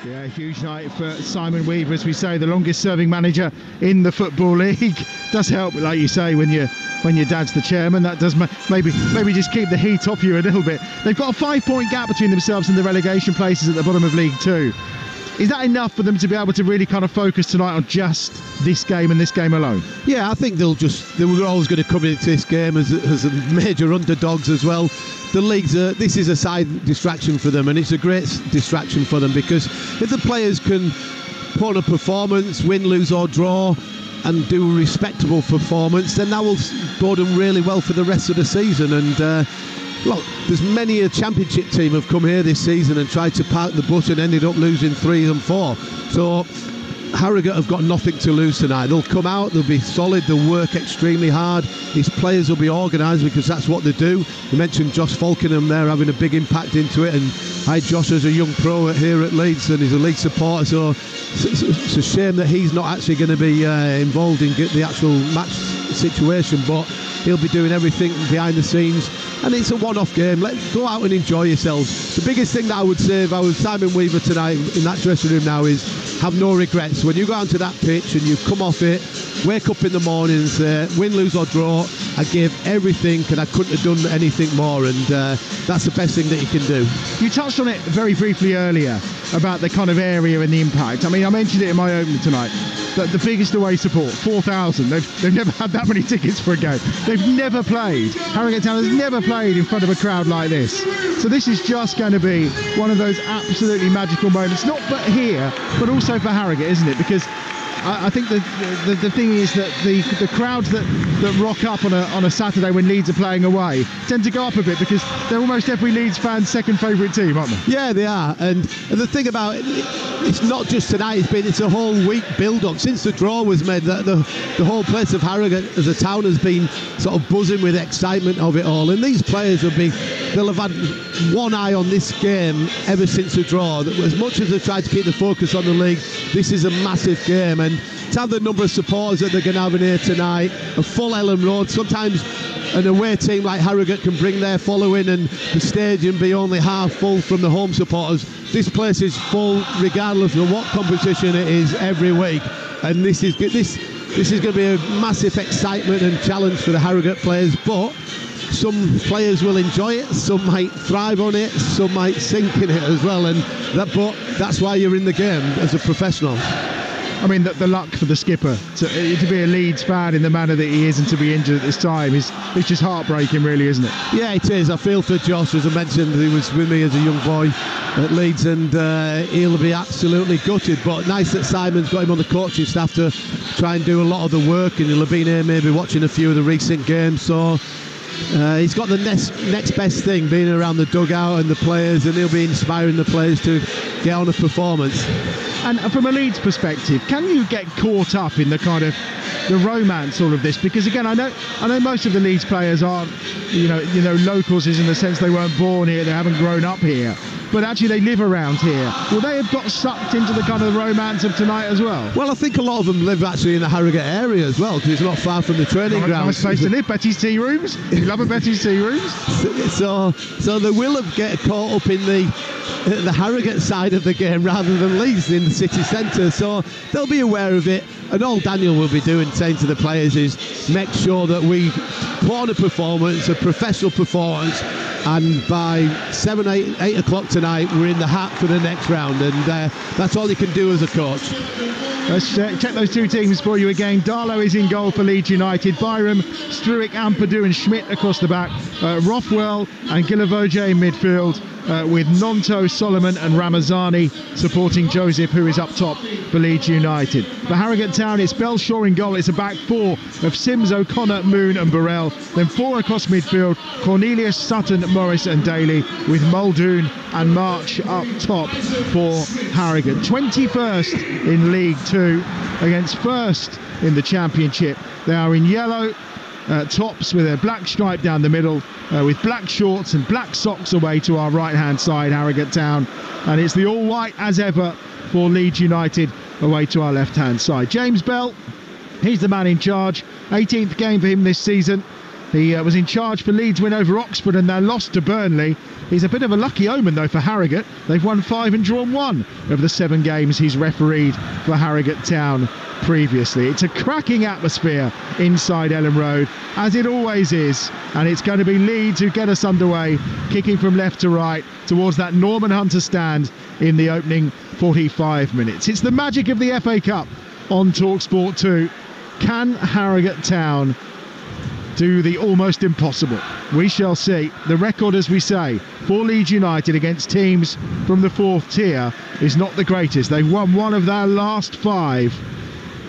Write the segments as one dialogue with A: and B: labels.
A: Yeah, huge night for Simon Weaver, as we say, the longest serving manager in the Football League. Does help, like you say, when your dad's the chairman. That does maybe just keep the heat off you a little bit. They've got a 5-point gap between themselves and the relegation places at the bottom of League Two. Is that enough for them to be able to really kind of focus tonight on just this game and this game alone?
B: Yeah, I think they were always going to come into this game as major underdogs as well. The league's this is a side distraction for them, and it's a great distraction for them, because if the players can put on a performance, win, lose or draw, and do a respectable performance, then that will bode them really well for the rest of the season. And look, there's many a championship team have come here this season and tried to park the bus and ended up losing 3 and 4. So Harrogate have got nothing to lose tonight. They'll come out, they'll be solid, they'll work extremely hard. These players will be organised, because that's what they do. You mentioned Josh Falkenham there having a big impact into it, and I had Josh as a young pro here at Leeds, and he's a Leeds supporter, so it's a shame that he's not actually going to be involved in the actual match situation, but he'll be doing everything behind the scenes. And it's a one-off game. Let's go out and enjoy yourselves. The biggest thing that I would say if I was Simon Weaver tonight in that dressing room now is have no regrets. When you go onto that pitch and you come off it, wake up in the morning and say, win, lose or draw, I gave everything and I couldn't have done anything more, and that's the best thing that you can do.
A: You touched on it very briefly earlier about the kind of area and the impact. I mean, I mentioned it in my opening tonight, that the biggest away support, 4,000. They've never had that many tickets for a game. They've never played. Harrogate Town has never played in front of a crowd like this. So this is just going to be one of those absolutely magical moments, not but here, but also for Harrogate, isn't it? Because I think the thing is that the crowds that rock up on a Saturday when Leeds are playing away tend to go up a bit, because they're almost every Leeds fan's second favourite team, aren't they?
B: Yeah, they are. And the thing about it, it's not just tonight, it's a whole week build-up. Since the draw was made, the whole place of Harrogate as a town has been sort of buzzing with excitement of it all. And these players they'll have had one eye on this game ever since the draw. As much as they've tried to keep the focus on the league, this is a massive game. And to have the number of supporters that they're going to have in here tonight, a full Ellen Road, sometimes an away team like Harrogate can bring their following and the stadium be only half full from the home supporters. This place is full regardless of what competition it is every week, and this is going to be a massive excitement and challenge for the Harrogate players. But some players will enjoy it, some might thrive on it, some might sink in it as well, but that's why you're in the game as a professional.
A: I mean, the luck for the skipper to be a Leeds fan in the manner that he is and to be injured at this time is just heartbreaking, really, isn't it?
B: Yeah, it is. I feel for Josh, as I mentioned. He was with me as a young boy at Leeds, and he'll be absolutely gutted. But nice that Simon's got him on the coaching staff to try and do a lot of the work, and he'll have been here maybe watching a few of the recent games. So he's got the next best thing, being around the dugout and the players, and he'll be inspiring the players to get on a performance.
A: And from a Leeds perspective, can you get caught up in the kind of the romance all of this? Because again, I know most of the Leeds players aren't you know locals, in the sense they weren't born here, they haven't grown up here, but actually they live around here. Will they have got sucked into the kind of romance of tonight as well?
B: Well, I think a lot of them live actually in the Harrogate area as well, because it's not far from the training ground.
A: Nice place to live. Betty's Tea Rooms. You love a Betty's Tea Rooms.
B: So they will get caught up in the Harrogate side of the game rather than Leeds in the city centre, so they'll be aware of it. And all Daniel will be saying to the players is make sure that we put on a performance, a professional performance, and by 8 o'clock tonight we're in the hat for the next round, and that's all you can do as a coach.
A: Let's check those two teams for you again. Darlow is in goal for Leeds United. Byram, Struick, Ampadu and Schmidt across the back. Rothwell and Gilavoje in midfield, with Nonto, Solomon and Ramazani supporting Joseph, who is up top for Leeds United. For Harrogate Town, it's Belshaw in goal. It's a back four of Sims, O'Connor, Moon and Burrell. Then four across midfield, Cornelius, Sutton, Morris and Daly, with Muldoon and March up top for Harrogate. 21st in League Two against first in the Championship. They are in yellow tops with a black stripe down the middle, with black shorts and black socks away to our right hand side, Harrogate Town, and it's the all white as ever for Leeds United away to our left hand side. James Bell, he's the man in charge. 18th game for him this season. He was in charge for Leeds' win over Oxford and their loss to Burnley. He's a bit of a lucky omen, though, for Harrogate. They've won 5 and drawn 1 of the 7 games he's refereed for Harrogate Town previously. It's a cracking atmosphere inside Elland Road, as it always is, and it's going to be Leeds who get us underway, kicking from left to right towards that Norman Hunter stand in the opening 45 minutes. It's the magic of the FA Cup on Talksport 2. Can Harrogate Town do the almost impossible? We shall see. The record, as we say, for Leeds United against teams from the 4th tier is not the greatest. They've won 1 of their last 5,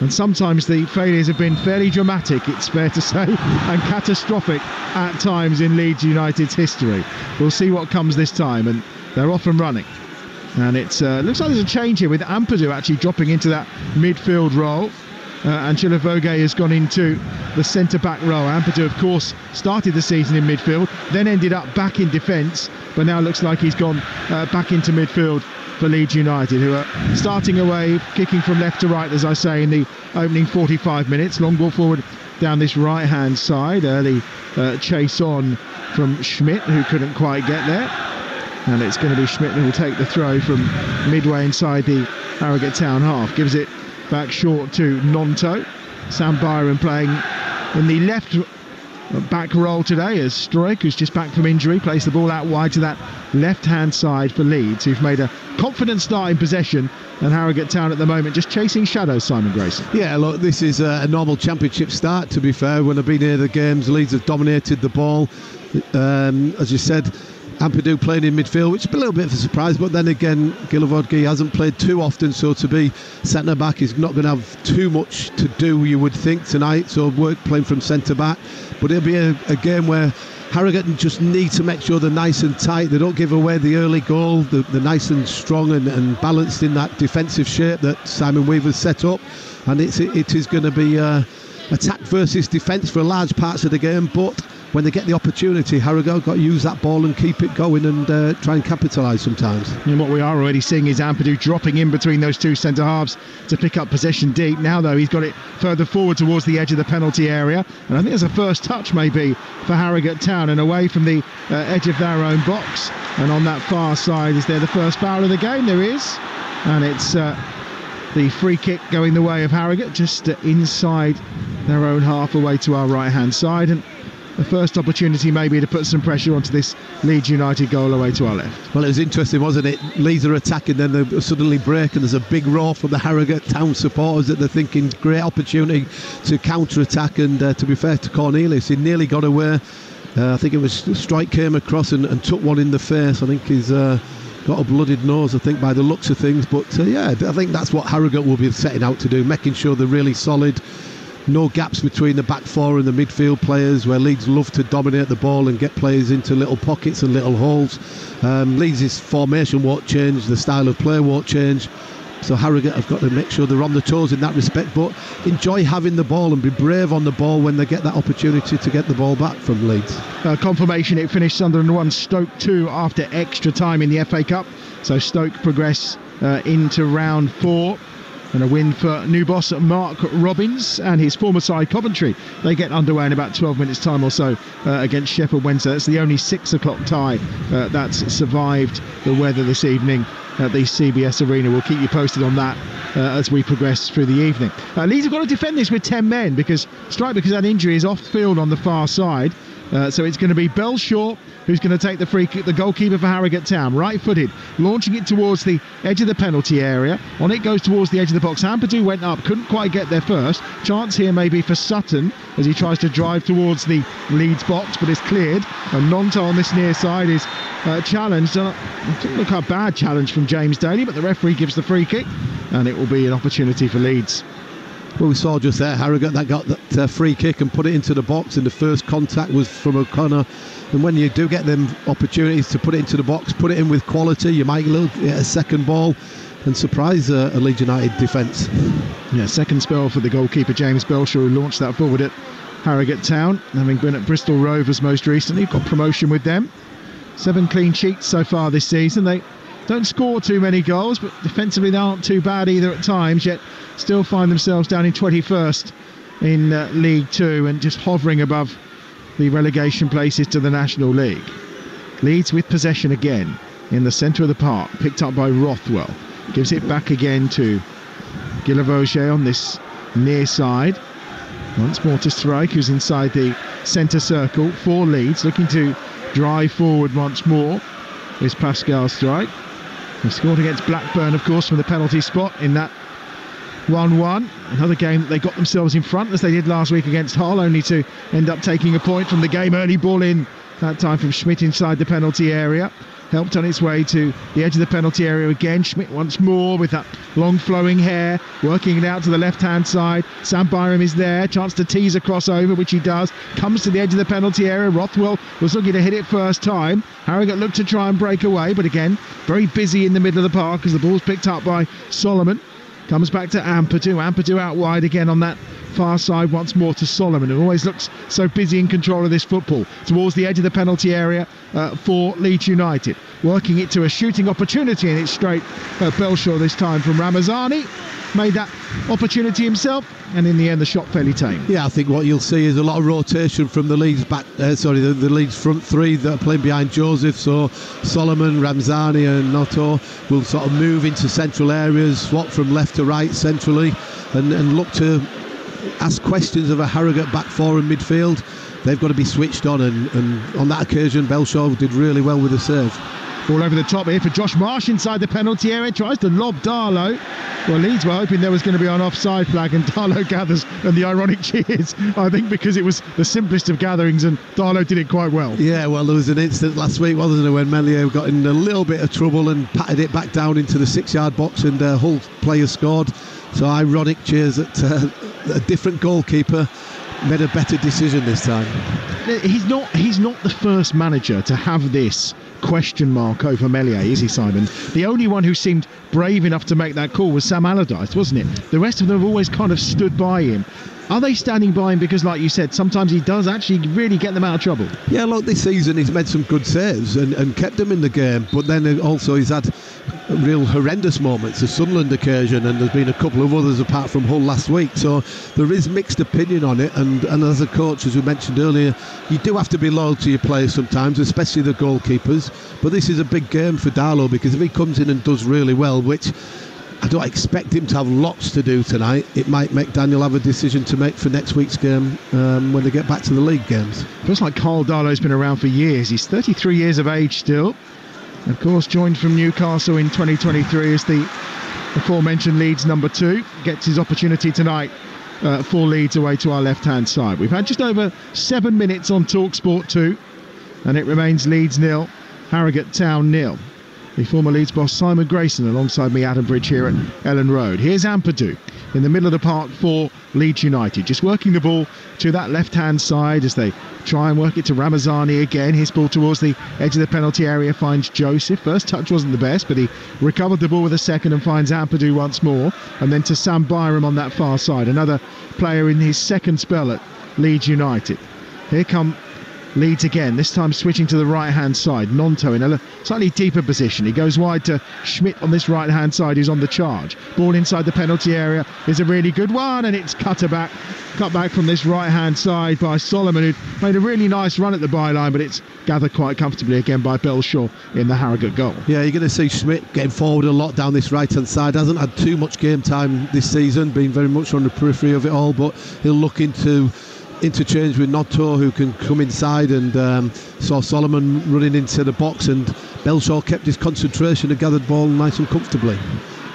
A: and sometimes the failures have been fairly dramatic, it's fair to say, and catastrophic at times in Leeds United's history. We'll see what comes this time, and they're off and running. And it looks like there's a change here with Ampadu actually dropping into that midfield role. And Chilavoge has gone into the centre-back role. Ampadu, of course, started the season in midfield, then ended up back in defence, but now looks like he's gone back into midfield for Leeds United, who are starting away, kicking from left to right, as I say, in the opening 45 minutes. Long ball forward down this right-hand side. Early chase on from Schmidt, who couldn't quite get there. And it's going to be Schmidt who will take the throw from midway inside the Harrogate Town half. Gives it back short to Nonto. Sam Byron playing in the left back role today as Stroik, who's just back from injury, plays the ball out wide to that left-hand side for Leeds, who've made a confident start in possession, and Harrogate Town at the moment just chasing shadows, Simon Grayson.
B: Yeah, look, this is a normal championship start, to be fair. When I've been near the games, Leeds have dominated the ball. As you said, Ampadu playing in midfield, which is a little bit of a surprise, but then again, Gilivodgi hasn't played too often, so to be centre-back is not going to have too much to do, you would think, tonight, so work playing from centre-back. But it'll be a game where Harrogate just need to make sure they're nice and tight, they don't give away the early goal, they're nice and strong and balanced in that defensive shape that Simon Weaver's set up, and it is going to be attack versus defence for large parts of the game, but when they get the opportunity, Harrogate got to use that ball and keep it going and try and capitalise sometimes.
A: And what we are already seeing is Ampadu dropping in between those two centre-halves to pick up possession deep. Now, though, he's got it further forward towards the edge of the penalty area. And I think there's a first touch, maybe, for Harrogate Town and away from the edge of their own box. And on that far side, is there the first foul of the game? There is. And it's the free kick going the way of Harrogate, just inside their own half, away to our right-hand side. And the first opportunity maybe to put some pressure onto this Leeds United goal away to our left.
B: Well, it was interesting, wasn't it? Leeds are attacking, then they suddenly break, and there's a big roar from the Harrogate Town supporters that they're thinking great opportunity to counter-attack, and to be fair to Cornelius, he nearly got away. I think it was Strike came across and took one in the face. I think he's got a blooded nose, I think, by the looks of things, but yeah, I think that's what Harrogate will be setting out to do, making sure they're really solid. No gaps between the back four and the midfield players, where Leeds love to dominate the ball and get players into little pockets and little holes. Leeds' formation won't change, the style of play won't change, so Harrogate have got to make sure they're on the toes in that respect, but enjoy having the ball and be brave on the ball when they get that opportunity to get the ball back from Leeds.
A: Confirmation it finished Sunderland 1, Stoke 2 after extra time in the FA Cup, so Stoke progress into round 4. And a win for new boss Mark Robbins and his former side Coventry. They get underway in about 12 minutes time or so against Sheffield Wednesday. That's the only 6 o'clock tie that's survived the weather this evening at the CBS Arena. We'll keep you posted on that as we progress through the evening. Leeds have got to defend this with 10 men because Strike, because that injury, is off field on the far side. So it's going to be Belshaw who's going to take the free kick, the goalkeeper for Harrogate Town, right-footed, launching it towards the edge of the penalty area. On it goes towards the edge of the box. Ampadu went up, couldn't quite get there first. Chance here maybe for Sutton as he tries to drive towards the Leeds box, but it's cleared. And Nonto on this near side is challenged. It doesn't look a bad challenge from James Daly, but the referee gives the free kick, and it will be an opportunity for Leeds.
B: Well, we saw just there Harrogate that got that free kick and put it into the box, and the first contact was from O'Connor. And when you do get them opportunities to put it into the box, put it in with quality, you might get a second ball and surprise a Leeds United defence.
A: Yeah, second spell for the goalkeeper James Belshaw, who launched that forward at Harrogate Town, having been at Bristol Rovers most recently. Got promotion with them. 7 clean sheets so far this season. They don't score too many goals, but defensively they aren't too bad either at times, yet still find themselves down in 21st in League 2 and just hovering above the relegation places to the National League. Leeds with possession again in the centre of the park, picked up by Rothwell. Gives it back again to Guilavoge on this near side. Once more to Strike, who's inside the centre circle for Leeds, looking to drive forward once more. Is Pascal Strike. He scored against Blackburn, of course, from the penalty spot in that 1-1. Another game that they got themselves in front, as they did last week against Hull, only to end up taking a point from the game. Early ball in, that time from Schmidt inside the penalty area. Helped on its way to the edge of the penalty area again. Schmidt once more with that long flowing hair, working it out to the left-hand side. Sam Byram is there, chance to tease a crossover, which he does. Comes to the edge of the penalty area. Rothwell was looking to hit it first time. Harrogate looked to try and break away, but again, very busy in the middle of the park as the ball's picked up by Solomon. Comes back to Ampadu. Ampadu out wide again on that far side once more to Solomon, who always looks so busy in control of this football. Towards the edge of the penalty area for Leeds United. Working it to a shooting opportunity, and it's straight Belshaw this time from Ramazani. Made that opportunity himself, and in the end the shot fairly tame.
B: Yeah, I think what you'll see is a lot of rotation from the Leeds the Leeds front three that are playing behind Joseph. So Solomon, Ramzani and Noto will sort of move into central areas, swap from left to right centrally, and look to ask questions of a Harrogate back four in midfield. They've got to be switched on, and on that occasion Belshaw did really well with the serve.
A: All over the top here for Josh Marsh inside the penalty area, tries to lob Darlow. Well, Leeds were hoping there was going to be an offside flag, and Darlow gathers, and the ironic cheers, I think, because it was the simplest of gatherings and Darlow did it quite well.
B: Yeah, well, there was an incident last week, wasn't there, when Melier got in a little bit of trouble and patted it back down into the 6-yard box, and Hull player scored. So ironic cheers that a different goalkeeper made a better decision this time.
A: He's not the first manager to have this question mark over Melier, is he, Simon? The only one who seemed brave enough to make that call was Sam Allardyce, wasn't it? The rest of them have always kind of stood by him. Are they standing by him because, like you said, sometimes he does actually really get them out of trouble?
B: Yeah, look, this season he's made some good saves and kept them in the game, but then also he's had real horrendous moments, the Sunderland occasion, and there's been a couple of others apart from Hull last week. So there is mixed opinion on it, and as a coach, as we mentioned earlier, you do have to be loyal to your players sometimes, especially the goalkeepers. But this is a big game for Darlow, because if he comes in and does really well, which I don't expect him to have lots to do tonight, it might make Daniel have a decision to make for next week's game when they get back to the league games.
A: Feels like Carl Darlow's been around for years. He's 33 years of age still. Of course, joined from Newcastle in 2023 as the aforementioned Leeds number 2. Gets his opportunity tonight for Leeds away to our left-hand side. We've had just over 7 minutes on Talksport 2, and it remains Leeds 0, Harrogate Town 0. The former Leeds boss Simon Grayson alongside me, Adam Bridge, here at Ellen Road. Here's Ampadu in the middle of the park for Leeds United, just working the ball to that left-hand side as they try and work it to Ramazani again. His ball towards the edge of the penalty area finds Joseph. First touch wasn't the best, but he recovered the ball with a second and finds Ampadu once more. And then to Sam Byram on that far side, another player in his second spell at Leeds United. Here come Leeds again, this time switching to the right-hand side. Nonto in a slightly deeper position. He goes wide to Schmidt on this right-hand side, who's on the charge. Ball inside the penalty area is a really good one, and it's cut back from this right-hand side by Solomon, who made a really nice run at the byline, but it's gathered quite comfortably again by Belshaw in the Harrogate goal.
B: Yeah, you're going to see Schmidt getting forward a lot down this right-hand side. Hasn't had too much game time this season, been very much on the periphery of it all, but he'll look into interchange with Noto, who can come inside, and saw Solomon running into the box, and Belshaw kept his concentration and gathered ball nice and comfortably.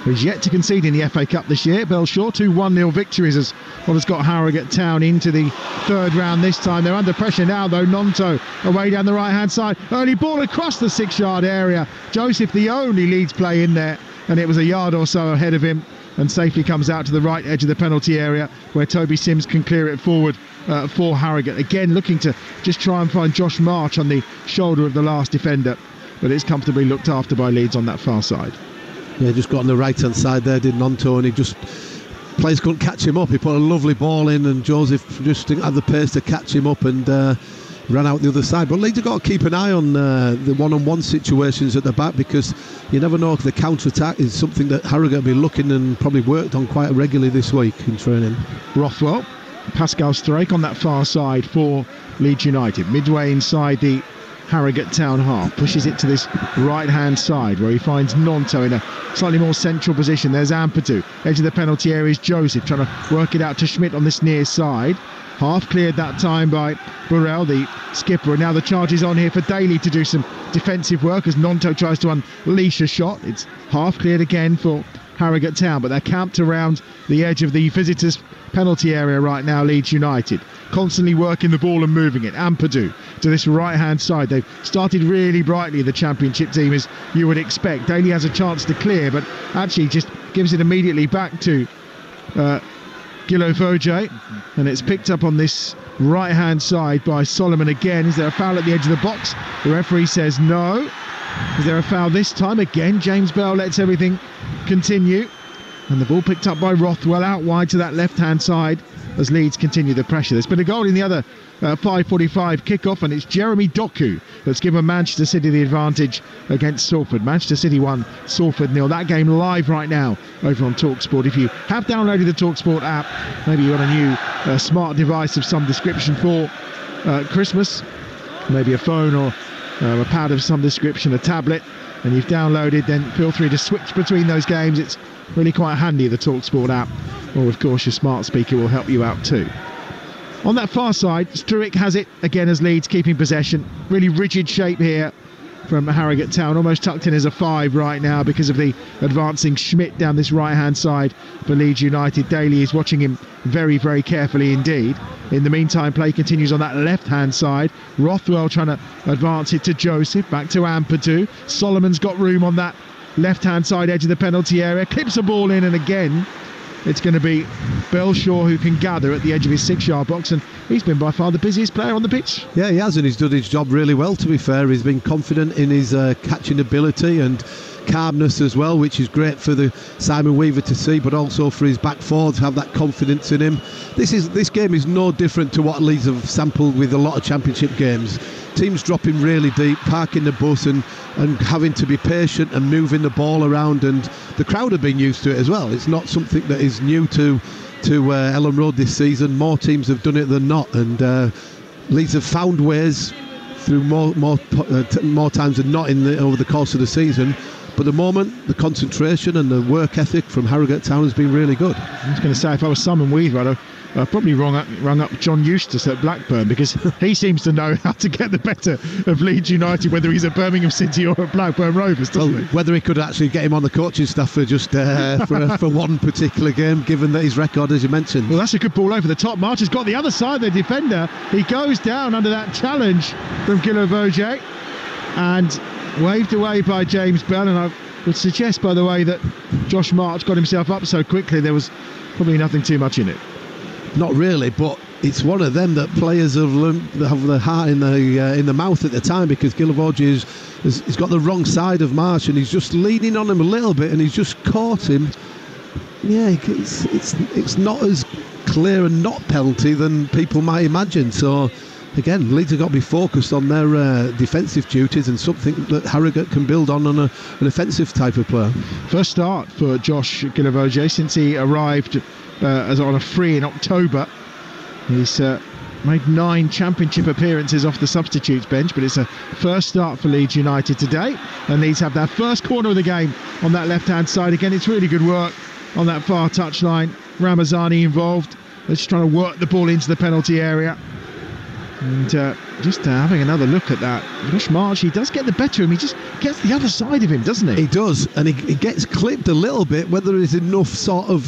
A: He's yet to concede in the FA Cup this year. Belshaw, 2 1-0 victories as well has got Harrogate Town into the third round this time. They're under pressure now though. Nonto away down the right hand side, early ball across the 6-yard area. Joseph, the only Leeds play in there, and it was a yard or so ahead of him, and safely comes out to the right edge of the penalty area where Toby Sims can clear it forward for Harrogate. Again looking to just try and find Josh March on the shoulder of the last defender, but it's comfortably looked after by Leeds on that far side.
B: Yeah, just got on the right hand side there, did Nonto, and players couldn't catch him up. He put a lovely ball in, and Joseph just didn't have the pace to catch him up, and ran out the other side. But Leeds have got to keep an eye on the one-on-one situations at the back, because you never know if the counter-attack is something that Harrogate will be looking and probably worked on quite regularly this week in training.
A: Rothwell Pascal Struik on that far side for Leeds United. Midway inside the Harrogate Town half, pushes it to this right-hand side where he finds Gnonto in a slightly more central position. There's Ampadu. Edge of the penalty area is Joseph, trying to work it out to Schmidt on this near side. Half cleared that time by Burrell, the skipper, and now the charge is on here for Daly to do some defensive work as Gnonto tries to unleash a shot. It's half cleared again for Harrogate Town, but they're camped around the edge of the visitors' penalty area right now, Leeds United. Constantly working the ball and moving it. Ampadu to this right-hand side. They've started really brightly, the Championship team, as you would expect. Daly has a chance to clear, but actually just gives it immediately back to Guilovogé, and it's picked up on this right-hand side by Solomon again. Is there a foul at the edge of the box? The referee says no. Is there a foul this time? Again, James Bell lets everything continue. And the ball picked up by Rothwell out wide to that left-hand side as Leeds continue the pressure. There's been a goal in the other 5:45 kickoff, and it's Jeremy Doku that's given Manchester City the advantage against Salford. Manchester City 1, Salford 0. That game live right now over on Talksport. If you have downloaded the Talksport app, maybe you've got a new smart device of some description for Christmas, maybe a phone or a pad of some description, a tablet, and you've downloaded, then feel free to switch between those games. It's really quite handy, the Talksport app, or of course your smart speaker will help you out too. On that far side, Struik has it again as Leeds keeping possession. Really rigid shape here from Harrogate Town, almost tucked in as a 5 right now because of the advancing Schmidt down this right-hand side for Leeds United. Daly is watching him very, very carefully indeed. In the meantime, play continues on that left-hand side. Rothwell trying to advance it to Joseph, back to Ampadu. Solomon's got room on that left-hand side edge of the penalty area, clips a ball in, and again it's going to be Belshaw who can gather at the edge of his 6-yard box, and he's been by far the busiest player on the pitch.
B: Yeah, he has, and he's done his job really well, to be fair. He's been confident in his catching ability and calmness as well, which is great for the Simon Weaver to see, but also for his back forwards to have that confidence in him. This game is no different to what Leeds have sampled with a lot of Championship games. Teams dropping really deep, parking the bus and having to be patient and moving the ball around, and the crowd have been used to it as well. It's not something that is new to Ellen Road this season. More teams have done it than not, and Leeds have found ways through more times than not over the course of the season. But the moment, the concentration and the work ethic from Harrogate Town has been really good.
A: I was going to say, if I was Simon Weaver, I'd probably rung up John Eustace at Blackburn, because he seems to know how to get the better of Leeds United, whether he's at Birmingham City or at Blackburn Rovers, doesn't he?
B: Whether he could actually get him on the coaching staff for just for one particular game, given that his record, as you mentioned.
A: Well, that's a good ball over the top. March has got the other side, the defender. He goes down under that challenge from Guilovogé and waved away by James Bell, and I would suggest, by the way, that Josh March got himself up so quickly there was probably nothing too much in it.
B: Not really, but it's one of them that players have their heart in the mouth at the time, because Guilovogé has got the wrong side of March and he's just leaning on him a little bit and he's just caught him. Yeah, it's not as clear and not penalty than people might imagine. So again, Leeds have got to be focused on their defensive duties, and something that Harrogate can build on an offensive type of player.
A: First start for Josh Guilovogé since he arrived as on a free in October. He's made 9 Championship appearances off the substitutes bench, but it's a first start for Leeds United today, and Leeds have their first corner of the game on that left-hand side. Again, it's really good work on that far touchline. Ramazani involved. They're just trying to work the ball into the penalty area. And just having another look at that, Josh March, he does get the better of him. He just gets the other side of him, doesn't he?
B: He does, and he gets clipped a little bit. Whether there's enough sort of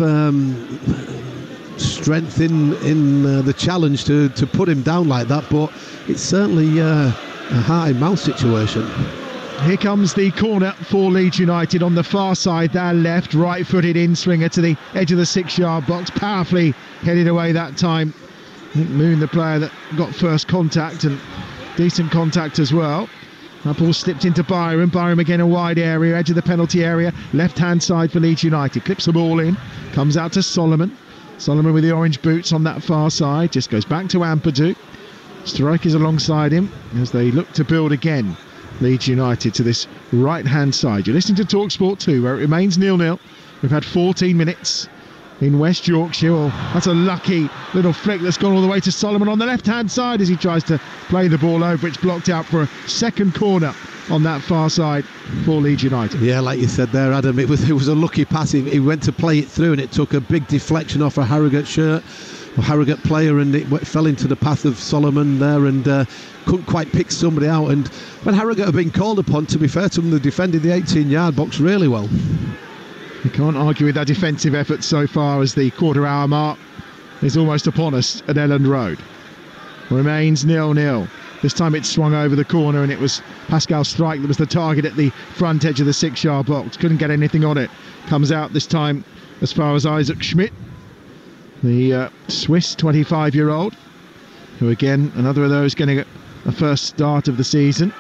B: strength in the challenge to put him down like that, but it's certainly a heart-in-mouth situation.
A: Here comes the corner for Leeds United on the far side, their left, right-footed in-swinger to the edge of the 6-yard box, powerfully headed away that time. I think Moon, the player that got first contact, and decent contact as well. That ball slipped into Byram. Byram again, a wide area, edge of the penalty area, left-hand side for Leeds United. Clips the ball in, comes out to Solomon. Solomon with the orange boots on that far side, just goes back to Ampadu. Struik is alongside him as they look to build again, Leeds United, to this right-hand side. You're listening to Talksport 2, where it remains 0-0. We've had 14 minutes in West Yorkshire. Well, that's a lucky little flick that's gone all the way to Solomon on the left-hand side as he tries to play the ball over. It's blocked out for a second corner on that far side for Leeds United.
B: Yeah, like you said there, Adam, it was a lucky pass. He went to play it through and it took a big deflection off a Harrogate Harrogate player, and it fell into the path of Solomon there, and couldn't quite pick somebody out. And when Harrogate have been called upon, to be fair to them, they defended the 18-yard box really well.
A: You can't argue with that defensive effort so far, as the quarter-hour mark is almost upon us at Elland Road. Remains 0-0. This time it swung over the corner, and it was Pascal Strike that was the target at the front edge of the 6-yard box. Couldn't get anything on it. Comes out this time as far as Isaac Schmidt, the Swiss 25-year-old, who again, another of those getting a first start of the season.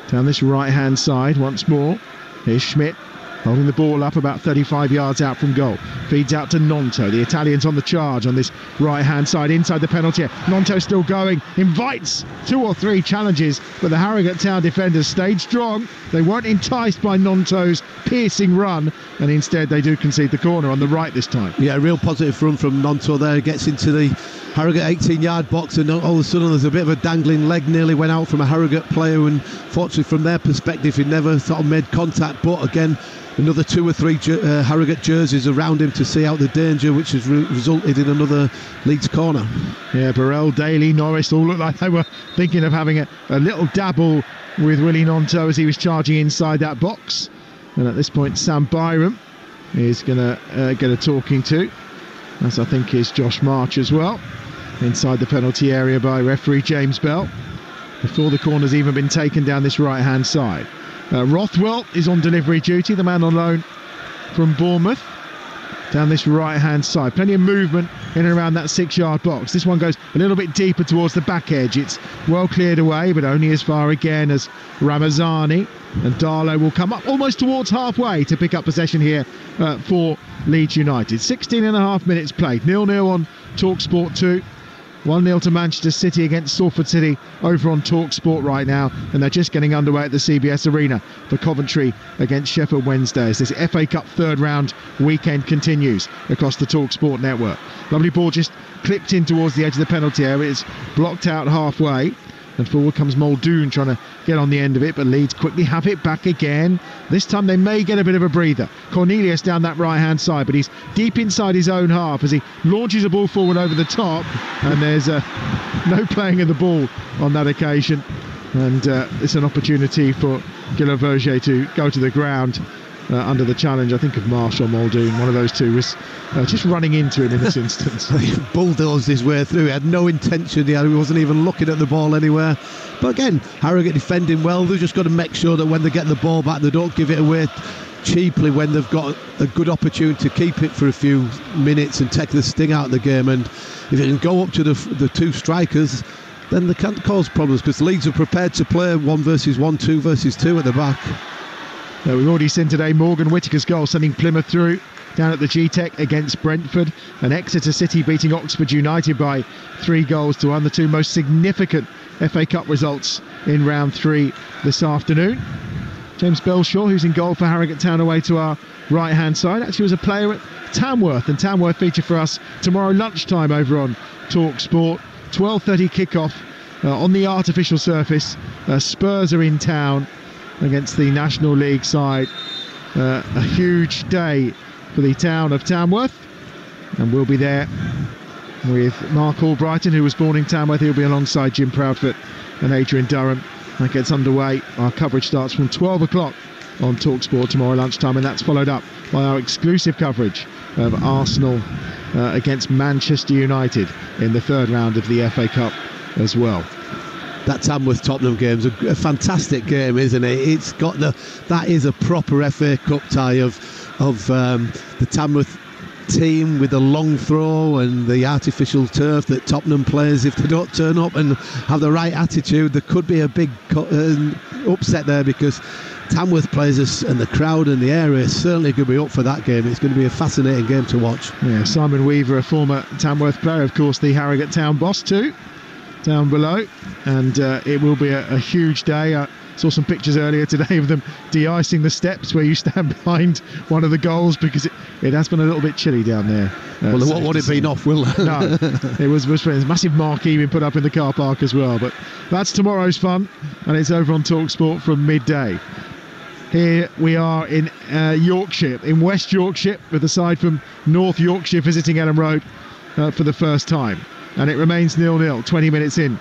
A: Down this right-hand side once more. Here's Schmidt holding the ball up about 35 yards out from goal. Feeds out to Nonto. The Italians on the charge on this right-hand side inside the penalty area. Nonto still going, invites 2 or 3 challenges, but the Harrogate Town defenders stayed strong. They weren't enticed by Nonto's piercing run, and instead they do concede the corner on the right this time.
B: Yeah, real positive run from Nonto there. Gets into the Harrogate 18-yard box, and all of a sudden there's a bit of a dangling leg, nearly went out from a Harrogate player, and fortunately from their perspective he never sort of made contact. But again, another 2 or 3 Harrogate jerseys around him to see out the danger, which has resulted in another Leeds corner.
A: Yeah, Burrell, Daly, Norris all looked like they were thinking of having a little dabble with Willie Nonto as he was charging inside that box. And at this point Sam Byram is going to get a talking to, as I think is Josh March as well, inside the penalty area by referee James Bell, before the corner's even been taken down this right hand side. Rothwell is on delivery duty, the man on loan from Bournemouth, down this right hand side. Plenty of movement in and around that 6-yard box. This one goes a little bit deeper towards the back edge. It's well cleared away, but only as far again as Ramazani, and Darlow will come up almost towards halfway to pick up possession here for Leeds United. 16.5 minutes played, 0-0 on Talksport 2. 1-0 to Manchester City against Salford City over on Talksport right now, and they're just getting underway at the CBS Arena for Coventry against Sheffield Wednesday as this FA Cup third round weekend continues across the Talksport network. Lovely ball just clipped in towards the edge of the penalty area. It's blocked out halfway, and forward comes Muldoon trying to get on the end of it, but Leeds quickly have it back again. This time they may get a bit of a breather. Cornelius down that right hand side, but he's deep inside his own half as he launches a ball forward over the top, and there's no playing of the ball on that occasion, and it's an opportunity for Guilavogé to go to the ground under the challenge, I think, of Marshall Muldoon. One of those two was just running into it in this instance.
B: He bulldozed his way through. He had no intention. He wasn't even looking at the ball anywhere. But again, Harrogate defending well. They've just got to make sure that when they get the ball back, they don't give it away cheaply when they've got a good opportunity to keep it for a few minutes and take the sting out of the game. And if it can go up to the 2 strikers, then they can't cause problems, because Leeds are prepared to play 1 versus 1, 2 versus 2 at the back.
A: We've already seen today Morgan Whittaker's goal sending Plymouth through down at the G-Tech against Brentford, and Exeter City beating Oxford United by 3 goals to 1, the 2 most significant FA Cup results in round 3 this afternoon. James Belshaw, who's in goal for Harrogate Town away to our right hand side, actually was a player at Tamworth, and Tamworth feature for us tomorrow lunchtime over on Talksport. 12:30 kickoff on the artificial surface. Spurs are in town against the National League side. A huge day for the town of Tamworth, and we'll be there with Mark Albrighton, who was born in Tamworth. He'll be alongside Jim Proudfoot and Adrian Durham. That gets underway. Our coverage starts from 12 o'clock on Talksport tomorrow lunchtime, and that's followed up by our exclusive coverage of Arsenal against Manchester United in the third round of the FA Cup as well.
B: That Tamworth Tottenham game's a fantastic game, isn't it? It's got that is a proper FA Cup tie of the Tamworth team with the long throw and the artificial turf that Tottenham plays. If they don't turn up and have the right attitude, there could be a big upset there, because Tamworth players and the crowd and the area is certainly going to be up for that game. It's going to be a fascinating game to watch.
A: Yeah, Simon Weaver, a former Tamworth player, of course, the Harrogate Town boss too, down below, and it will be a huge day. Saw some pictures earlier today of them de-icing the steps where you stand behind one of the goals, because it has been a little bit chilly down there.
B: Well, they won't want it being off, will they?
A: No, it was there's a massive marquee being put up in the car park as well. But that's tomorrow's fun, and it's over on Talksport from midday. Here we are in Yorkshire, in West Yorkshire, with a side from North Yorkshire visiting Ellen Road for the first time. And it remains 0-0, 20 minutes in.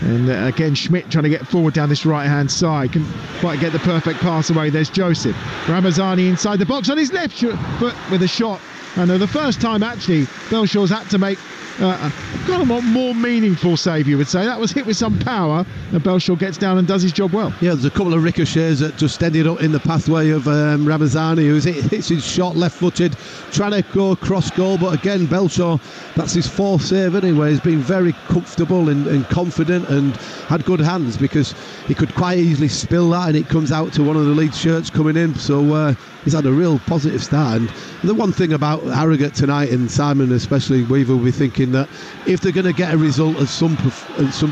A: And again, Schmidt trying to get forward down this right-hand side. Couldn't quite get the perfect pass away. There's Joseph. Ramazani inside the box on his left foot with a shot. And the first time, actually, Belshaw's had to make kind of a more meaningful save, you would say. That was hit with some power, and Belshaw gets down and does his job well. Yeah,
B: there's a couple of ricochets that just ended up in the pathway of Ramazani, who hits his shot left-footed, trying to go cross goal, but again, Belshaw, that's his fourth save anyway. He's been very comfortable and confident and had good hands, because he could quite easily spill that and it comes out to one of the Leeds shirts coming in. So he's had a real positive start. And the one thing about Harrogate tonight, and Simon especially, Weaver will be thinking that if they're going to get a result of some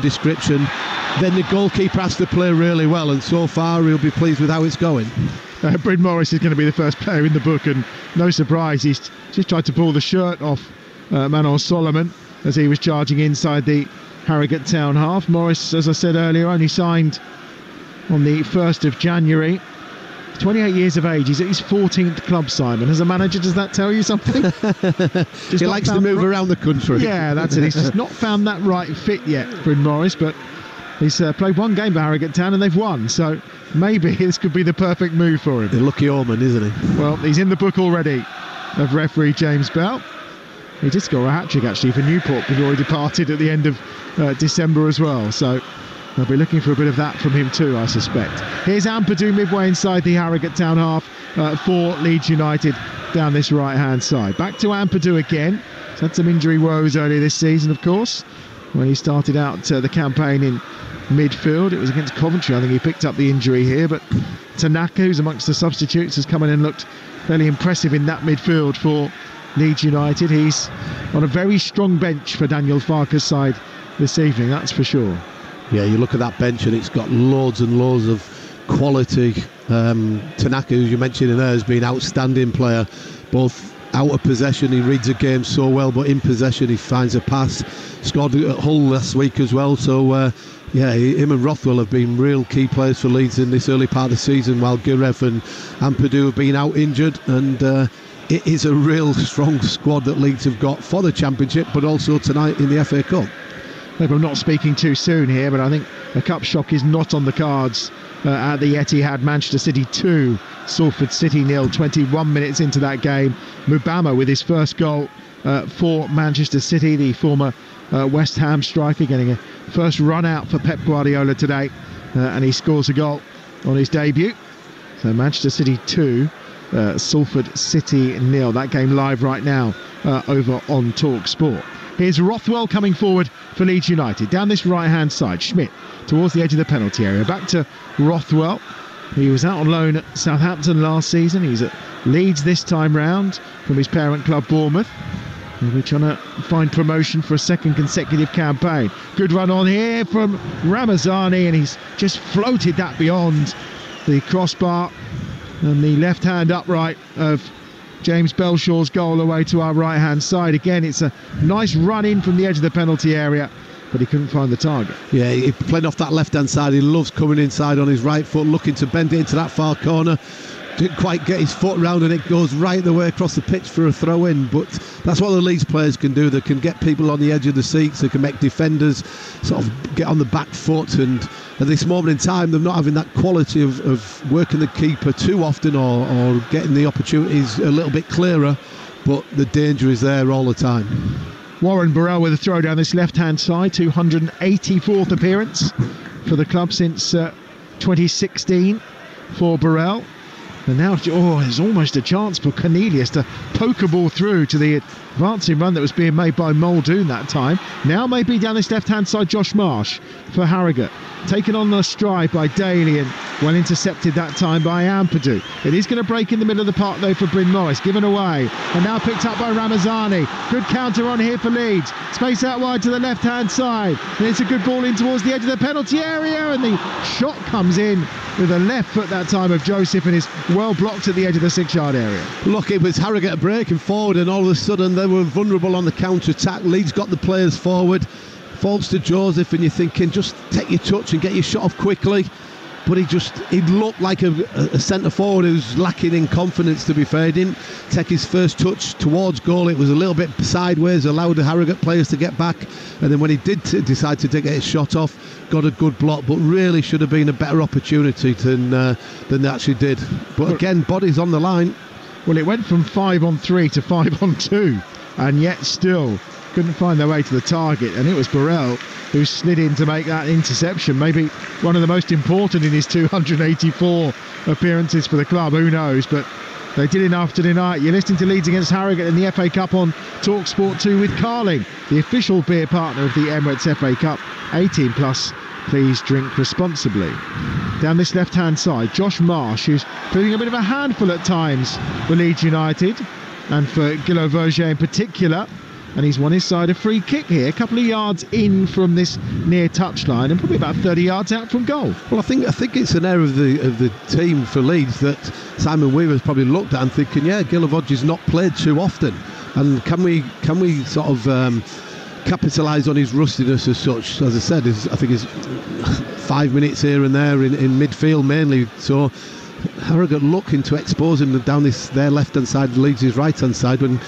B: description, then the goalkeeper has to play really well, and so far he'll be pleased with how it's going.
A: Bryn Morris is going to be the first player in the book, and no surprise, he's just tried to pull the shirt off Manor Solomon as he was charging inside the Harrogate town half. Morris, as I said earlier, only signed on the 1st of January. 28 years of age. He's at his 14th club, Simon. As a manager, does that tell you something?
B: He likes to move around the country.
A: Yeah, that's it. He's just not found that right fit yet, Bryn Morris, but he's played one game for Harrogate Town and they've won, so maybe this could be the perfect move for him.
B: The lucky omen, isn't he?
A: Well, he's in the book already of referee James Bell. He did score a hat-trick, actually, for Newport before he departed at the end of December as well, so they'll be looking for a bit of that from him too, I suspect. Here's Ampadu midway inside the Harrogate Town half for Leeds United down this right-hand side. Back to Ampadu again. He's had some injury woes earlier this season, of course, when he started out the campaign in midfield. It was against Coventry, I think he picked up the injury here, but Tanaka, who's amongst the substitutes, has come in and looked fairly impressive in that midfield for Leeds United. He's on a very strong bench for Daniel Farke's side this evening, that's for sure.
B: Yeah, you look at that bench and it's got loads and loads of quality. Tanaka, who you mentioned in there, has been an outstanding player, both out of possession, he reads a game so well, but in possession he finds a pass. Scored at Hull last week as well, so yeah, him and Rothwell have been real key players for Leeds in this early part of the season, while Girev and Ampadu have been out injured, and it is a real strong squad that Leeds have got for the Championship, but also tonight in the FA Cup.
A: Maybe I'm not speaking too soon here, but I think a cup shock is not on the cards at the Etihad. Manchester City 2, Salford City 0, 21 minutes into that game. Mubama with his first goal for Manchester City, the former West Ham striker, getting a first run out for Pep Guardiola today, and he scores a goal on his debut. So Manchester City 2, Salford City 0. That game live right now over on Talksport. Here's Rothwell coming forward for Leeds United. Down this right-hand side, Schmidt towards the edge of the penalty area. Back to Rothwell. He was out on loan at Southampton last season. He's at Leeds this time round from his parent club, Bournemouth. He'll be trying to find promotion for a second consecutive campaign. Good run on here from Ramazani, and he's just floated that beyond the crossbar and the left-hand upright of James Belshaw's goal away to our right-hand side. Again, it's a nice run in from the edge of the penalty area, but he couldn't find the target.
B: Yeah, he played off that left-hand side. He loves coming inside on his right foot, looking to bend it into that far corner. Didn't quite get his foot round, and it goes right the way across the pitch for a throw-in. But that's what the Leeds players can do. They can get people on the edge of the seats. They can make defenders sort of get on the back foot. And at this moment in time, they're not having that quality of working the keeper too often, or getting the opportunities a little bit clearer. But the danger is there all the time.
A: Warren Burrell with a throw down this left-hand side. 284th appearance for the club since 2016 for Burrell. And now, there's almost a chance for Cornelius to poke a ball through to the advancing run that was being made by Muldoon that time. Now maybe down this left-hand side, Josh Marsh for Harrogate. Taken on the stride by Daly and well intercepted that time by Ampadu. It is going to break in the middle of the park though for Bryn Morris. Given away and now picked up by Ramazani. Good counter on here for Leeds. Space out wide to the left-hand side. And it's a good ball in towards the edge of the penalty area, and the shot comes in with a left foot that time of Joseph and is well blocked at the edge of the 6-yard area.
B: Look, it was Harrogate breaking forward and all of a sudden they were vulnerable on the counter-attack. Leeds got the players forward. Falls to Joseph and you're thinking just take your touch and get your shot off quickly, but he looked like a centre forward who's lacking in confidence, to be fair. He didn't take his first touch towards goal. It was a little bit sideways, allowed the Harrogate players to get back, and then when he did decide to get his shot off, got a good block, but really should have been a better opportunity than they actually did. But again, bodies on the line.
A: Well, it went from 5-on-3 to 5-on-2 and yet still couldn't find their way to the target, and it was Burrell who slid in to make that interception, maybe one of the most important in his 284 appearances for the club, who knows, but they did enough to deny it. You're listening to Leeds against Harrogate in the FA Cup on Talksport 2 with Carling, the official beer partner of the Emirates FA Cup. 18 plus, please drink responsibly. Down this left-hand side, Josh Marsh, who's proving a bit of a handful at times for Leeds United and for Guillaume Verger in particular. And he's won his side a free kick here, a couple of yards in from this near touchline and probably about 30 yards out from goal.
B: Well, I think it's an error of the team for Leeds that Simon Weaver's probably looked at and thinking, yeah, Guillavodge's not played too often, and can we sort of capitalise on his rustiness as such. As I said, I think it's 5 minutes here and there in midfield mainly, so Harrogate looking to expose him down their left-hand side, Leeds' right-hand side, when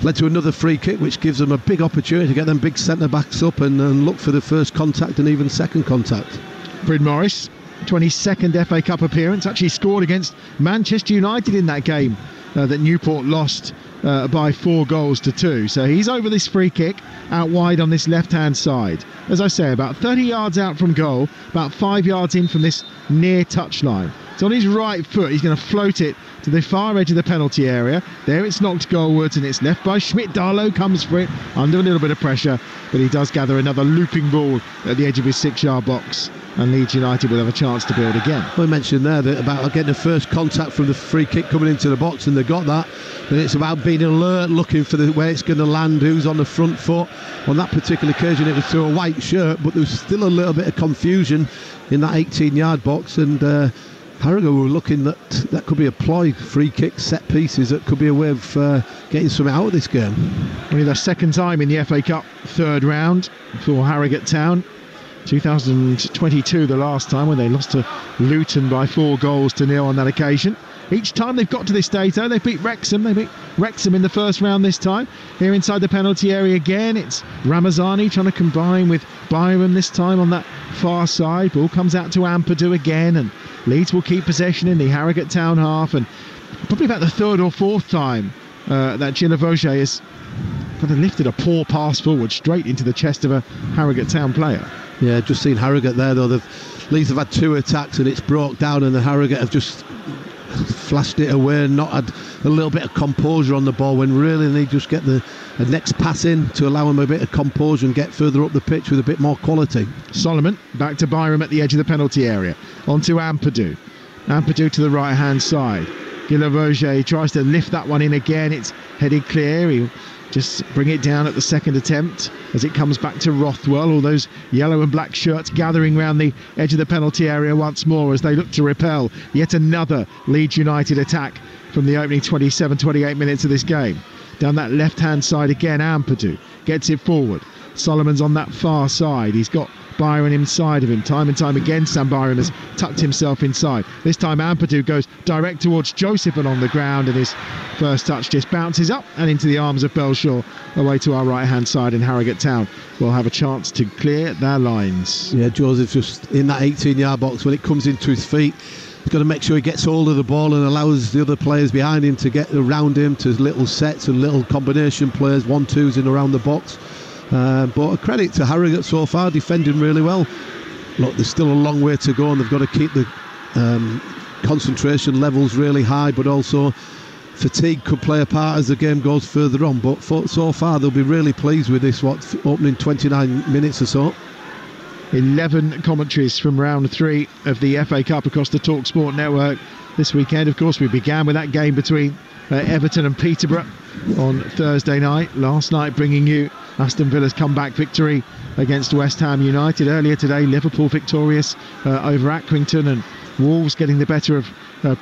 B: led to another free kick, which gives them a big opportunity to get them big centre-backs up and look for the first contact and even second contact.
A: Bryn Morris, 22nd FA Cup appearance, actually scored against Manchester United in that game that Newport lost by 4-2. So he's over this free kick out wide on this left-hand side. As I say, about 30 yards out from goal, about 5 yards in from this near touchline. It's on his right foot. He's going to float it to the far edge of the penalty area. There it's knocked goalwards and it's left by Schmidt. Darlow comes for it under a little bit of pressure, but he does gather another looping ball at the edge of his 6-yard box, and Leeds United will have a chance to build again.
B: I mentioned there that about getting the first contact from the free kick coming into the box, and they got that. Then it's about being alert, looking for where it's going to land, who's on the front foot. On that particular occasion it was to a white shirt, but there was still a little bit of confusion in that 18-yard box, and Harrogate were looking that could be a ploy, free kicks, set pieces, that could be a way of getting something out of this game.
A: Only their second time in the FA Cup third round for Harrogate Town. 2022 the last time, when they lost to Luton by 4-0 on that occasion. Each time they've got to this stage though, they beat Wrexham. They beat Wrexham in the first round this time. Here inside the penalty area again, it's Ramazani trying to combine with Byram this time on that far side. Ball comes out to Ampadu again, and Leeds will keep possession in the Harrogate Town half, and probably about the third or fourth time that Guillain-Vauger has kind of lifted a poor pass forward straight into the chest of a Harrogate Town player.
B: Yeah, just seen Harrogate there though. Leeds have had 2 attacks and it's broke down, and the Harrogate have just flashed it away and not had a little bit of composure on the ball, when really they just get the next pass in to allow them a bit of composure and get further up the pitch with a bit more quality.
A: Solomon back to Byram at the edge of the penalty area, onto Ampadu to the right hand side. Guillain-Vauger tries to lift that one in again, it's headed clear. He'll just bring it down at the second attempt as it comes back to Rothwell. All those yellow and black shirts gathering round the edge of the penalty area once more as they look to repel yet another Leeds United attack from the opening 27-28 minutes of this game. Down that left hand side again, Ampadu gets it forward. Solomon's on that far side. He's got Byron inside of him. Time and time again, Sam Byron has tucked himself inside. This time Ampadu goes direct towards Joseph and on the ground, and his first touch just bounces up and into the arms of Belshaw away to our right hand side, and Harrogate Town will have a chance to clear their lines.
B: Yeah, Joseph just in that 18-yard box. When it comes into his feet, he's got to make sure he gets hold of the ball and allows the other players behind him to get around him to little sets and little combination players, 1-2s in around the box. But a credit to Harrogate so far, defending really well. Look, there's still a long way to go, and they've got to keep the concentration levels really high, but also fatigue could play a part as the game goes further on. But so far they'll be really pleased with this opening 29 minutes or so.
A: 11 commentaries from round 3 of the FA Cup across the Talksport network this weekend. Of course, we began with that game between Everton and Peterborough on Thursday night. Last night bringing you Aston Villa's comeback victory against West Ham United. Earlier today, Liverpool victorious over Accrington, and Wolves getting the better of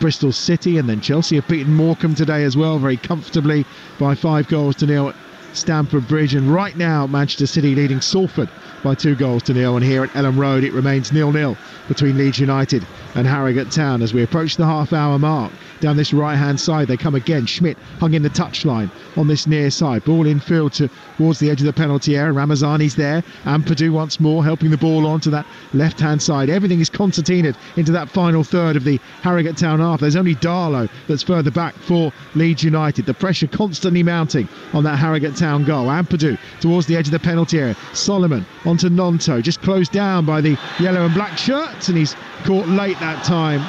A: Bristol City, and then Chelsea have beaten Morecambe today as well, very comfortably by 5-0 at Stamford Bridge. And right now Manchester City leading Salford by 2-0, and here at Elland Road it remains 0-0 between Leeds United and Harrogate Town as we approach the half-hour mark. Down this right-hand side they come again. Schmidt hung in the touchline on this near side. Ball in field towards the edge of the penalty area. Ramazani's there. Ampadu once more helping the ball on to that left-hand side. Everything is concertinaed into that final third of the Harrogate Town half. There's only Darlow that's further back for Leeds United. The pressure constantly mounting on that Harrogate Town goal. Ampadu towards the edge of the penalty area. Solomon onto Nonto, just closed down by the yellow and black shirts, and he's caught late that time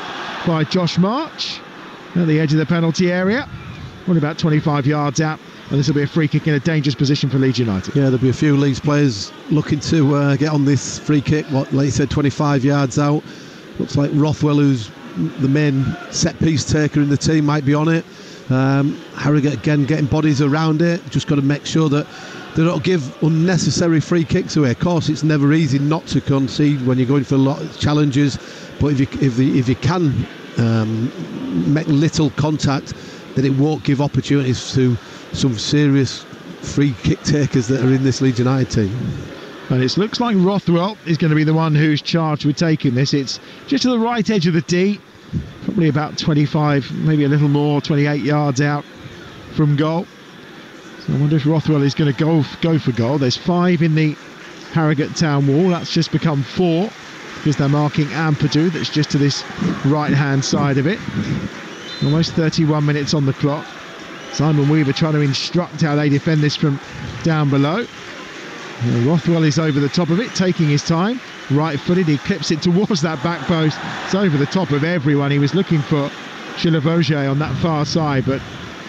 A: by Josh March at the edge of the penalty area, only about 25 yards out, and this will be a free kick in a dangerous position for Leeds United.
B: Yeah, there'll be a few Leeds players looking to get on this free kick, like you said, 25 yards out. Looks like Rothwell, who's the main set piece taker in the team, might be on it. Harrogate again getting bodies around it. Just got to make sure that they don't give unnecessary free kicks away. Of course, it's never easy not to concede when you're going for a lot of challenges, but if you can make little contact, then it won't give opportunities to some serious free kick takers that are in this Leeds United team.
A: And it looks like Rothwell is going to be the one who's charged with taking this. It's just to the right edge of the D, probably about 25, maybe a little more, 28 yards out from goal. So I wonder if Rothwell is going to go for goal. There's 5 in the Harrogate Town wall. That's just become 4 because they're marking Ampadu, that's just to this right-hand side of it. Almost 31 minutes on the clock. Simon Weaver trying to instruct how they defend this from down below. Rothwell is over the top of it, taking his time. Right-footed, he clips it towards that back post. It's over the top of everyone. He was looking for Chilavoje on that far side, but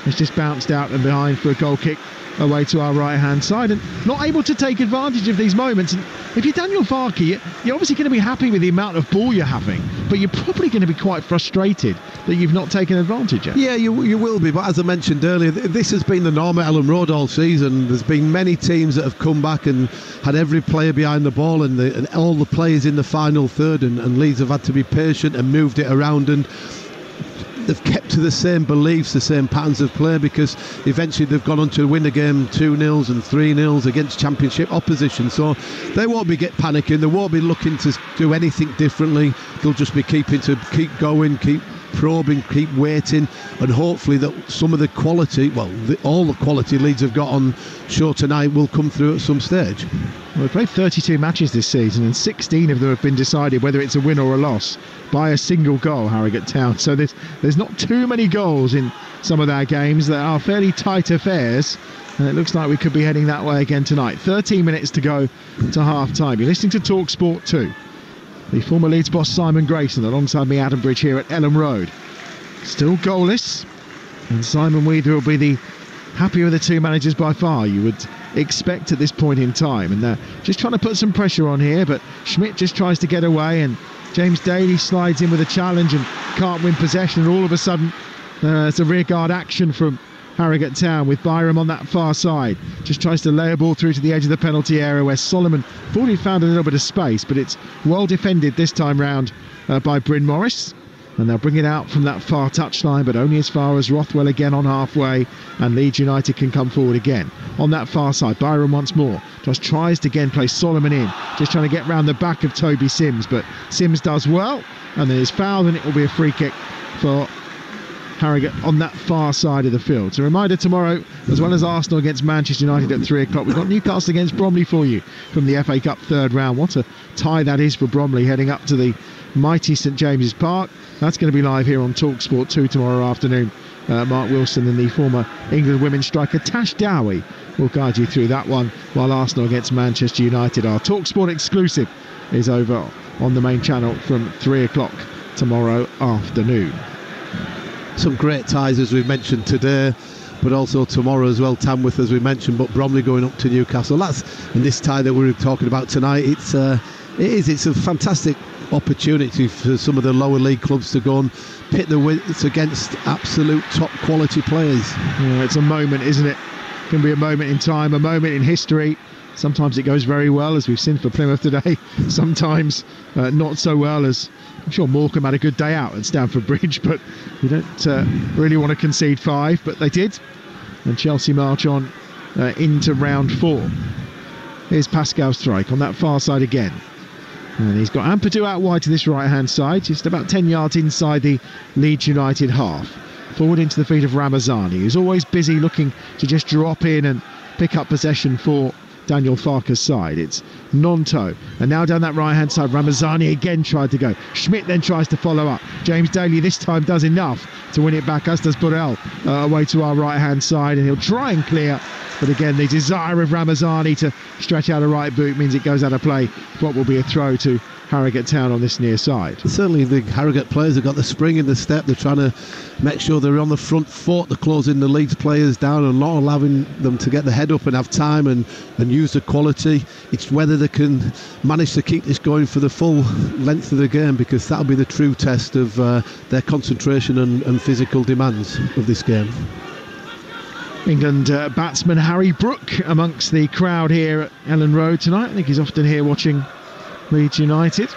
A: it's just bounced out and behind for a goal kick away to our right-hand side, and not able to take advantage of these moments. And if you're Daniel Farke, you're obviously going to be happy with the amount of ball you're having, but you're probably going to be quite frustrated that you've not taken advantage yet.
B: Yeah, you will be, but as I mentioned earlier, this has been the norm at Elland Road all season. There's been many teams that have come back and had every player behind the ball and all the players in the final third, and Leeds have had to be patient and moved it around, and they've kept to the same beliefs, the same patterns of play, because eventually they've gone on to win the game 2-0 and 3-0 against championship opposition. So they won't be panicking, they won't be looking to do anything differently. They'll just be keep going, keep probing, keep waiting, and hopefully that some of the quality, all the quality Leeds have got on show tonight will come through at some stage.
A: Well, we've played 32 matches this season, and 16 of them have been decided, whether it's a win or a loss, by a single goal, Harrogate Town. So there's not too many goals in some of our games. That are fairly tight affairs, and it looks like we could be heading that way again tonight. 13 minutes to go to half-time. You're listening to Talksport 2. The former Leeds boss Simon Grayson alongside me, Adam Bridge, here at Elland Road. Still goalless, and Simon Weaver will be the happier of the two managers by far, you would expect at this point in time. And they're just trying to put some pressure on here, but Schmidt just tries to get away, and James Daly slides in with a challenge and can't win possession, and all of a sudden it's a rearguard action from Harrogate Town with Byram on that far side. Just tries to lay a ball through to the edge of the penalty area where Solomon thought he'd found a little bit of space, but it's well defended this time round by Bryn Morris. And they'll bring it out from that far touchline, but only as far as Rothwell again on halfway, and Leeds United can come forward again. On that far side, Byram once more just tries to again play Solomon in, just trying to get round the back of Toby Sims, but Sims does well, and then is fouled, and it will be a free kick for Harrogate on that far side of the field. So a reminder, tomorrow, as well as Arsenal against Manchester United at 3 o'clock, we've got Newcastle against Bromley for you from the FA Cup third round. What a tie that is for Bromley, heading up to the mighty St James's Park. That's going to be live here on Talksport 2 tomorrow afternoon. Mark Wilson and the former England women's striker Tash Dowie will guide you through that one, while Arsenal against Manchester United. Our Talksport exclusive is over on the main channel from 3 o'clock tomorrow afternoon.
B: Some great ties, as we've mentioned today, but also tomorrow as well. Tamworth, as we mentioned, but Bromley going up to Newcastle. And this tie that we were talking about tonight, it's a fantastic opportunity for some of the lower league clubs to go and pit the wits against absolute top quality players.
A: Yeah, it's a moment, isn't it? It can be a moment in time, a moment in history. Sometimes it goes very well, as we've seen for Plymouth today. Sometimes not so well, as I'm sure Morecambe had a good day out at Stamford Bridge, but you don't really want to concede 5, but they did. And Chelsea march on into round 4. Here's Pascal Strike on that far side again. And he's got Ampadu out wide to this right-hand side, just about 10 yards inside the Leeds United half. Forward into the feet of Ramazani, who's always busy looking to just drop in and pick up possession for Daniel Farke's side. It's Nonto, and now down that right hand side, Ramazani again tried to go. Schmidt then tries to follow up. James Daly this time does enough to win it back, as does Burrell away to our right hand side, and he'll try and clear, but again the desire of Ramazani to stretch out a right boot means it goes out of play. What will be a throw to Harrogate Town on this near side.
B: Certainly the Harrogate players have got the spring in the step. They're trying to make sure they're on the front foot. They're closing the Leeds players down and not allowing them to get the head up and have time and use the quality. It's whether they can manage to keep this going for the full length of the game, because that'll be the true test of their concentration and physical demands of this game.
A: England batsman Harry Brook amongst the crowd here at Ellen Road tonight. I think he's often here watching Leeds United.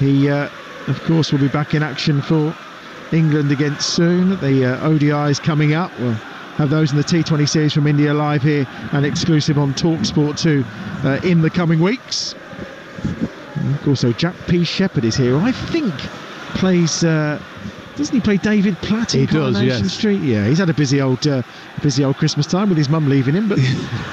A: He of course will be back in action for England against soon. The ODIs coming up. We'll have those in the T20 series from India live here and exclusive on Talksport too in the coming weeks. And also Jack P. Shepherd is here, I think plays doesn't he play David Platt in Coronation
B: yes.
A: Street? Yeah, he's had a busy old Christmas time with his mum leaving him. But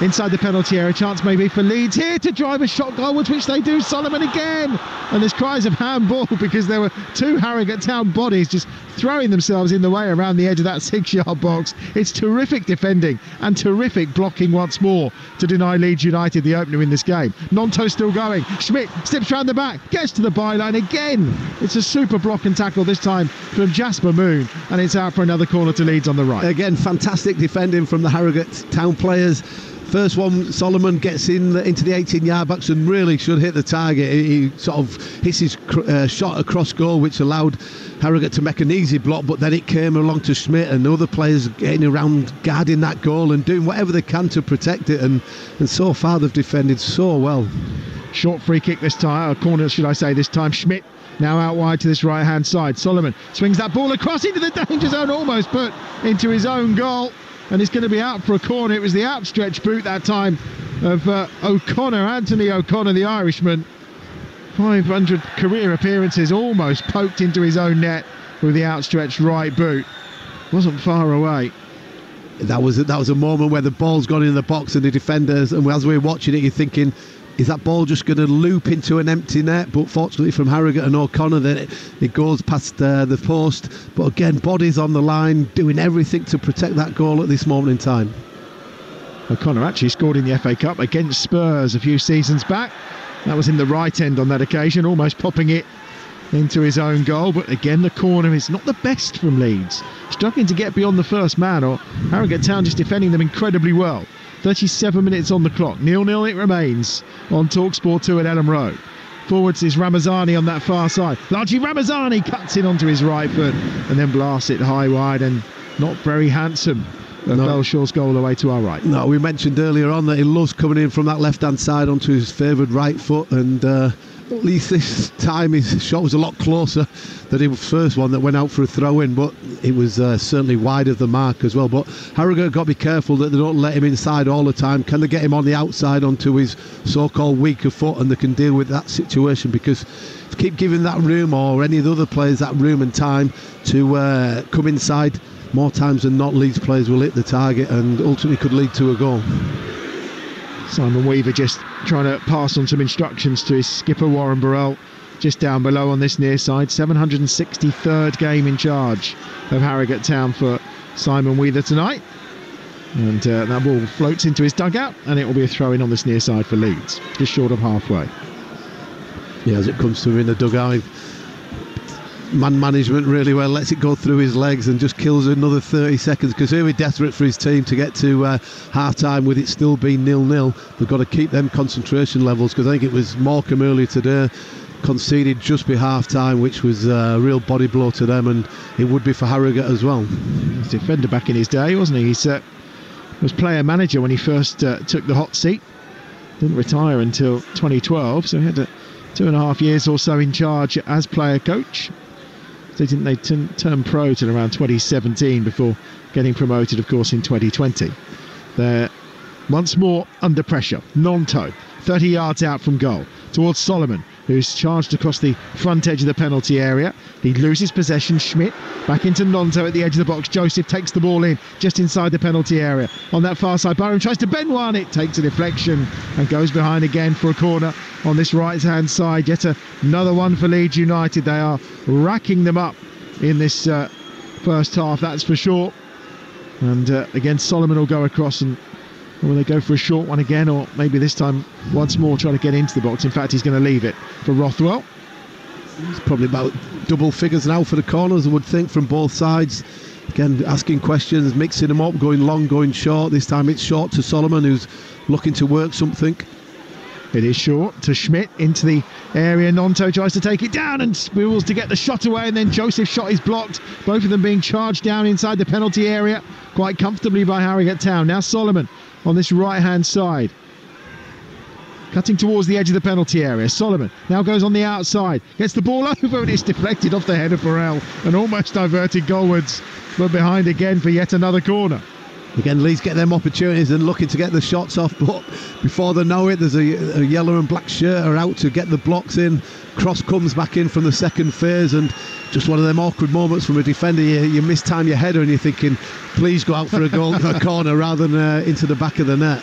A: inside the penalty area, chance maybe for Leeds here to drive a shot goalwards, which they do. Solomon again, and there's cries of handball because there were 2 Harrogate Town bodies just throwing themselves in the way around the edge of that 6-yard box. It's terrific defending and terrific blocking once more to deny Leeds United the opener in this game. Nonto still going. Schmidt slips round the back, gets to the byline again. It's a super block and tackle this time from Jasper Moon, and it's out for another corner to Leeds on the right.
B: Again, fantastic defending from the Harrogate Town players. First one, Solomon gets into the 18-yard box and really should hit the target. He sort of hits his shot across goal, which allowed Harrogate to make an easy block, but then it came along to Schmidt and other players getting around, guarding that goal and doing whatever they can to protect it, and so far they've defended so well.
A: Short free kick this time, or corner should I say this time. Schmidt now out wide to this right hand side. Solomon swings that ball across into the danger zone, almost put into his own goal, and it's going to be out for a corner. It was the outstretched boot that time of O'Connor, Anthony O'Connor, the Irishman. 500 career appearances, almost poked into his own net with the outstretched right boot. Wasn't far away.
B: That was a moment where the ball's gone in the box and the defenders, and as we're watching it, you're thinking, is that ball just going to loop into an empty net? But fortunately from Harrogate and O'Connor, then it goes past the post. But again, bodies on the line, doing everything to protect that goal at this moment in time.
A: O'Connor actually scored in the FA Cup against Spurs a few seasons back. That was in the right end on that occasion, almost popping it into his own goal. But again, the corner is not the best from Leeds. Struggling to get beyond the first man, or Harrogate Town just defending them incredibly well. 37 minutes on the clock. 0-0 it remains on Talksport 2 at Ellen Road. Forwards is Ramazani on that far side. Largely Ramazani cuts in onto his right foot and then blasts it high wide, and not very handsome. Belshaw's goal away to our right.
B: No, we mentioned earlier on that he loves coming in from that left-hand side onto his favoured right foot, and at least this time his shot was a lot closer than his first one that went out for a throw-in, but it was certainly wide of the mark as well. But Harrogate got to be careful that they don't let him inside all the time. Can they get him on the outside onto his so-called weaker foot, and they can deal with that situation, because to keep giving that room, or any of the other players that room and time to come inside, more times than not Leeds players will hit the target and ultimately could lead to a goal.
A: Simon Weaver just trying to pass on some instructions to his skipper Warren Burrell, just down below on this near side. 763rd game in charge of Harrogate Town for Simon Weaver tonight, and that ball floats into his dugout, and it will be a throw-in on this near side for Leeds, just short of halfway.
B: Yeah, as it comes to him in the dugout, man management really well, lets it go through his legs and just kills another 30 seconds, because here we're desperate for his team to get to half-time with it still being 0-0. They've got to keep them concentration levels, because I think it was Morecambe earlier today conceded just be half-time, which was a real body blow to them, and it would be for Harrogate as well.
A: He's a defender back in his day, wasn't he? He was player manager when he first took the hot seat. Didn't retire until 2012, so he had 2.5 years or so in charge as player coach. They turn pro till around 2017 before getting promoted, of course, in 2020. They're once more under pressure. Nonto, 30 yards out from goal, towards Solomon, who's charged across the front edge of the penalty area. He loses possession. Schmidt back into Nonto at the edge of the box. Joseph takes the ball in just inside the penalty area. On that far side, Byram tries to bend one. It takes a deflection and goes behind again for a corner on this right hand side. Yet another one for Leeds United. They are racking them up in this first half, that's for sure. And again, Solomon will go across, and will they go for a short one again, or maybe this time once more try to get into the box? In fact, he's going to leave it for Rothwell.
B: It's probably about double figures now for the corners, I would think, from both sides. Again, asking questions, mixing them up, going long, going short. This time it's short to Solomon, who's looking to work something.
A: It is short to Schmidt into the area. Nonto tries to take it down and spools to get the shot away, and then Joseph's shot is blocked. Both of them being charged down inside the penalty area quite comfortably by Harrogate Town. Now Solomon on this right hand side, cutting towards the edge of the penalty area. Solomon now goes on the outside, gets the ball over, and it's deflected off the head of Burrell and almost diverted goalwards, but behind again for yet another corner.
B: Again, Leeds get them opportunities and looking to get the shots off, but before they know it, there's a yellow and black shirt are out to get the blocks in. Cross comes back in from the second phase, and just one of them awkward moments from a defender. You mistime your header and you're thinking, please go out for a goal, a corner, rather than into the back of the net.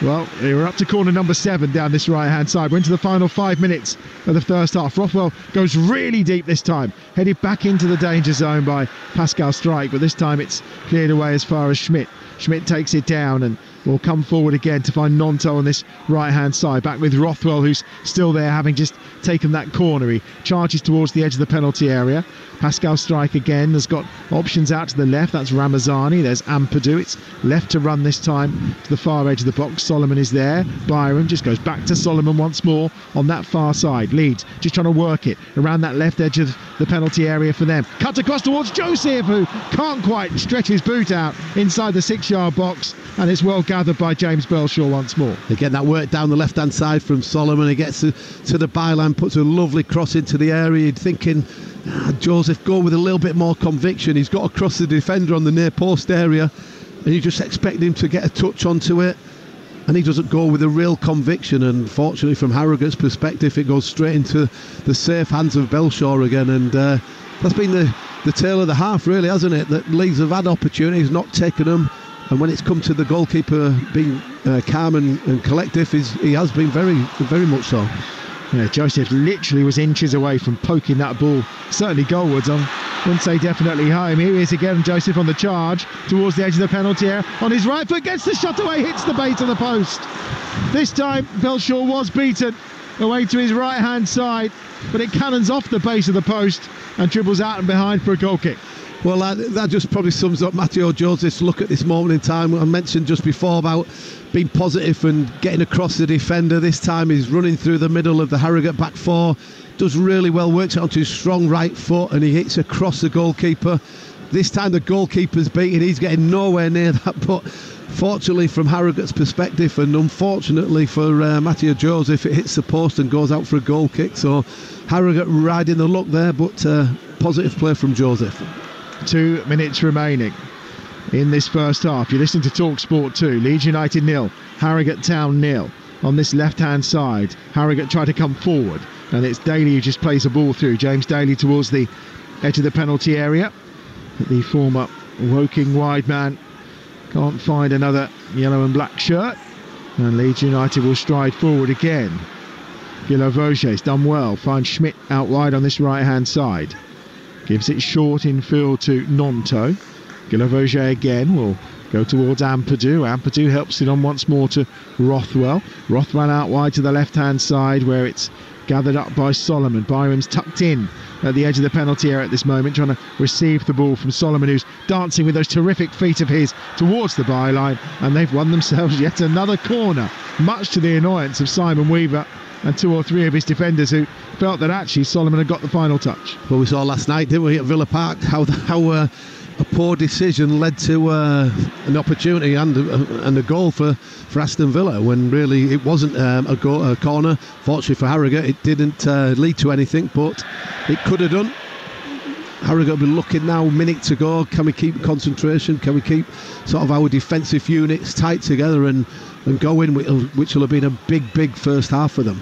A: Well, we're up to corner number 7 down this right-hand side. We're into the final 5 minutes of the first half. Rothwell goes really deep this time, headed back into the danger zone by Pascal Strike, but this time it's cleared away as far as Schmidt. Schmidt takes it down and will come forward again to find Nonto on this right-hand side. Back with Rothwell, who's still there, having just taken that corner. He charges towards the edge of the penalty area. Pascal Strike again has got options out to the left. That's Ramazani. There's Ampadu. It's left to run this time to the far edge of the box. Solomon is there. Byram just goes back to Solomon once more on that far side. Leeds just trying to work it around that left edge of the penalty area for them. Cut across towards Joseph, who can't quite stretch his boot out inside the 6-yard box, and it's well gathered by James Belshaw once more.
B: Again, that work down the left-hand side from Solomon. He gets to the byline, puts a lovely cross into the area. You're thinking, Joseph, go with a little bit more conviction. He's got across the defender on the near post area, and you just expect him to get a touch onto it, and he doesn't go with a real conviction. And fortunately, from Harrogate's perspective, it goes straight into the safe hands of Belshaw again, and that's been the tale of the half, really, hasn't it? That Leeds have had opportunities, not taken them. And when it's come to the goalkeeper being calm and collective, he has been very, very much so.
A: Yeah, Joseph literally was inches away from poking that ball, certainly goalwards. I wouldn't say definitely home. Here he is again, Joseph on the charge towards the edge of the penalty area. On his right foot, gets the shot away, hits the base of the post. This time, Belshaw was beaten away to his right-hand side, but it cannons off the base of the post and dribbles out and behind for a goal kick.
B: Well, that just probably sums up Matteo Joseph's look at this moment in time. I mentioned just before about being positive and getting across the defender. This time he's running through the middle of the Harrogate back four, does really well, works it onto his strong right foot, and he hits across the goalkeeper. This time the goalkeeper's beaten, he's getting nowhere near that, but fortunately from Harrogate's perspective, and unfortunately for Matteo Joseph, it hits the post and goes out for a goal kick. So Harrogate riding the luck there, but positive play from Joseph.
A: 2 minutes remaining in this first half. You're listening to Talksport 2. Leeds United 0, Harrogate Town 0. On this left-hand side, Harrogate try to come forward, and it's Daly who just plays the ball through. James Daly towards the edge of the penalty area. The former Woking wide man can't find another yellow and black shirt, and Leeds United will stride forward again. Guilavogé's done well, finds Schmidt out wide on this right-hand side. Gives it short in field to Nonto. Guilavogé again will go towards Ampadu. Ampadu helps it on once more to Rothwell. Rothwell out wide to the left-hand side, where it's gathered up by Solomon. Byram's tucked in at the edge of the penalty area at this moment, trying to receive the ball from Solomon, who's dancing with those terrific feet of his towards the byline, and they've won themselves yet another corner, much to the annoyance of Simon Weaver and 2 or 3 of his defenders, who felt that actually Solomon had got the final touch.
B: Well, we saw last night, didn't we, at Villa Park, how a poor decision led to an opportunity and a goal for Aston Villa, when really it wasn't a corner. Fortunately for Harrogate, it didn't lead to anything, but it could have done. Harrogate will be looking now, minute to go. Can we keep concentration? Can we keep sort of our defensive units tight together and go in, which will have been a big first half for them?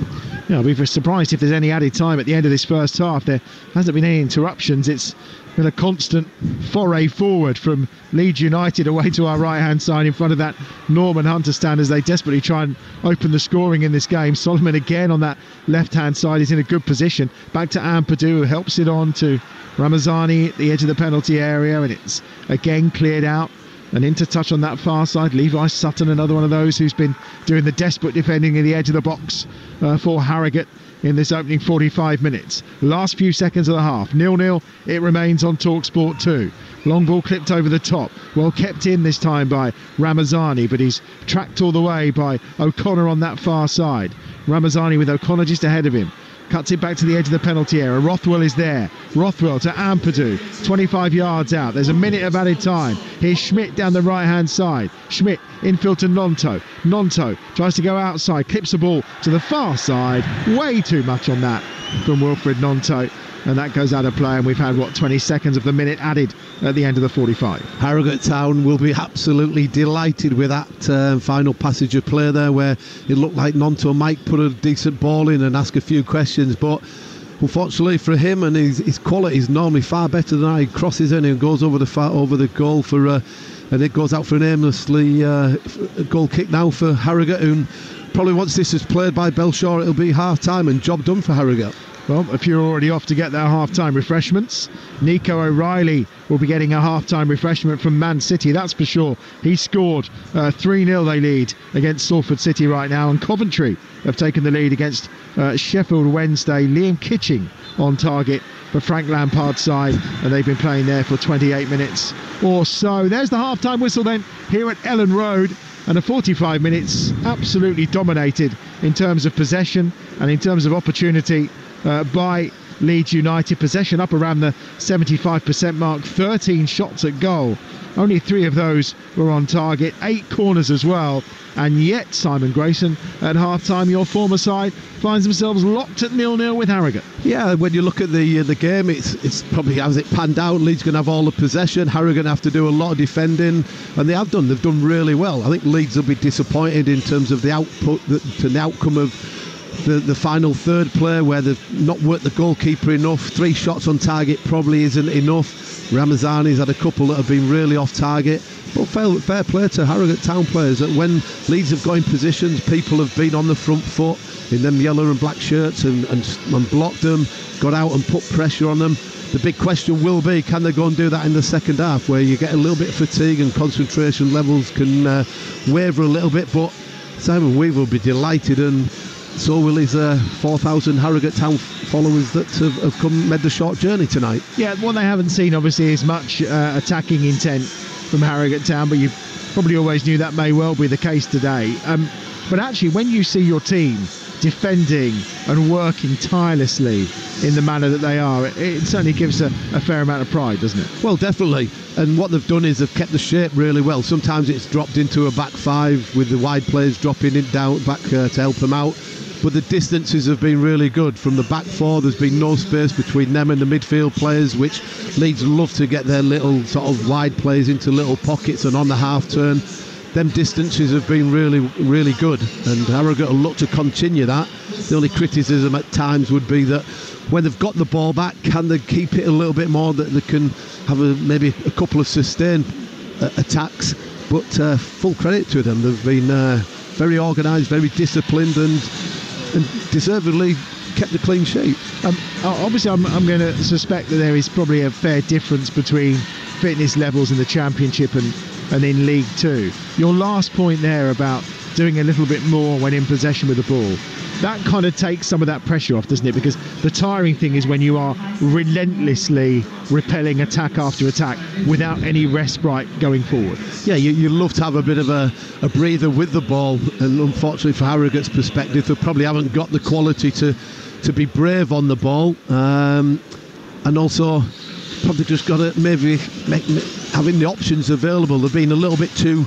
A: Yeah, I'll be surprised if there's any added time at the end of this first half. There hasn't been any interruptions. It's been a constant foray forward from Leeds United away to our right-hand side in front of that Norman Hunter stand as they desperately try and open the scoring in this game. Solomon again on that left-hand side is in a good position. Back to Ampadu, who helps it on to Ramazani at the edge of the penalty area, and it's again cleared out. And into touch on that far side, Levi Sutton, another one of those who's been doing the desperate defending in the edge of the box for Harrogate in this opening 45 minutes. Last few seconds of the half, 0-0 it remains on Talksport 2. Long ball clipped over the top, well kept in this time by Ramazani, but he's tracked all the way by O'Connor on that far side. Ramazani with O'Connor just ahead of him. Cuts it back to the edge of the penalty area. Rothwell is there. Rothwell to Ampadu. 25 yards out. There's a minute of added time. Here's Schmidt down the right-hand side. Schmidt infield to Nonto. Nonto tries to go outside. Clips the ball to the far side. Way too much on that from Wilfred Nonto. And that goes out of play, and we've had 20 seconds of the minute added at the end of the 45.
B: Harrogate Town will be absolutely delighted with that final passage of play there, where it looked like Nonto might put a decent ball in and ask a few questions, but unfortunately for him, and his quality is normally far better than that, he crosses in and goes over the goal for and it goes out for an aimlessly goal kick now for Harrogate, who probably once this is played by Belshaw, it'll be half time and job done for Harrogate.
A: Well, if you're already off to get their half-time refreshments, Nico O'Reilly will be getting a half-time refreshment from Man City, that's for sure. He scored 3-0, they lead against Salford City right now, and Coventry have taken the lead against Sheffield Wednesday. Liam Kitching on target for Frank Lampard's side, and they've been playing there for 28 minutes or so. There's the half-time whistle then here at Ellen Road, and the 45 minutes absolutely dominated in terms of possession and in terms of opportunity by Leeds United. Possession up around the 75% mark, 13 shots at goal, only 3 of those were on target, 8 corners as well, and yet Simon Grayson at half-time, your former side finds themselves locked at 0-0 with Harrogate.
B: Yeah, when you look at the game, it's probably as it panned out. Leeds going to have all the possession, Harrogate going to have to do a lot of defending, and they've done really well. I think Leeds will be disappointed in terms of the output, the outcome of the final third play, where they've not worked the goalkeeper enough. 3 shots on target probably isn't enough. Ramazani's had a couple that have been really off target, but fair play to Harrogate Town players, that when Leeds have got in positions, people have been on the front foot in them yellow and black shirts and blocked them, got out and put pressure on them. The big question will be, can they go and do that in the second half, where you get a little bit of fatigue and concentration levels can waver a little bit. But Simon Weaver will be delighted, and so will his 4,000 Harrogate Town followers that have made the short journey tonight.
A: Yeah, what they haven't seen obviously is much attacking intent from Harrogate Town, but you probably always knew that may well be the case today. But actually, when you see your team defending and working tirelessly in the manner that they are, it certainly gives a fair amount of pride, doesn't it?
B: Well, definitely. And what they've done is they've kept the shape really well. Sometimes it's dropped into a back 5 with the wide players dropping it down back to help them out. But the distances have been really good. From the back 4, there's been no space between them and the midfield players, which Leeds love to get their little sort of wide plays into little pockets and on the half turn. Them distances have been really good, and Harrogate will look to continue that. The only criticism at times would be that when they've got the ball back, can they keep it a little bit more, that they can have maybe a couple of sustained attacks. But full credit to them. They've been very organised, very disciplined, and deservedly kept a clean sheet.
A: Obviously, I'm going to suspect that there is probably a fair difference between fitness levels in the Championship and in League Two. Your last point there about doing a little bit more when in possession with the ball, that kind of takes some of that pressure off, doesn't it? Because the tiring thing is when you are relentlessly repelling attack after attack without any respite going forward.
B: Yeah, you love to have a bit of a breather with the ball, and unfortunately for Harrogate's perspective, they probably haven't got the quality to be brave on the ball, and also probably just got to maybe having the options available. They've been a little bit too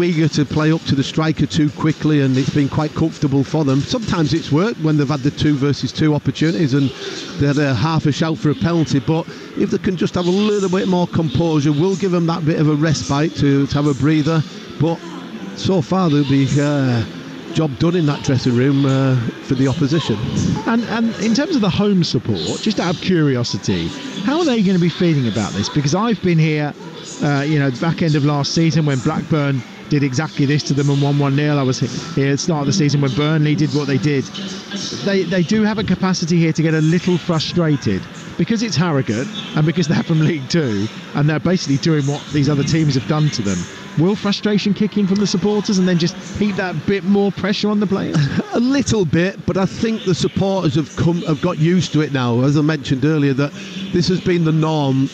B: eager to play up to the striker too quickly, and it's been quite comfortable for them. Sometimes it's worked when they've had the 2 versus 2 opportunities and they had a half a shout for a penalty, but if they can just have a little bit more composure, we'll give them that bit of a respite to have a breather. But so far there'll be job done in that dressing room for the opposition.
A: And in terms of the home support, just out of curiosity, how are they going to be feeling about this? Because I've been here back end of last season when Blackburn did exactly this to them and won 1-0. I was here at the start of the season when Burnley did what they did. They do have a capacity here to get a little frustrated because it's Harrogate and because they're from League 2 and they're basically doing what these other teams have done to them. Will frustration kick in from the supporters and then just heap that bit more pressure on the players?
B: A little bit, but I think the supporters have got used to it now. As I mentioned earlier, that this has been the norm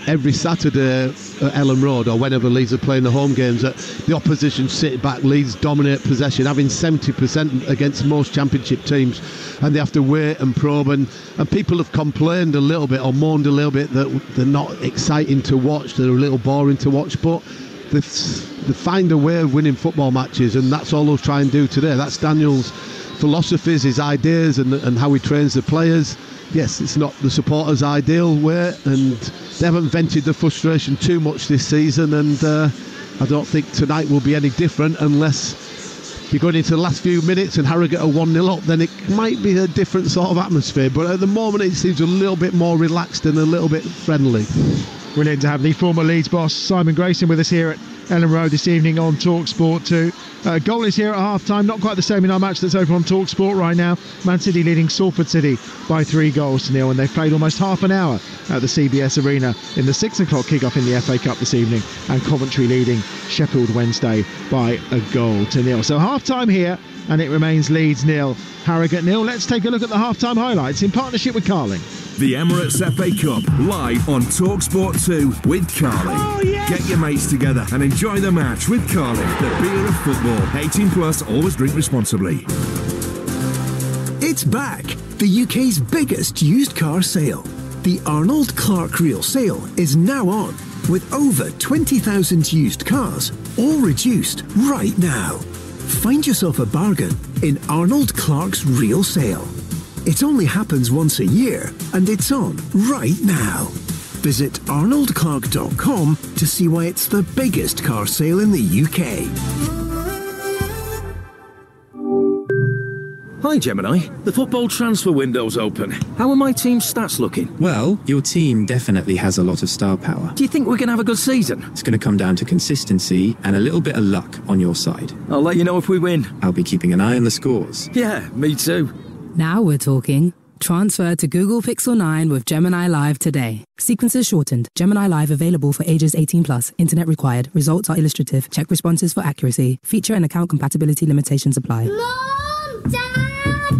B: every Saturday at Elland Road or whenever Leeds are playing the home games, that the opposition sit back, Leeds dominate possession, having 70% against most championship teams, and they have to wait and probe, and people have complained a little bit or moaned a little bit that they're not exciting to watch, they're a little boring to watch, but they find a way of winning football matches, and that's all they'll try and do today. That's Daniel's philosophies, his ideas, and how he trains the players. Yes, it's not the supporters' ideal way, and they haven't vented the frustration too much this season, and I don't think tonight will be any different unless you're going into the last few minutes and Harrogate are 1-0 up, then it might be a different sort of atmosphere, but at the moment it seems a little bit more relaxed and a little bit friendly.
A: Brilliant to have the former Leeds boss Simon Grayson with us here at Elland Road this evening on Talksport 2. Goal is here at half-time, not quite the same in our match that's open on Talksport right now. Man City leading Salford City by 3-0, and they've played almost half an hour at the CBS Arena in the 6 o'clock kick-off in the FA Cup this evening, and Coventry leading Sheffield Wednesday by 1-0. So half-time here, and it remains Leeds 0, Harrogate 0. Let's take a look at the half-time highlights in partnership with Carling.
C: The Emirates FA Cup, live on Talksport 2 with Carling.
A: Oh, yes!
C: Get your mates together and enjoy the match with Carling, the beer of football. 18 plus, always drink responsibly.
D: It's back, the UK's biggest used car sale. The Arnold Clark Real Sale is now on, with over 20,000 used cars, all reduced right now. Find yourself a bargain in Arnold Clark's Real Sale. It only happens once a year, and it's on right now. Visit arnoldclark.com to see why it's the biggest car sale in the UK.
E: Hi Gemini, the football transfer window's open. How are my team's stats looking?
F: Well, your team definitely has a lot of star power.
E: Do you think we can have a good season?
F: It's going to come down to consistency and a little bit of luck on your side.
E: I'll let you know if we win.
F: I'll be keeping an eye on the scores.
E: Yeah, me too.
G: Now we're talking. Transfer to Google Pixel 9 with Gemini Live today. Sequences shortened. Gemini Live available for ages 18+. Internet required. Results are illustrative. Check responses for accuracy. Feature and account compatibility limitations apply.
H: Mom! Dad!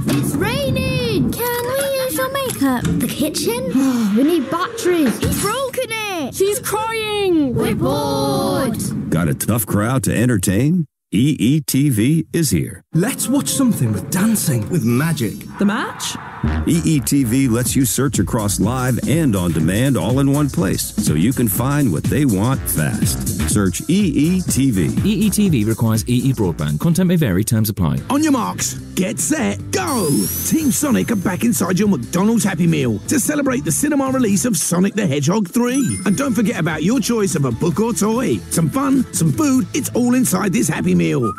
H: It's raining! Can we use your makeup? The kitchen? We need batteries. He's broken it! She's crying! We're bored!
I: Got a tough crowd to entertain? EETV is here.
J: Let's watch something with dancing.
I: With magic.
J: The match?
I: EETV lets you search across live and on demand all in one place, so you can find what they want fast. Search EETV.
K: EETV requires EE broadband. Content may vary. Terms apply.
J: On your marks, get set, go! Team Sonic are back inside your McDonald's Happy Meal to celebrate the cinema release of Sonic the Hedgehog 3. And don't forget about your choice of a book or toy. Some fun, some food, it's all inside this Happy Meal.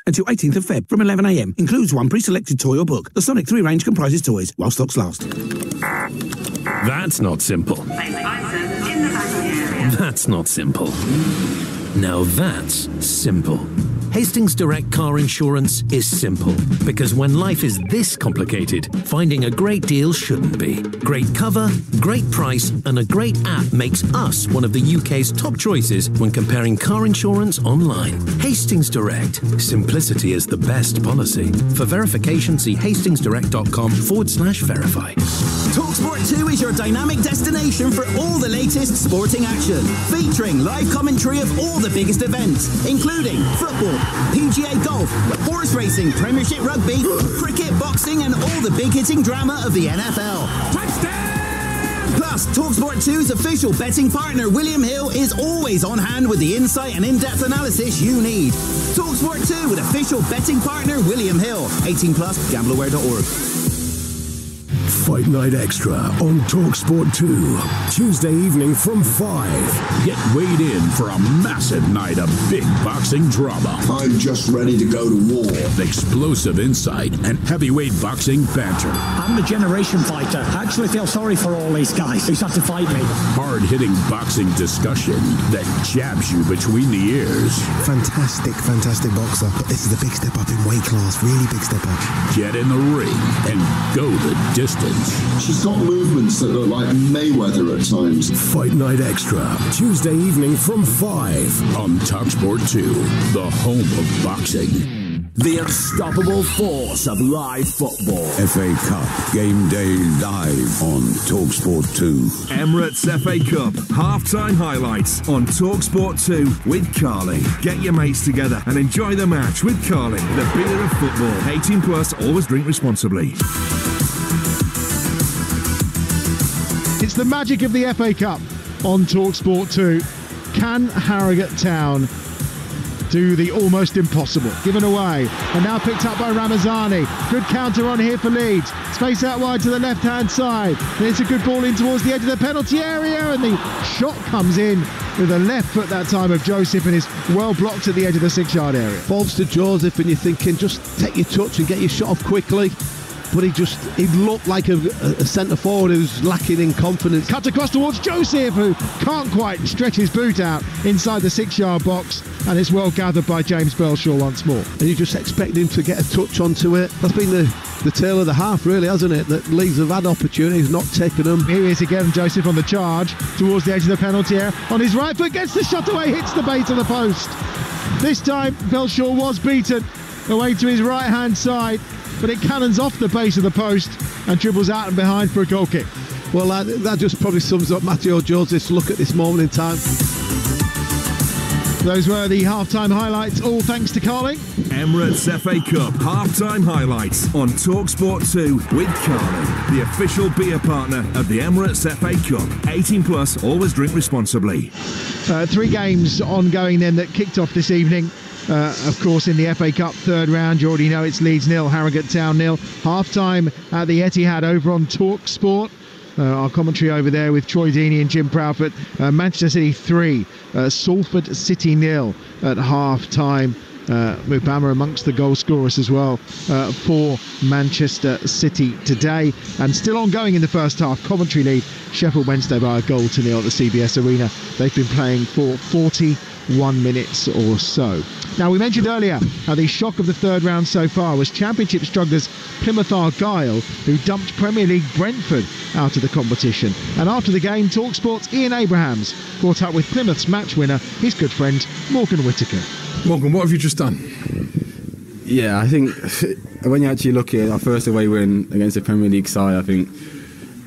J: Until 18th of Feb from 11 a.m. Includes one pre-selected toy or book. The Sonic 3 range comprises toys while stocks last.
K: That's not simple. That's not simple. Now that's simple.
L: Hastings Direct Car Insurance is simple, because when life is this complicated, finding a great deal shouldn't be. Great cover, great price, and a great app makes us one of the UK's top choices when comparing car insurance online. Hastings Direct. Simplicity is the best policy. For verification, see hastingsdirect.com/verify.
M: Talksport 2 is your dynamic destination for all the latest sporting action, featuring live commentary of all the biggest events, including football, PGA golf, horse racing, Premiership rugby, cricket, boxing, and all the big-hitting drama of the NFL. Touchdown! Plus, Talksport 2's official betting partner, William Hill, is always on hand with the insight and in-depth analysis you need. Talksport 2 with official betting partner, William Hill. 18+, gambleaware.org.
N: Fight Night Extra on Talksport 2, Tuesday evening from 5.
O: Get weighed in for a massive night of big boxing drama.
P: I'm just ready to go to war.
O: Explosive insight and heavyweight boxing banter.
Q: I'm a generation fighter. I actually feel sorry for all these guys who's had to fight me.
O: Hard-hitting boxing discussion that jabs you between the ears.
R: Fantastic boxer. But this is a big step up in weight class. Really big step up.
O: Get in the ring and go the distance.
P: She's got movements that look like Mayweather at times.
N: Fight Night Extra, Tuesday evening from 5.
O: On Talksport 2, the home of boxing.
S: The unstoppable force of live football.
I: FA Cup game day live on Talksport 2.
C: Emirates FA Cup half-time highlights on Talksport 2 with Carling. Get your mates together and enjoy the match with Carling, the beer of football. 18+, always drink responsibly.
A: It's the magic of the FA Cup on Talksport 2. Can Harrogate Town do the almost impossible? Given away and now picked up by Ramazani. Good counter on here for Leeds. Space out wide to the left-hand side. And it's a good ball in towards the edge of the penalty area, and the shot comes in with a left foot that time of Joseph, and is well blocked at the edge of the 6-yard area.
B: Balls to Joseph, and you're thinking, just take your touch and get your shot off quickly. But he looked like a centre forward who's lacking in confidence.
A: Cut across towards Joseph, who can't quite stretch his boot out inside the 6-yard box, and it's well gathered by James Belshaw once more.
B: And you just expect him to get a touch onto it. That's been the tale of the half, really, hasn't it? That Leeds have had opportunities, not taken them.
A: Here he is again, Joseph on the charge towards the edge of the penalty area. On his right foot, gets the shot away, hits the base of the post. This time, Belshaw was beaten away to his right-hand side, but it cannons off the base of the post and dribbles out and behind for a goal kick.
B: Well, that just probably sums up Matteo Joseph's look at this moment in time.
A: Those were the half-time highlights, all thanks to Carling.
C: Emirates FA Cup half-time highlights on Talksport 2 with Carling, the official beer partner of the Emirates FA Cup. 18+, always drink responsibly.
A: 3 games ongoing then that kicked off this evening. Of course, in the FA Cup third round, you already know it's Leeds 0, Harrogate Town 0. Half-time at the Etihad over on Talksport. Our commentary over there with Troy Deeney and Jim Proudfoot. Manchester City 3, Salford City 0 at half-time. Mubama amongst the goal scorers as well for Manchester City today. And still ongoing in the first half, Coventry lead Sheffield Wednesday by a goal to 0 at the CBS Arena. They've been playing for 41 minutes or so. Now, we mentioned earlier how the shock of the third round so far was Championship strugglers Plymouth Argyle, who dumped Premier League Brentford out of the competition. And after the game, Talksport's Ian Abrahams caught up with Plymouth's match winner, his good friend Morgan Whittaker.
T: Morgan, what have you just done?
U: Yeah, I think when you actually look at our first away win against the Premier League side, I think,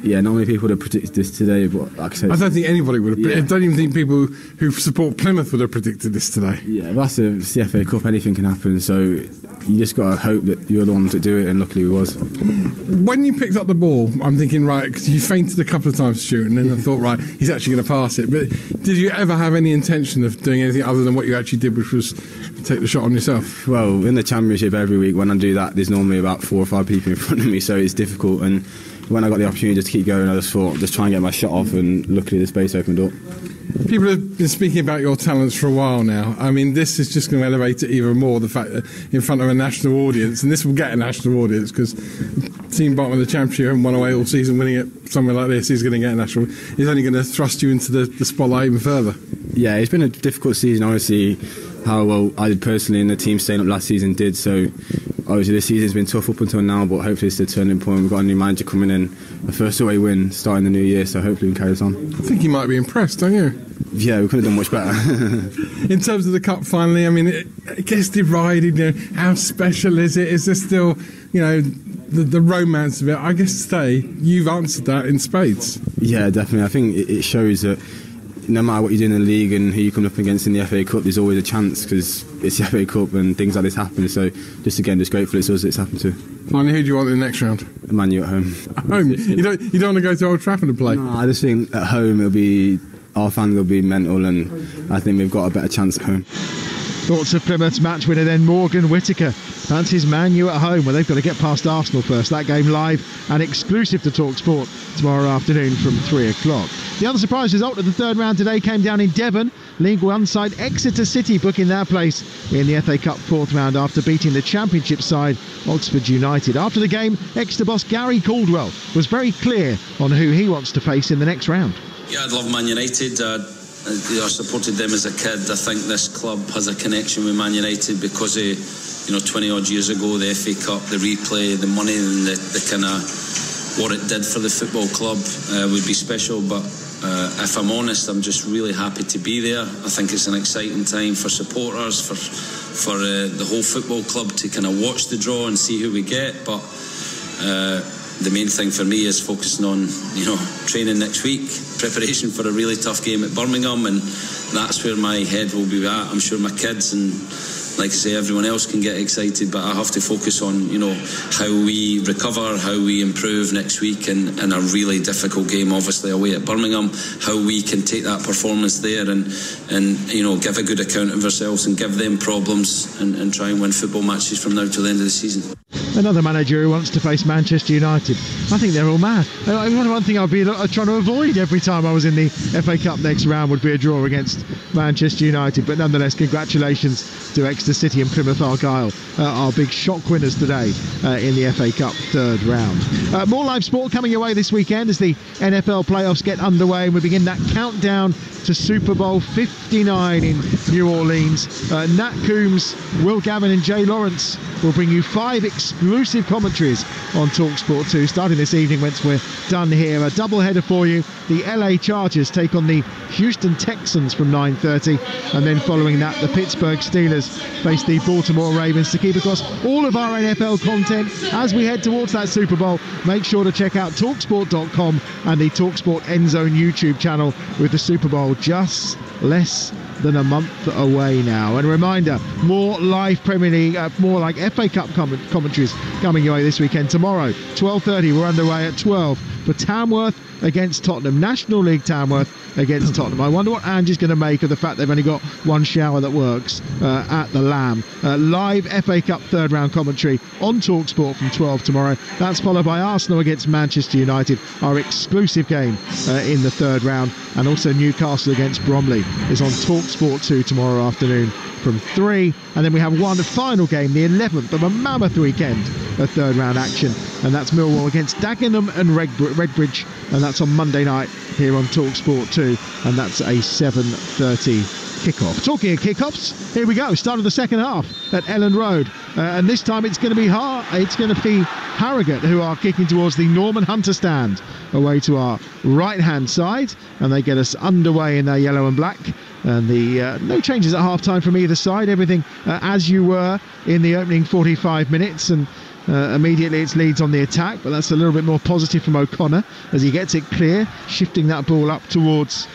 U: yeah, not many people would have predicted this today, but like I said,
T: I don't think anybody would have. I don't even think people who support Plymouth would have predicted this today.
U: Yeah, but it's the FA Cup, anything can happen, so you just got to hope that you're the one to do it, and luckily we was.
T: When you picked up the ball, I'm thinking, right, because you fainted a couple of times shooting, and I thought, right, he's actually going to pass it. But did you ever have any intention of doing anything other than what you actually did, which was take the shot on yourself?
U: Well, in the Championship every week, when I do that, there's normally about 4 or 5 people in front of me, so it's difficult. And when I got the opportunity just to keep going, I just thought, just try and get my shot off, and luckily the space opened up.
T: People have been speaking about your talents for a while now. I mean, this is just going to elevate it even more, the fact that in front of a national audience, and this will get a national audience because team bottom of the Championship haven't won away all season, winning it somewhere like this is going to get a national. It's only going to thrust you into the spotlight even further.
U: Yeah, it's been a difficult season, honestly. how well I did personally and the team staying up last season did. So obviously this season's been tough up until now, but hopefully it's the turning point. We've got a new manager coming in, a first away win starting the new year, so hopefully we can carry this on.
T: I think you might be impressed, don't you?
U: Yeah, we could have done much better.
T: In terms of the cup finally, I mean, it gets divided. How special is it? Is there still, the romance of it? I guess today you've answered that in spades.
U: Yeah, definitely. I think it shows that no matter what you do in the league and who you come up against in the FA Cup, there's always a chance because it's the FA Cup and things like this happen. So just grateful it's us it's happened to.
T: Finally, who do you want in the next round?
U: Man U at home.
T: At home? You don't want to go to Old Trafford and play?
U: No, I just think at home our fans will be mental, and I think we've got a better chance at home.
A: Thoughts of Plymouth's match winner then, Morgan Whittaker. Fancies Man U at home, where they've got to get past Arsenal first. That game live and exclusive to Talksport tomorrow afternoon from 3 o'clock. The other surprise result of the third round today came down in Devon. League One side Exeter City booking their place in the FA Cup fourth round after beating the Championship side Oxford United. After the game, Exeter boss Gary Caldwell was very clear on who he wants to face in the next round.
D: Yeah, I'd love Man United. I supported them as a kid. I think this club has a connection with Man United because of 20 odd years ago, the FA Cup, the replay, the money, and the kind of what it did for the football club would be special. But if I'm honest, I'm just really happy to be there. I think it's an exciting time for supporters, for the whole football club to kind of watch the draw and see who we get. But the main thing for me is focusing on, training next week, preparation for a really tough game at Birmingham, and that's where my head will be at. I'm sure my kids and, like I say, everyone else can get excited, but I have to focus on, how we recover, how we improve next week in a really difficult game, obviously away at Birmingham, how we can take that performance there and give a good account of ourselves and give them problems and try and win football matches from now till the end of the season.
A: Another manager who wants to face Manchester United. I think they're all mad. One thing I'd be trying to avoid every time I was in the FA Cup next round would be a draw against Manchester United. But nonetheless, congratulations to Exeter City and Plymouth Argyle, our big shock winners today in the FA Cup third round. More live sport coming your way this weekend as the NFL playoffs get underway, and we begin that countdown to Super Bowl 59 in New Orleans. Nat Coombs, Will Gavin and Jay Lawrence will bring you 5 exclusive commentaries on Talksport 2 starting this evening once we're done here. A doubleheader for you. The LA Chargers take on the Houston Texans from 9:30, and then following that the Pittsburgh Steelers face the Baltimore Ravens. To keep across all of our NFL content as we head towards that Super Bowl, make sure to check out Talksport.com and the Talksport Endzone YouTube channel, with the Super Bowl just less than a month away now. And a reminder, more live Premier League, more like FA Cup commentaries coming your way this weekend. Tomorrow, 12:30, we're underway at 12 for Tamworth against Tottenham. National League Tamworth against Tottenham. I wonder what Angie's going to make of the fact they've only got one shower that works at the Lamb. Live FA Cup third round commentary on Talksport from 12 tomorrow. That's followed by Arsenal against Manchester United, our exclusive game in the third round, and also Newcastle against Bromley is on Talksport 2 tomorrow afternoon from 3, and then we have one final game, the 11th of a mammoth weekend of third round action, and that's Millwall against Dagenham and Redbridge, and that's on Monday night here on Talksport 2, and that's a 7:30 kickoff. Talking of kickoffs, here we go, start of the second half at Elland Road, and this time it's going to be Harrogate who are kicking towards the Norman Hunter stand away to our right hand side, and they get us underway in their yellow and black. And the no changes at half time from either side, everything as you were in the opening 45 minutes, and immediately it's Leeds on the attack, but that's a little bit more positive from O'Connor as he gets it clear, shifting that ball up towards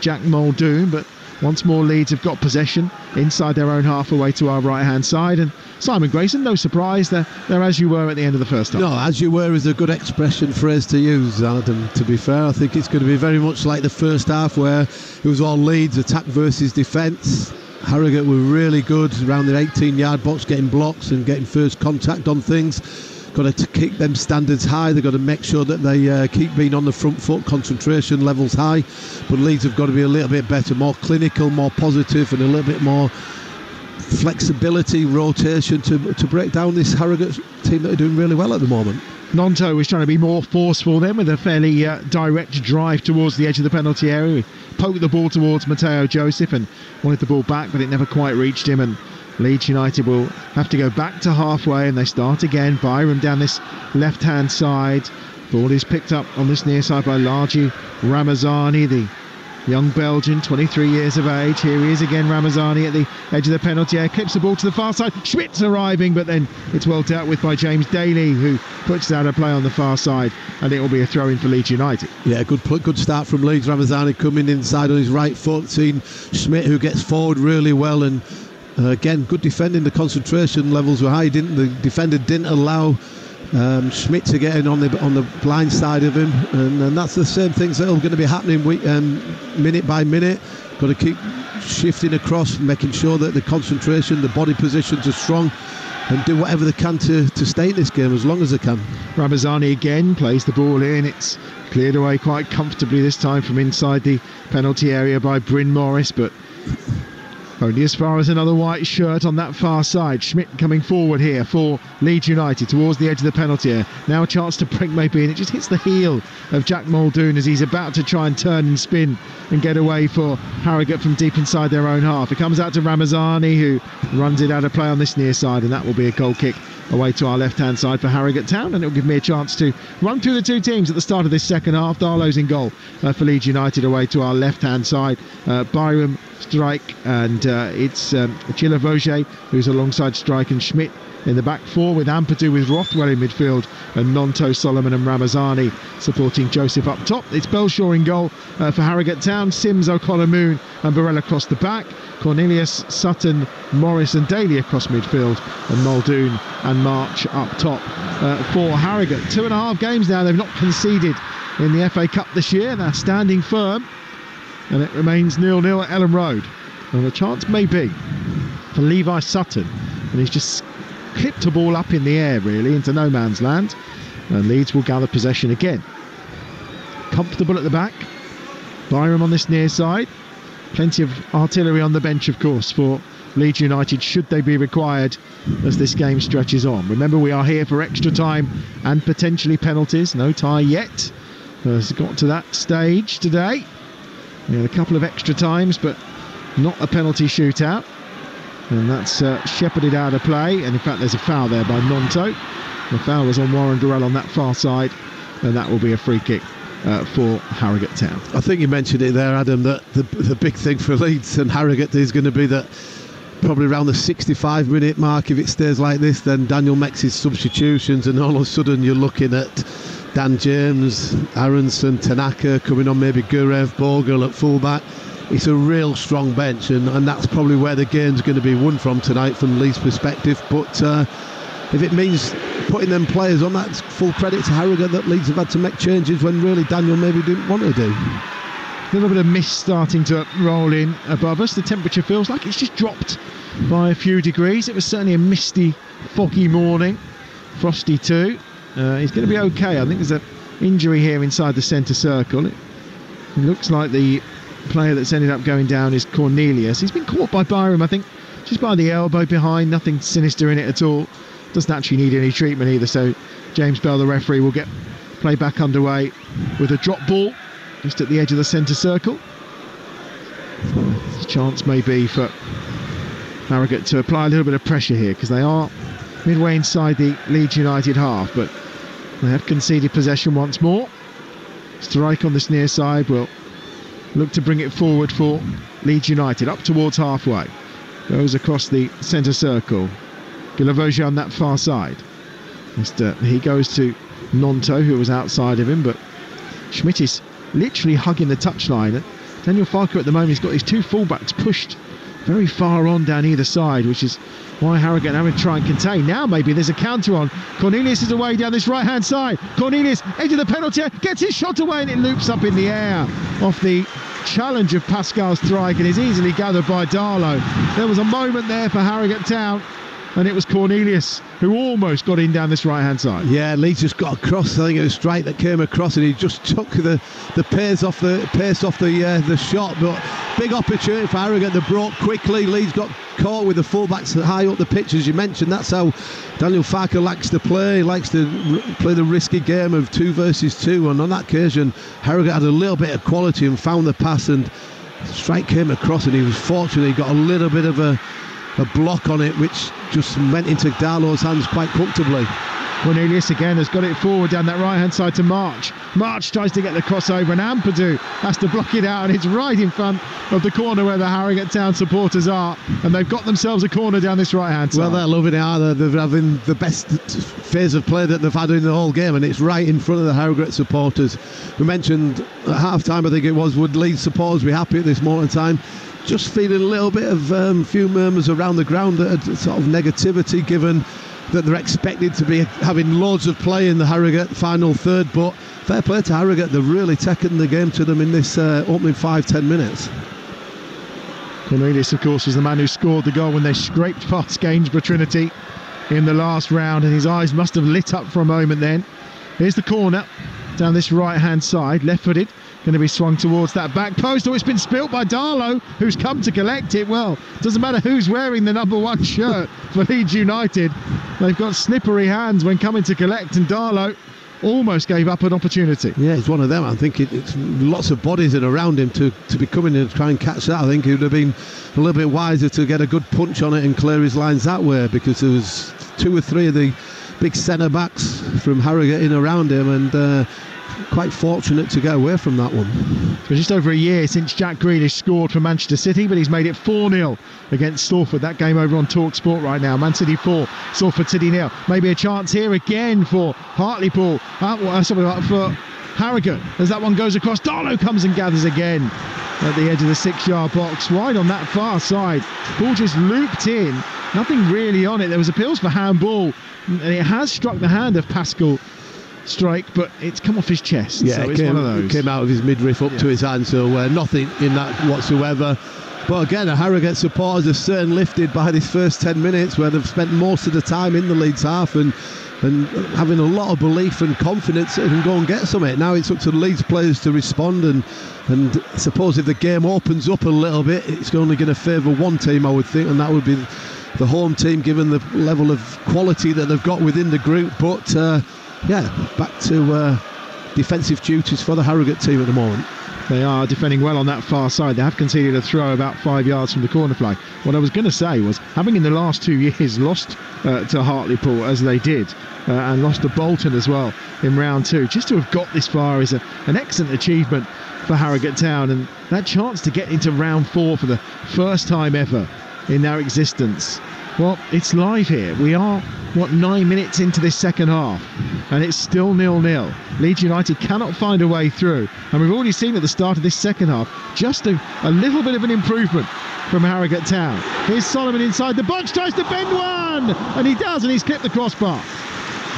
A: Jack Muldoon. But once more Leeds have got possession inside their own half away to our right hand side, and Simon Grayson, no surprise, they're as you were at the end of the first half.
B: No, as you were is a good expression phrase to use, Adam, to be fair. I think it's going to be very much like the first half, where it was all Leeds attack versus defence. Harrogate were really good around their 18-yard box, getting blocks and getting first contact on things. Got to keep them standards high. They've got to make sure that they keep being on the front foot, concentration levels high. But Leeds have got to be a little bit better, more clinical, more positive, and a little bit more flexibility, rotation to break down this Harrogate team that are doing really well at the moment.
A: Nonto was trying to be more forceful then with a fairly direct drive towards the edge of the penalty area. He poked the ball towards Matteo Joseph and wanted the ball back, but it never quite reached him, and Leeds United will have to go back to halfway, and they start again. Byram down this left-hand side. Ball is picked up on this near side by Largi Ramazani, the young Belgian, 23 years of age. Here he is again, Ramazani at the edge of the penalty area, clips the ball to the far side. Schmidt's arriving, but then it's well dealt with by James Daly, who puts it out of play on the far side, and it will be a throw-in for Leeds United.
B: Yeah, good start from Leeds. Ramazani coming inside on his right foot, seeing Schmidt, who gets forward really well, and again, good defending. The concentration levels were high. The defender didn't allow Schmidt to get in on the blind side of him, and that's the same things that are going to be happening minute by minute. Got to keep shifting across, making sure that the concentration, the body positions are strong, and do whatever they can to stay in this game as long as they can.
A: Ramazani again plays the ball in. It's cleared away quite comfortably this time from inside the penalty area by Bryn Morris, but only as far as another white shirt on that far side. Schmidt coming forward here for Leeds United towards the edge of the penalty area. Now a chance to break maybe, and it just hits the heel of Jack Muldoon as he's about to try and turn and spin and get away for Harrogate from deep inside their own half. It comes out to Ramazani, who runs it out of play on this near side, and that will be a goal kick away to our left-hand side for Harrogate Town, and it'll give me a chance to run through the two teams at the start of this second half. Darlow's in goal for Leeds United away to our left-hand side. Byram, Strike, and it's Chila Voge who's alongside Strike, and Schmidt in the back four with Ampadu, with Rothwell in midfield, and Nonto, Solomon and Ramazani supporting Joseph up top. It's Belshaw in goal for Harrogate Town. Sims, O'Connor, Moon and Burrell across the back. Cornelius, Sutton, Morris and Daly across midfield, and Muldoon and March up top for Harrogate. 2.5 games now they've not conceded in the FA Cup this year. They're standing firm, and it remains 0-0 at Ellen Road. And a chance may be for Levi Sutton, and he's just clipped a ball up in the air really into no man's land, and Leeds will gather possession again. Comfortable at the back. Byram on this near side. Plenty of artillery on the bench, of course, for Leeds United should they be required as this game stretches on. Remember, we are here for extra time and potentially penalties. No tie yet. It's got to that stage today. We had a couple of extra times, but not a penalty shootout, and that's shepherded out of play. And in fact, there's a foul there by Nonto. The foul was on Warren Durrell on that far side, and that will be a free kick for Harrogate Town.
B: I think you mentioned it there, Adam, that the big thing for Leeds and Harrogate is going to be that probably around the 65-minute mark, if it stays like this, then Daniel makes his substitutions, and all of a sudden you're looking at Dan James, Aronson, Tanaka coming on, maybe Gurev, Bogle at fullback. It's a real strong bench, and that's probably where the game's going to be won from tonight from Leeds' perspective. But if it means putting them players on, that's full credit to Harrogate that Leeds have had to make changes when really Daniel maybe didn't want to do.
A: A little bit of mist starting to roll in above us. The temperature feels like it's just dropped by a few degrees. It was certainly a misty, foggy morning. Frosty too. He's going to be okay. I think there's an injury here inside the centre circle. It looks like the player that's ended up going down is Cornelius. He's been caught by Byram, I think, just by the elbow behind. Nothing sinister in it at all. Doesn't actually need any treatment either, so James Bell, the referee, will get play back underway with a drop ball just at the edge of the centre circle. So, chance may be for Harrogate to apply a little bit of pressure here, because they are midway inside the Leeds United half, but they have conceded possession once more. Strike on this near side will look to bring it forward for Leeds United, up towards halfway. Goes across the centre circle. Guilavoge on that far side. He goes to Nonto, who was outside of him, but Schmidt is literally hugging the touchline. Daniel Farker at the moment has got his two fullbacks pushed very far on down either side, which is why Harrogate having to try and contain. Now maybe there's a counter on. Cornelius is away down this right hand side. Cornelius, edge of the penalty, gets his shot away, and it loops up in the air off the challenge of Pascal Strike, and is easily gathered by Darlow. There was a moment there for Harrogate Town and it was Cornelius who almost got in down this right-hand side.
B: Yeah, Leeds just got across. I think it was Strike that came across, and he just took the pace off the shot. But big opportunity for Harrogate. They broke quickly. Leeds got caught with the fullbacks high up the pitch, as you mentioned. That's how Daniel Farker likes to play. He likes to play the risky game of 2 versus 2, and on that occasion Harrogate had a little bit of quality and found the pass, and Strike came across, and he was fortunate. He got a little bit of a block on it, which just went into Darlow's hands quite comfortably.
A: Cornelius again has got it forward down that right hand side to March. March tries to get the crossover, and Ampadu has to block it out, and it's right in front of the corner where the Harrogate Town supporters are, and they've got themselves a corner down this right hand side.
B: Well, they're loving it, are they? They're having the best phase of play that they've had in the whole game, and it's right in front of the Harrogate supporters. We mentioned at half time, I think it was, would Leeds supporters be happy at this moment in time? Just feeling a little bit of few murmurs around the ground, that sort of negativity, given that they're expected to be having loads of play in the Harrogate final third. But fair play to Harrogate, they've really taken the game to them in this opening 5-10 minutes.
A: Cornelius, of course, was the man who scored the goal when they scraped past Gainsborough Trinity in the last round, and his eyes must have lit up for a moment then. Here's the corner down this right hand side, left-footed, going to be swung towards that back post. Oh, it's been spilt by Darlow, who's come to collect it. Well, doesn't matter who's wearing the number 1 shirt for Leeds United, they've got slippery hands when coming to collect, and Darlow almost gave up an opportunity.
B: Yeah, he's one of them. I think it's lots of bodies in around him to be coming in and try and catch that. I think he would have been a little bit wiser to get a good punch on it and clear his lines that way, because there was 2 or 3 of the big centre backs from Harrogate in around him, and quite fortunate to get away from that one.
A: It was just over a year since Jack Grealish scored for Manchester City, but he's made it 4-0 against Salford. That game over on Talksport right now. Man City 4, Salford City 0. Maybe a chance here again for Hartlepool. For Harrogate, as that one goes across. Darlow comes and gathers again at the edge of the 6-yard box, wide on that far side. Ball just looped in, nothing really on it. There was appeals for handball, and it has struck the hand of Pascal Strike, but it's come off his chest.
B: Yeah,
A: so it's one of those.
B: It came out of his midriff up to his hand, so nothing in that whatsoever. But again, the Harrogate supporters are certainly lifted by this first 10 minutes, where they've spent most of the time in the Leeds half and having a lot of belief and confidence that they can go and get something. Now it's up to the Leeds players to respond, and I suppose if the game opens up a little bit, it's only going to favour one team, I would think, and that would be the home team, given the level of quality that they've got within the group. But back to defensive duties for the Harrogate team at the moment.
A: They are defending well on that far side. They have conceded a throw about 5 yards from the corner flag. What I was going to say was, having in the last 2 years lost to Hartlepool as they did, and lost to Bolton as well in round 2, just to have got this far is an excellent achievement for Harrogate Town, and that chance to get into round 4 for the first time ever in their existence. Well, it's live here. We are, 9 minutes into this second half, and it's still 0-0. Leeds United cannot find a way through, and we've already seen at the start of this second half just a little bit of an improvement from Harrogate Town. Here's Solomon inside the box, tries to bend one, and he does, and he's clipped the crossbar.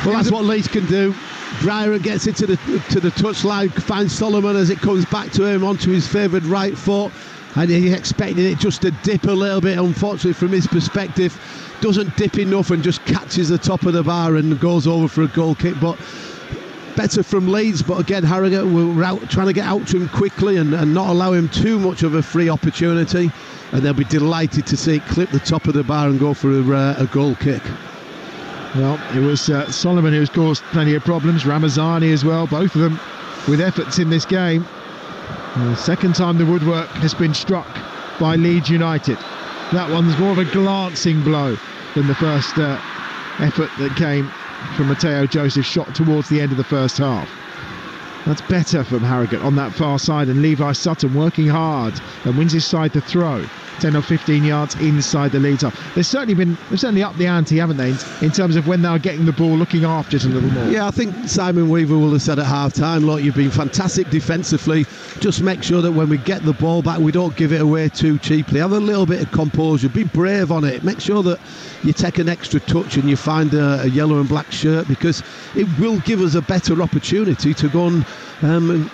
B: Well, that's what Leeds can do. Breyer gets it to the touchline, finds Solomon as it comes back to him onto his favoured right foot, and he expected it just to dip a little bit. Unfortunately, from his perspective, doesn't dip enough and just catches the top of the bar and goes over for a goal kick. But better from Leeds, but again, Harrogate were trying to get out to him quickly and not allow him too much of a free opportunity, and they'll be delighted to see it clip the top of the bar and go for a goal kick.
A: Well, it was Solomon who's caused plenty of problems, Ramazani as well, both of them with efforts in this game. The second time the woodwork has been struck by Leeds United. That one's more of a glancing blow than the first effort that came from Matteo Joseph's shot towards the end of the first half. That's better from Harrogate on that far side, and Levi Sutton working hard and wins his side to throw 10 or 15 yards inside the Leeds half. They've certainly upped the ante, haven't they, in terms of when they're getting the ball, looking after it a little more.
B: Yeah, I think Simon Weaver will have said at half time, look, you've been fantastic defensively, just make sure that when we get the ball back we don't give it away too cheaply. Have a little bit of composure, be brave on it, make sure that you take an extra touch and you find a yellow and black shirt, because it will give us a better opportunity to go and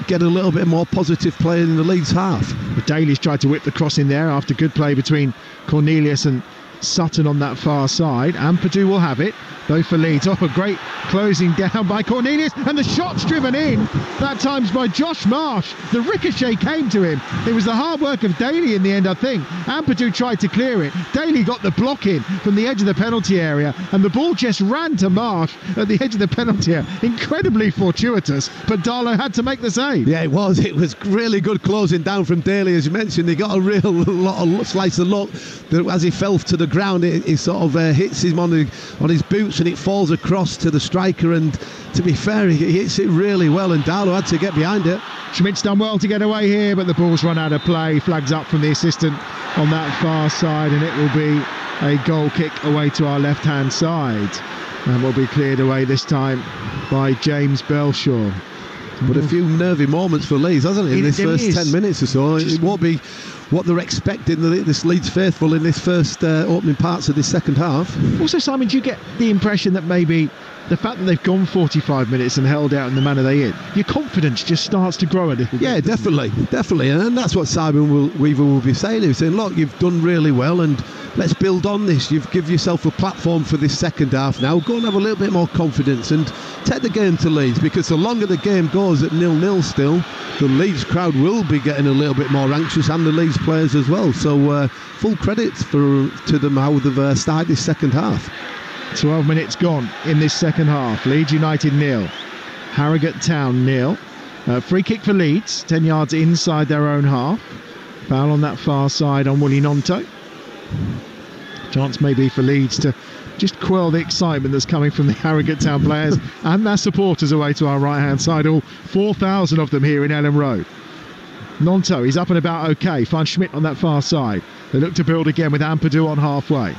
B: get a little bit more positive play in the Leeds half.
A: The Daly's tried to whip the cross in there after good play between Cornelius and Sutton on that far side. Ampadu will have it, though for Leeds. Oh, a great closing down by Cornelius, and the shot's driven in. That time's by Josh Marsh. The ricochet came to him. It was the hard work of Daly in the end, I think. Ampadu tried to clear it. Daly got the block in from the edge of the penalty area, and the ball just ran to Marsh at the edge of the penalty area. Incredibly fortuitous, but Darlow had to make the save.
B: Yeah, it was really good closing down from Daly, as you mentioned. He got a real lot of slice of luck. As he fell to the ground, it sort of hits him on his boots, and it falls across to the striker. And to be fair, he hits it really well, and Darlow had to get behind it.
A: Schmidt's done well to get away here, but the ball's run out of play. Flags up from the assistant on that far side, and it will be a goal kick away to our left-hand side, and will be cleared away this time by James Belshaw.
B: But a few nervy moments for Leeds, hasn't it, in this first 10 minutes or so? It won't be what they're expecting, this Leeds faithful, in this first opening parts of this second half.
A: Also, Simon, do you get the impression that maybe the fact that they've gone 45 minutes and held out in the manner they did, your confidence just starts to grow a little bit?
B: Yeah, definitely. And that's what Simon Weaver will be saying. He's saying, look, you've done really well, and let's build on this. You've given yourself a platform for this second half now. Go and have a little bit more confidence and take the game to Leeds, because the longer the game goes at 0-0 still, the Leeds crowd will be getting a little bit more anxious, and the Leeds players as well. So full credit to them how they've started this second half.
A: 12 minutes gone in this second half. Leeds United 0, Harrogate Town 0. Free kick for Leeds, 10 yards inside their own half. Foul on that far side on Willie Nonto. Chance maybe for Leeds to just quell the excitement that's coming from the Harrogate Town players and their supporters away to our right hand side. All 4,000 of them here in Ellen Road. Nonto, he's up and about okay. Finds Schmidt on that far side. They look to build again with Ampadu on halfway.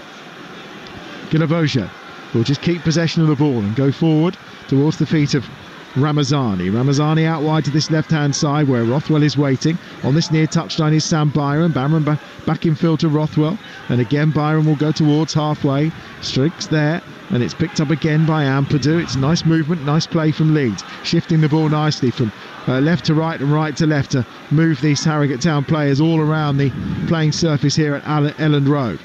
A: Gilavoja will just keep possession of the ball and go forward towards the feet of Ramazani. Ramazani out wide to this left-hand side where Rothwell is waiting. On this near touchline is Sam Byron. Byron back in field to Rothwell. And again Byron will go towards halfway. Strikes there. And it's picked up again by Ampadu. It's nice movement, nice play from Leeds. Shifting the ball nicely from left to right and right to left to move these Harrogate Town players all around the playing surface here at Elland Road.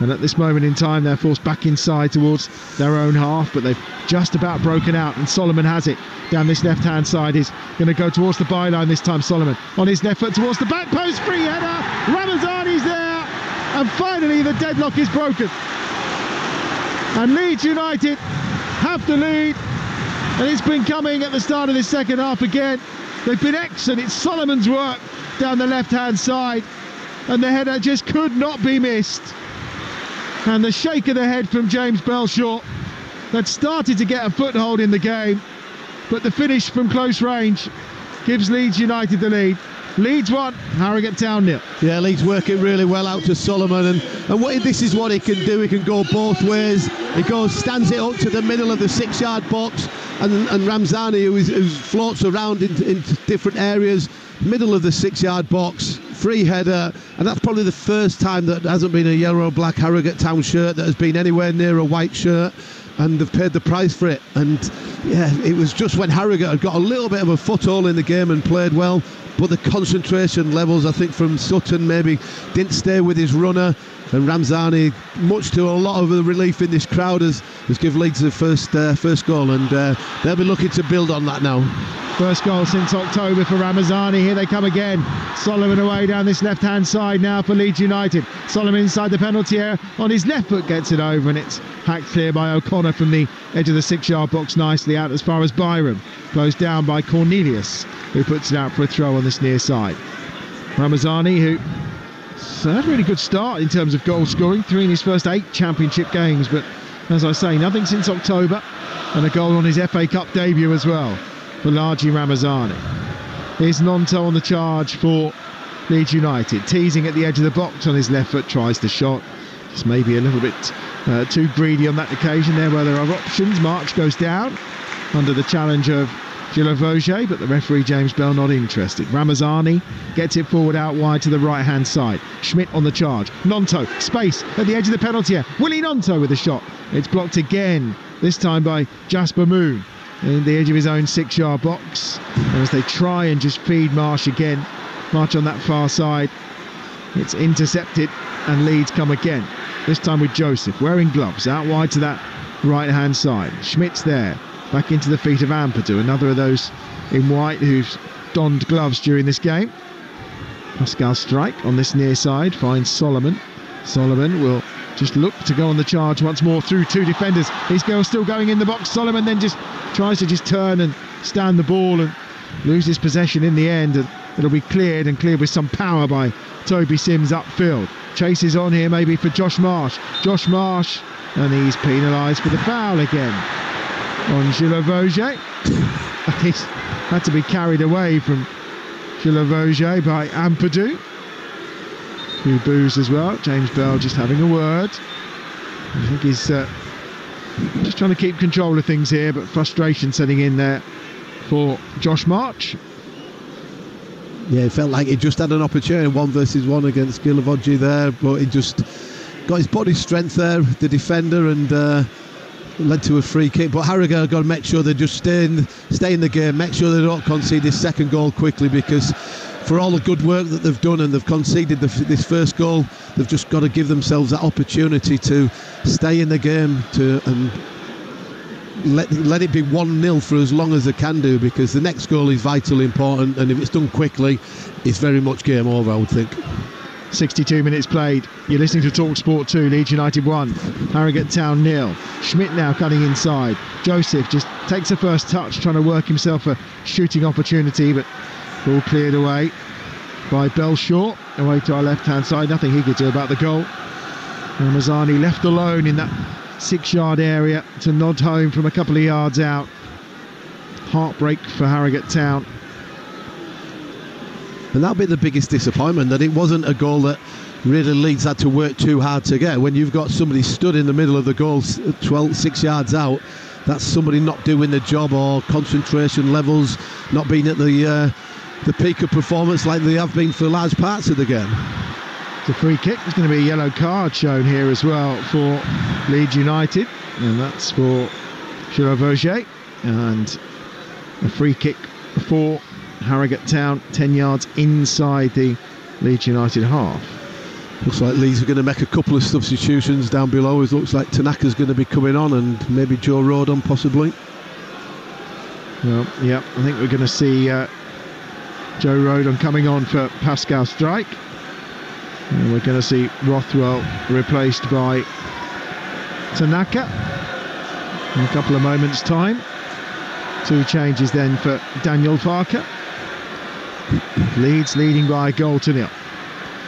A: And at this moment in time, they're forced back inside towards their own half, but they've just about broken out, and Solomon has it down this left-hand side. He's going to go towards the byline this time, Solomon. On his left foot towards the back post, free header. Ramazani's there, and finally the deadlock is broken. And Leeds United have the lead, and it's been coming at the start of this second half again. They've been excellent. It's Solomon's work down the left-hand side, and the header just could not be missed. And the shake of the head from James Belshaw that started to get a foothold in the game, but the finish from close range gives Leeds United the lead. Leeds 1, Harrogate Town 0.
B: Yeah, Leeds working really well out to Solomon, and this is what he can do. He can go both ways. He stands it up to the middle of the 6-yard box, and Ramzani, who floats around into different areas, middle of the 6-yard box, free header, and that's probably the first time that there hasn't been a yellow-black Harrogate Town shirt that has been anywhere near a white shirt, and they've paid the price for it. And yeah, it was just when Harrogate had got a little bit of a foothold in the game and played well, but the concentration levels, I think, from Sutton maybe didn't stay with his runner, and Ramzani, much to a lot of the relief in this crowd, has given Leeds the first goal, and they'll be looking to build on that now.
A: First goal since October for Ramazani. Here they come again. Solomon away down this left-hand side now for Leeds United. Solomon inside the penalty area. On his left foot gets it over, and it's hacked clear by O'Connor from the edge of the 6-yard box nicely out as far as Byram. Closed down by Cornelius, who puts it out for a throw on this near side. Ramazani, who had a really good start in terms of goal scoring, 3 in his first 8 championship games, but as I say, nothing since October, and a goal on his FA Cup debut as well for Largi Ramazani. Here's Nonto on the charge for Leeds United, teasing at the edge of the box on his left foot, tries the shot, just maybe a little bit too greedy on that occasion there where there are options. March goes down under the challenge of Gilavoje, but the referee James Bell not interested. Ramazani gets it forward out wide to the right hand side. Schmidt on the charge. Nonto, space at the edge of the penalty area. Willie Nonto with a shot. It's blocked again, this time by Jasper Moon in the edge of his own 6-yard box. And as they try and just feed Marsh again, March on that far side, it's intercepted and Leeds come again. this time with Joseph, wearing gloves, out wide to that right-hand side. Schmidt's there, back into the feet of Ampadu, another of those in white who've donned gloves during this game. Pascal Strike on this near side finds Solomon. Solomon will just look to go on the charge once more through two defenders. His girl still going in the box. Solomon then just tries to just turn and stand the ball and loses possession in the end, and it'll be cleared with some power by Toby Sims upfield. Chases on here maybe for Josh Marsh. Josh Marsh, and he's penalised for the foul again on Gilles Vauger. He's had to be carried away from Gilles Vauger by Ampadu. A few boos as well. James Bell just having a word. I think he's just trying to keep control of things here, but frustration setting in there for Josh March.
B: Yeah, it felt like he just had an opportunity 1 versus 1 against Gilles Vauger there, but he just got his body strength there, the defender, and led to a free kick. But Harrogate have got to make sure they just stay in the game, make sure they don't concede this second goal quickly, because for all the good work that they've done and they've conceded this first goal, they've just got to give themselves that opportunity to stay in the game and let it be 1-0 for as long as they can do, because the next goal is vitally important, and if it's done quickly, it's very much game over, I would think.
A: 62 minutes played. You're listening to Talksport 2, Leeds United 1, Harrogate Town 0. Schmidt now cutting inside. Joseph just takes a first touch, trying to work himself a shooting opportunity, but ball cleared away by Belshaw, away to our left-hand side. Nothing he could do about the goal. Ramazani left alone in that 6-yard area to nod home from a couple of yards out. Heartbreak for Harrogate Town.
B: And that'll be the biggest disappointment, that it wasn't a goal that really Leeds had to work too hard to get. When you've got somebody stood in the middle of the goal 6 yards out, that's somebody not doing the job, or concentration levels not being at the peak of performance like they have been for large parts of the game.
A: The free kick. There's going to be a yellow card shown here as well for Leeds United, and that's for Gilles Vauger, and a free kick for Harrogate Town 10 yards inside the Leeds United half.
B: Looks like Leeds are going to make a couple of substitutions down below. It looks like Tanaka's going to be coming on, and maybe Joe Rodon possibly.
A: Well, yeah, I think we're going to see Joe Rodon coming on for Pascal Strike. And we're going to see Rothwell replaced by Tanaka in a couple of moments' time. 2 changes then for Daniel Farker. Leeds leading by a goal to 0.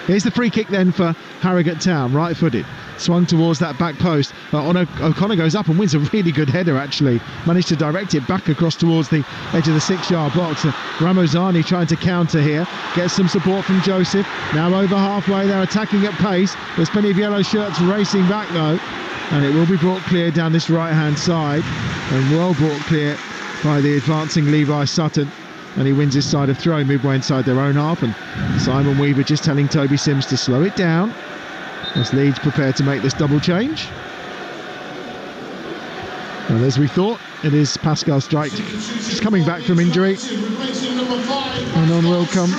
A: Here's the free kick then for Harrogate Town, right-footed. Swung towards that back post. O'Connor goes up and wins a really good header, actually. Managed to direct it back across towards the edge of the 6-yard box. Ramazani trying to counter here. Gets some support from Joseph. Now over halfway, they're attacking at pace. There's plenty of yellow shirts racing back though. And it will be brought clear down this right-hand side. And well brought clear by the advancing Levi Sutton. And he wins his side of throw midway inside their own half. And Simon Weaver just telling Toby Sims to slow it down as Leeds prepared to make this double change. And as we thought, it is Pascal Strike just coming back from injury. And on will come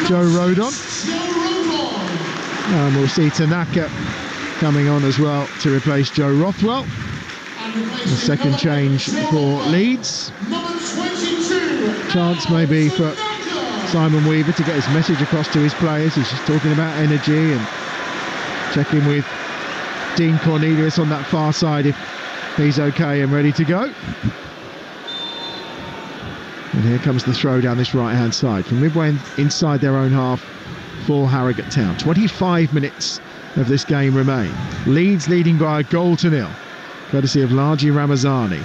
A: Joe Rodon. And we'll see Tanaka coming on as well to replace Joe Rothwell. The second change for Leeds. Chance maybe for Simon Weaver to get his message across to his players. He's just talking about energy, and checking with Dean Cornelius on that far side if he's okay and ready to go. And here comes the throw down this right hand side from midway inside their own half for Harrogate Town. 25 minutes of this game remain. Leeds leading by a goal to 0, courtesy of Laji Ramazani.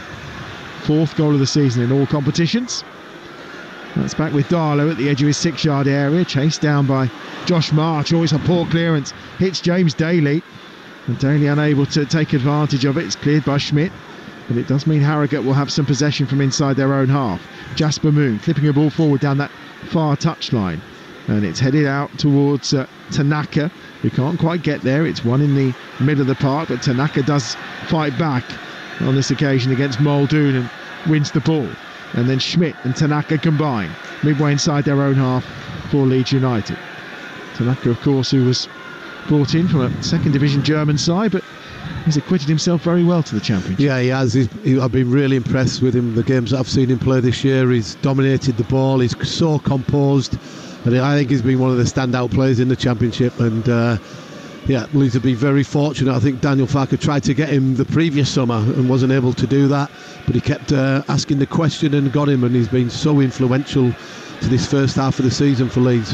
A: 4th goal of the season in all competitions. That's back with Darlow at the edge of his 6-yard area, chased down by Josh March. Always a poor clearance, hits James Daly, and Daly unable to take advantage of it. It's cleared by Schmidt, but it does mean Harrogate will have some possession from inside their own half. Jasper Moon clipping a ball forward down that far touchline, and it's headed out towards Tanaka, who can't quite get there. It's one in the middle of the park, but Tanaka does fight back on this occasion against Muldoon and wins the ball. And then Schmidt and Tanaka combine midway inside their own half for Leeds United. Tanaka, of course, who was brought in from a second division German side, but he's acquitted himself very well to the championship.
B: Yeah, he has. I've been really impressed with him. The games that I've seen him play this year, he's dominated the ball. He's so composed, and I think he's been one of the standout players in the championship. And Leeds have been very fortunate. I think Daniel Farke tried to get him the previous summer and wasn't able to do that, but he kept asking the question and got him, and he's been so influential to this first half of the season for Leeds.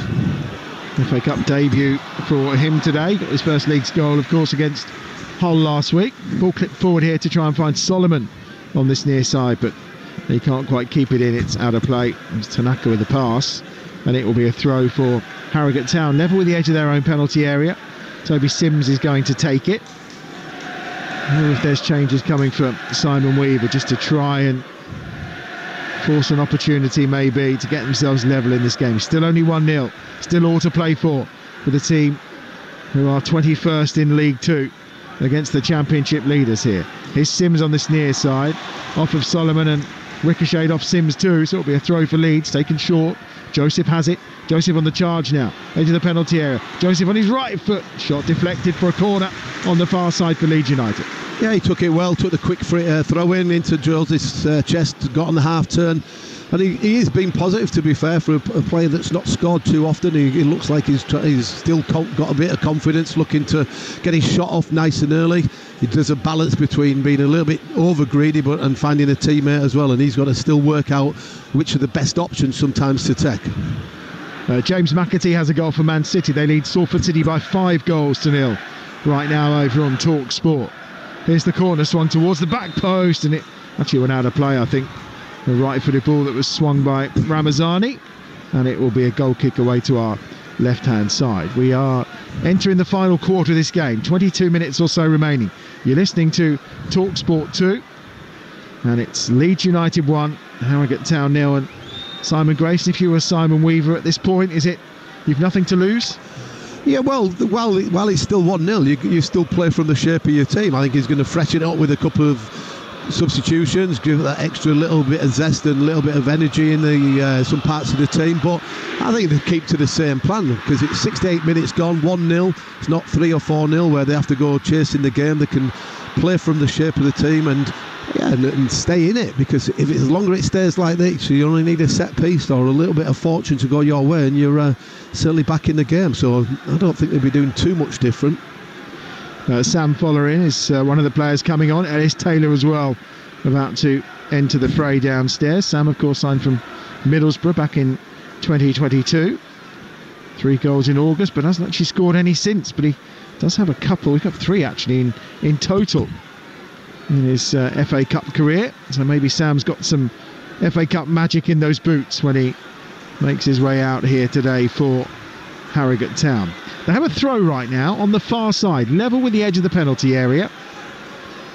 A: FA Cup debut for him today. Got his first Leeds goal, of course, against Hull last week. Ball clipped forward here to try and find Solomon on this near side, but he can't quite keep it in. It's out of play. It's Tanaka with the pass, and it will be a throw for Harrogate Town, level with the edge of their own penalty area. Toby Sims is going to take it. I wonder if there's changes coming from Simon Weaver just to try and force an opportunity maybe to get themselves level in this game. Still only 1-0. Still all to play for the team who are 21st in League 2 against the championship leaders here. Here's Sims on this near side, off of Solomon and ricocheted off Sims too, so it'll be a throw for Leeds, taken short. Joseph has it. Joseph on the charge now, edge of the penalty area. Joseph on his right foot, shot deflected for a corner on the far side for Leeds United.
B: Yeah, he took it well, took the quick throw in into Joseph's chest, got on the half turn, and he is being positive, to be fair, for a player that's not scored too often. He looks like he's still got a bit of confidence, looking to get his shot off nice and early. There's a balance between being a little bit over greedy and finding a teammate as well, and he's got to still work out which are the best options sometimes to take.
A: James McAtee has a goal for Man City. They lead Salford City by 5-0 right now over on Talksport. Here's the corner swung towards the back post, and it actually went out of play, I think. The right-footed ball that was swung by Ramazani, and it will be a goal kick away to our left-hand side. We are entering the final quarter of this game, 22 minutes or so remaining. You're listening to Talksport 2, and it's Leeds United 1, Harrogate Town 0. And Simon Grayson, if you were Simon Weaver at this point, is it you've nothing to lose?
B: Yeah, well, while it's still 1-0, you still play from the shape of your team. I think he's going to freshen it up with a couple of substitutions, give that extra little bit of zest and a little bit of energy in the some parts of the team. But I think they keep to the same plan, because it's 68 minutes gone, 1-0. It's not 3 or 4-0 where they have to go chasing the game. They can play from the shape of the team and stay in it, because if the longer it stays like this, you only need a set piece or a little bit of fortune to go your way, and you're certainly back in the game. So I don't think they'll be doing too much different.
A: Sam Follerin is one of the players coming on. Ellis Taylor as well, about to enter the fray downstairs. Sam, of course, signed from Middlesbrough back in 2022. 3 goals in August, but hasn't actually scored any since. But he does have a couple. We've got 3 actually in total in his FA Cup career. So maybe Sam's got some FA Cup magic in those boots when he makes his way out here today for Harrogate Town. They have a throw right now on the far side, level with the edge of the penalty area.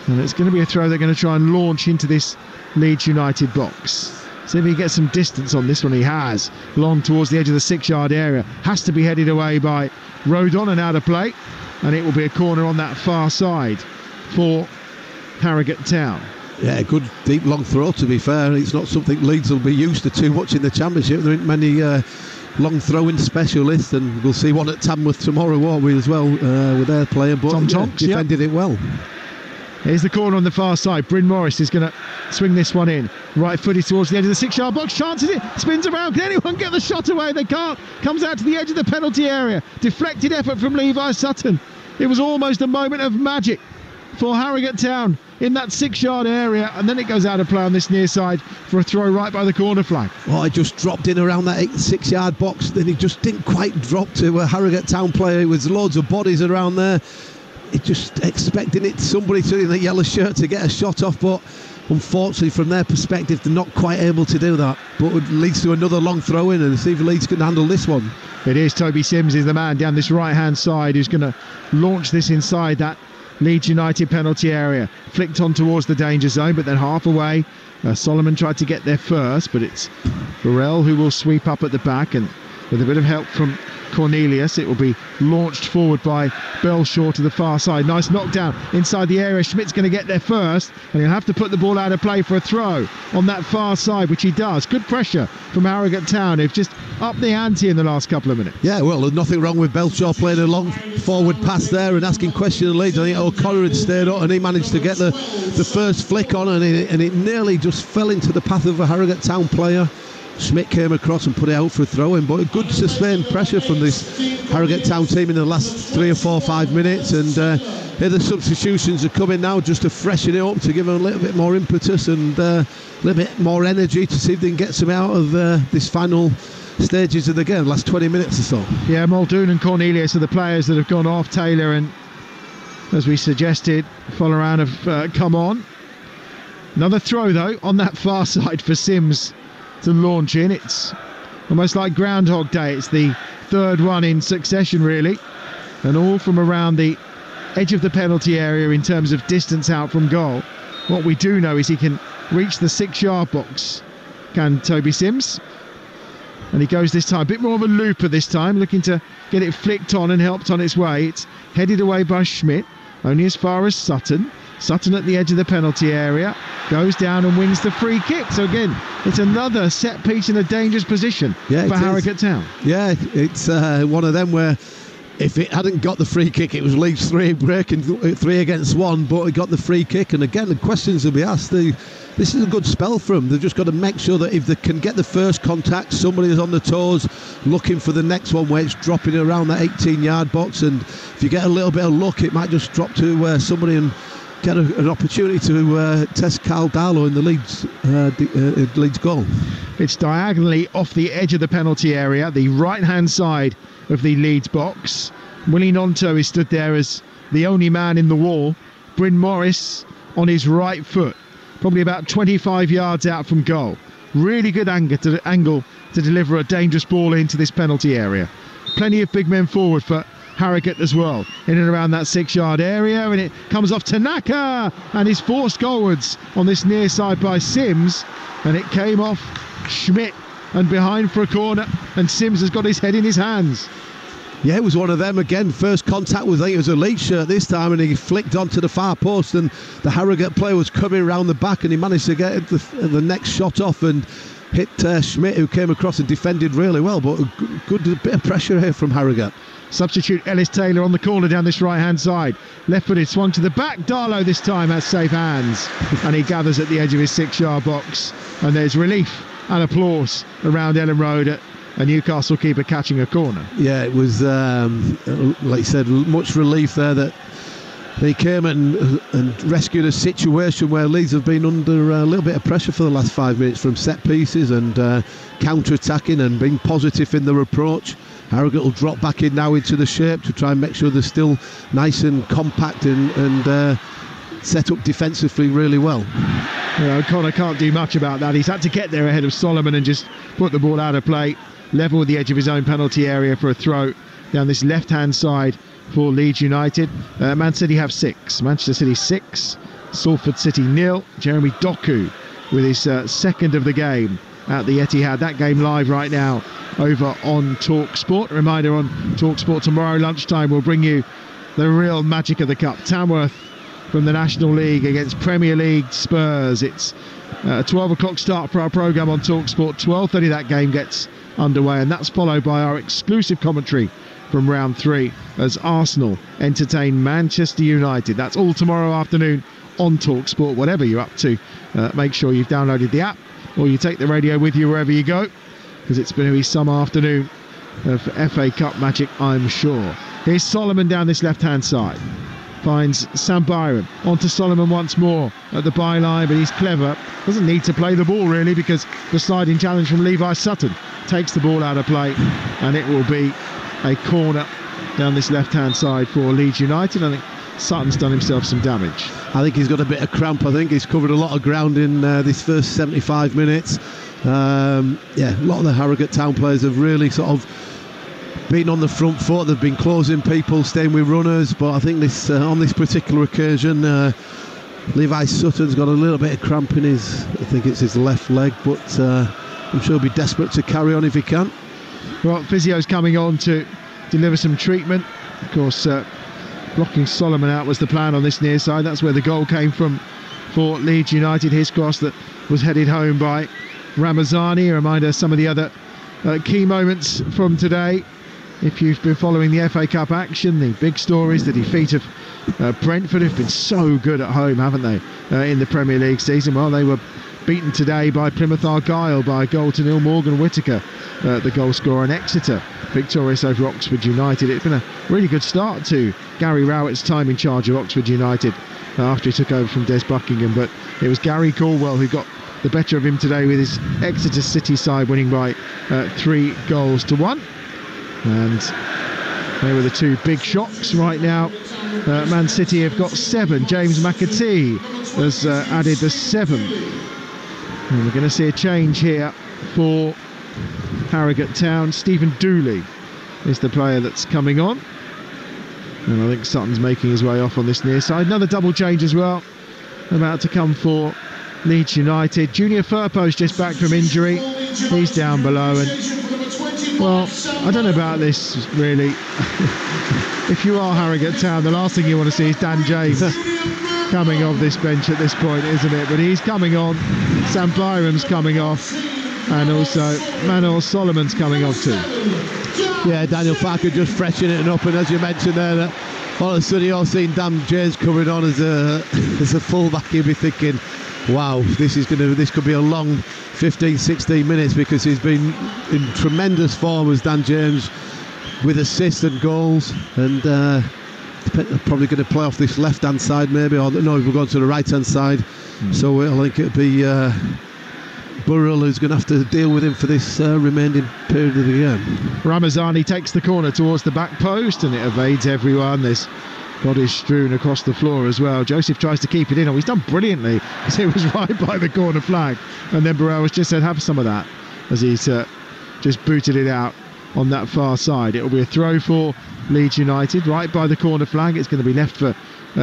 A: And it's going to be a throw they're going to try and launch into this Leeds United box. See if he gets some distance on this one. He has. Long towards the edge of the 6-yard area. Has to be headed away by Rodon and out of play. And it will be a corner on that far side for Harrogate Town.
B: Yeah, good deep long throw, to be fair. It's not something Leeds will be used to too much in the Championship. There aren't many long throwing specialists, and we'll see one at Tamworth tomorrow, won't we, as well, with their player. But
A: Tom Tonks
B: defended it well.
A: Here's the corner on the far side. Bryn Morris is going to swing this one in. Right footed towards the edge of the 6-yard box. Chances it. Spins around. Can anyone get the shot away? They can't. Comes out to the edge of the penalty area. Deflected effort from Levi Sutton. It was almost a moment of magic for Harrogate Town in that 6-yard area, and then it goes out of play on this near side for a throw right by the corner flag.
B: Oh, it just dropped in around that 6-yard box, then he just didn't quite drop to a Harrogate Town player. There was loads of bodies around there. It just expecting somebody in the yellow shirt to get a shot off, but unfortunately from their perspective they're not quite able to do that. But it leads to another long throw in, and see if Leeds can handle this one.
A: It is. Toby Sims is the man down this right hand side who's going to launch this inside that Leeds United penalty area. Flicked on towards the danger zone, but then half away. Solomon tried to get there first, but it's Burrell who will sweep up at the back, and with a bit of help from Cornelius. It will be launched forward by Belshaw to the far side. Nice knockdown inside the area. Schmidt's going to get there first, and he'll have to put the ball out of play for a throw on that far side, which he does. Good pressure from Harrogate Town, who've just upped the ante in the last couple of minutes.
B: Yeah, well, there's nothing wrong with Belshaw playing a long forward pass there and asking questions of Leeds. I think O'Connor had stayed up and he managed to get the first flick on, and it nearly just fell into the path of a Harrogate Town player. Schmidt came across and put it out for a throw-in, but a good sustained pressure from this Harrogate Town team in the last 3 or 4 or 5 minutes, and here the substitutions are coming now just to freshen it up, to give them a little bit more impetus and a little bit more energy to see if they can get some out of this final stages of the game, last 20 minutes or so.
A: Yeah, Muldoon and Cornelius are the players that have gone off. Taylor and, as we suggested, Folaran have come on. Another throw though on that far side for Sims to launch in. It's almost like Groundhog Day. It's the third one in succession really, and all from around the edge of the penalty area in terms of distance out from goal. What we do know is he can reach the 6-yard box, can Toby Sims, and he goes this time a bit more of a looper this time, looking to get it flicked on and helped on its way. It's headed away by Schmidt, only as far as Sutton at the edge of the penalty area, goes down and wins the free kick. So again, it's another set piece in a dangerous position for Harrogate Town.
B: Yeah, it's one of them where if it hadn't got the free kick, it was Leeds 3 breaking 3 against 1, but it got the free kick. And again, the questions will be asked. This is a good spell for them. They've just got to make sure that if they can get the first contact, somebody is on the toes looking for the next one where it's dropping around that 18-yard box, and if you get a little bit of luck, it might just drop to somebody and get an opportunity to test Carl Darlow in the Leeds goal.
A: It's diagonally off the edge of the penalty area, the right-hand side of the Leeds box. Willie Nonto is stood there as the only man in the wall. Bryn Morris on his right foot, probably about 25 yards out from goal. Really good angle to deliver a dangerous ball into this penalty area. Plenty of big men forward for Harrogate as well, in and around that 6-yard area, and it comes off Tanaka and is forced goalwards on this near side by Sims, and it came off Schmidt and behind for a corner, and Sims has got his head in his hands.
B: Yeah, it was one of them again. First contact was, I think it was a Leeds shirt this time, and he flicked onto the far post, and the Harrogate player was coming around the back, and he managed to get the next shot off and hit Schmidt, who came across and defended really well, but a good bit of pressure here from Harrogate.
A: Substitute Ellis Taylor on the corner down this right-hand side. Left-footed, swung to the back. Darlow this time has safe hands, and he gathers at the edge of his 6-yard box. And there's relief and applause around Ellen Road at a Newcastle keeper catching a corner.
B: Yeah, it was, like you said, much relief there that they came and rescued a situation where Leeds have been under a little bit of pressure for the last 5 minutes from set pieces and counter-attacking and being positive in their approach. Harrogate will drop back in now into the shape to try and make sure they're still nice and compact and set up defensively really well.
A: Yeah, O'Connor can't do much about that. He's had to get there ahead of Solomon and just put the ball out of play, level with the edge of his own penalty area for a throw down this left-hand side for Leeds United. Man City have 6, Manchester City 6, Salford City 0. Jeremy Doku with his second of the game at the Etihad. That game live right now over on Talksport. A reminder, on Talksport tomorrow lunchtime we'll bring you the real magic of the cup. Tamworth from the National League against Premier League Spurs. It's a 12 o'clock start for our programme on Talksport. 12:30 that game gets underway, and that's followed by our exclusive commentary from round 3 as Arsenal entertain Manchester United. That's all tomorrow afternoon on Talksport. Whatever you're up to, make sure you've downloaded the app or you take the radio with you wherever you go, because it's going to be some afternoon of FA Cup magic, I'm sure. Here's Solomon down this left-hand side. Finds Sam Byram. Onto Solomon once more at the byline, but he's clever. Doesn't need to play the ball really, because the sliding challenge from Levi Sutton takes the ball out of play, and it will be a corner down this left-hand side for Leeds United. I think Sutton's done himself some damage.
B: I think he's got a bit of cramp. I think he's covered a lot of ground in this first 75 minutes. Yeah, a lot of the Harrogate Town players have really sort of been on the front foot. They've been closing people, staying with runners, but I think this on this particular occasion, Levi Sutton's got a little bit of cramp in his, I think it's his left leg, but I'm sure he'll be desperate to carry on if he can.
A: Well, physio's coming on to deliver some treatment. Of course, blocking Solomon out was the plan on this near side. That's where the goal came from for Leeds United. His cross that was headed home by Ramazani. A reminder of some of the other key moments from today. If you've been following the FA Cup action, the big stories, the defeat of Brentford, who've been so good at home, haven't they, in the Premier League season. Well, they were beaten today by Plymouth Argyle by a goal to nil. Morgan Whittaker, the goal scorer, and Exeter victorious over Oxford United. It's been a really good start to Gary Rowett's time in charge of Oxford United after he took over from Des Buckingham, but it was Gary Caldwell who got the better of him today with his Exeter City side winning by 3 goals to 1. And they were the two big shocks right now. Man City have got 7. James McAtee has added the 7th. And we're going to see a change here for Harrogate Town. Stephen Dooley is the player that's coming on. And I think Sutton's making his way off on this near side. Another double change as well about to come for Leeds United. Junior Firpo's just back from injury. He's down below, and well, I don't know about this really. If you are Harrogate Town, the last thing you want to see is Dan James coming off this bench at this point, isn't it? But he's coming on. Sam Byram's coming off, and also Manuel Solomon's coming off too.
B: Yeah, Daniel Parker just freshening it up, and as you mentioned there, that all of a sudden you're seeing Dan James coming on as a fullback. You'll be thinking, wow, this could be a long 15-16 minutes, because he's been in tremendous form as Dan James, with assists and goals, and probably going to play off this left hand side maybe, or no, we'll go to the right hand side. So I think it'll be Burrell who's going to have to deal with him for this remaining period of the game.
A: Ramazani takes the corner towards the back post, and it evades everyone. There's bodies strewn across the floor as well. Joseph tries to keep it in. Oh, he's done brilliantly, because it was right by the corner flag, and then Burrell has just said have some of that as he's just booted it out on that far side. It'll be a throw for Leeds United right by the corner flag. It's going to be left for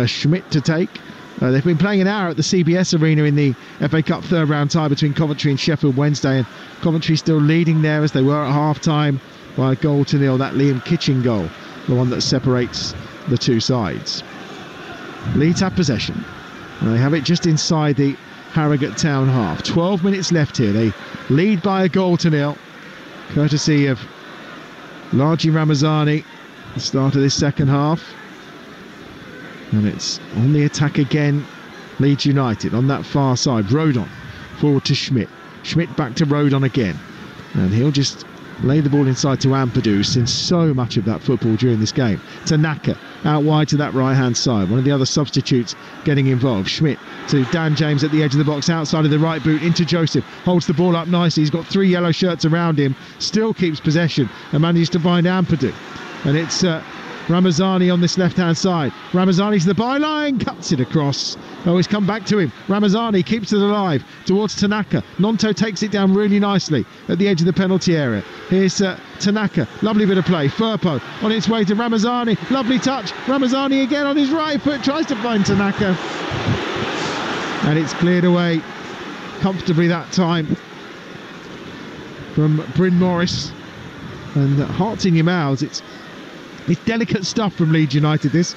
A: Schmidt to take. They've been playing an hour at the CBS Arena in the FA Cup third round tie between Coventry and Sheffield Wednesday, and Coventry still leading there as they were at half time by a goal to nil. That Liam Kitching goal, the one that separates the two sides. Leeds have possession, and they have it just inside the Harrogate Town half. 12 minutes left here. They lead by a goal to nil, courtesy of Laji Ramazani, the start of this second half. And it's on the attack again, Leeds United on that far side. Rodon forward to Schmidt. Schmidt back to Rodon again, and he'll just lay the ball inside to Ampadu, who's seen so much of that football during this game. Tanaka out wide to that right hand side. One of the other substitutes getting involved. Schmidt to Dan James at the edge of the box, outside of the right boot into Joseph. Holds the ball up nicely. He's got 3 yellow shirts around him. Still keeps possession and manages to find Ampadu. And it's Ramazani on this left hand side. Ramazani to the byline, cuts it across. Oh, he's come back to him. Ramazani keeps it alive towards Tanaka. Nonto takes it down really nicely at the edge of the penalty area. Here's Tanaka, lovely bit of play. Firpo on its way to Ramazani, lovely touch. Ramazani again on his right foot, tries to find Tanaka, and it's cleared away comfortably that time from Bryn Morris. And hearts in your mouths. It's delicate stuff from Leeds United, this.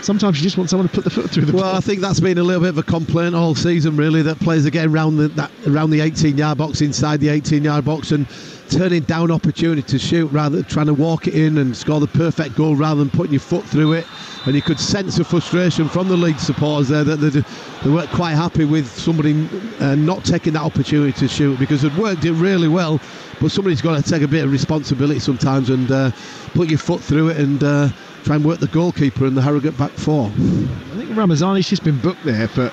A: Sometimes you just want someone to put the foot through the ball.
B: Well, I think that's been a little bit of a complaint all season, really, that players are getting around the 18-yard box, inside the 18-yard box, and turning down opportunity to shoot, rather than trying to walk it in and score the perfect goal rather than putting your foot through it. And you could sense the frustration from the Leeds supporters there, that they weren't quite happy with somebody not taking that opportunity to shoot, because they'd worked it really well. But somebody's got to take a bit of responsibility sometimes and put your foot through it and try and work the goalkeeper and the Harrogate back four.
A: I think Ramazani's just been booked there for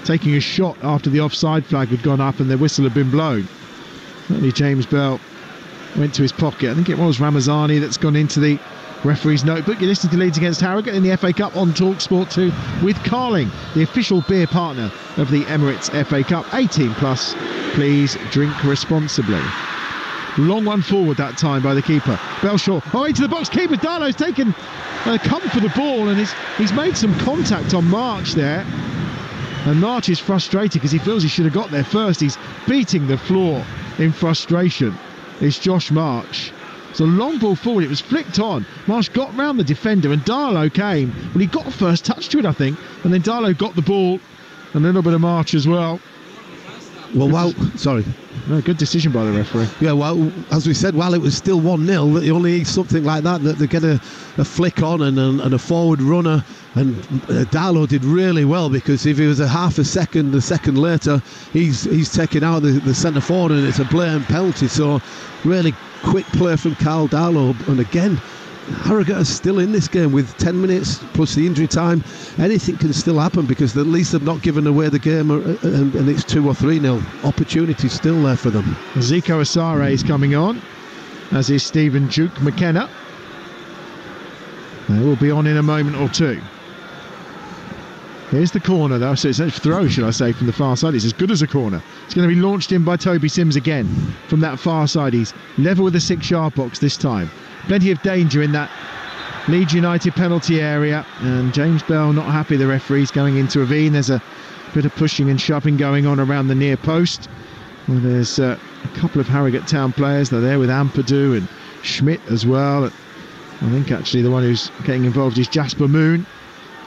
A: taking a shot after the offside flag had gone up and the whistle had been blown. Certainly James Bell went to his pocket. I think it was Ramazani that's gone into the referee's notebook. You're listening to Leeds against Harrogate in the FA Cup on Talksport 2 with Carling, the official beer partner of the Emirates FA Cup. 18 plus, please drink responsibly. Long one forward that time by the keeper. Belshaw, into the box. Keeper Darlow's taken come for the ball, and he's made some contact on March there. And March is frustrated because he feels he should have got there first. He's beating the floor in frustration. It's Josh March. It's a long ball forward. It was flicked on. Marsh got round the defender and Darlow came. Well, he got the first touch to it, I think. And then Darlow got the ball. A little bit of March as well.
B: Well, sorry.
A: No, good decision by the referee.
B: Yeah, well, as we said, while it was still 1-0, you only need something like that they get a flick on and a forward runner. And Darlow did really well, because if he was a second later, he's taken out the centre forward, and it's a blatant penalty. So really quick play from Carl Darlow. And again, Harrogate are still in this game with 10 minutes plus the injury time. Anything can still happen, because at least they've not given away the game, and it's 2 or 3-0. Opportunity still there for them.
A: Zico Asare is coming on, as is Stephen Duke McKenna. They will be on in a moment or two. Here's the corner, though, so it's a throw, should I say, from the far side. It's as good as a corner. It's going to be launched in by Toby Sims again from that far side. He's level with the 6-yard box this time. Plenty of danger in that Leeds United penalty area, and James Bell not happy. The referee's going to intervene. There's a bit of pushing and shoving going on around the near post. Well, there's a couple of Harrogate Town players. They're there with Ampadu and Schmidt as well. I think actually the one who's getting involved is Jasper Moon,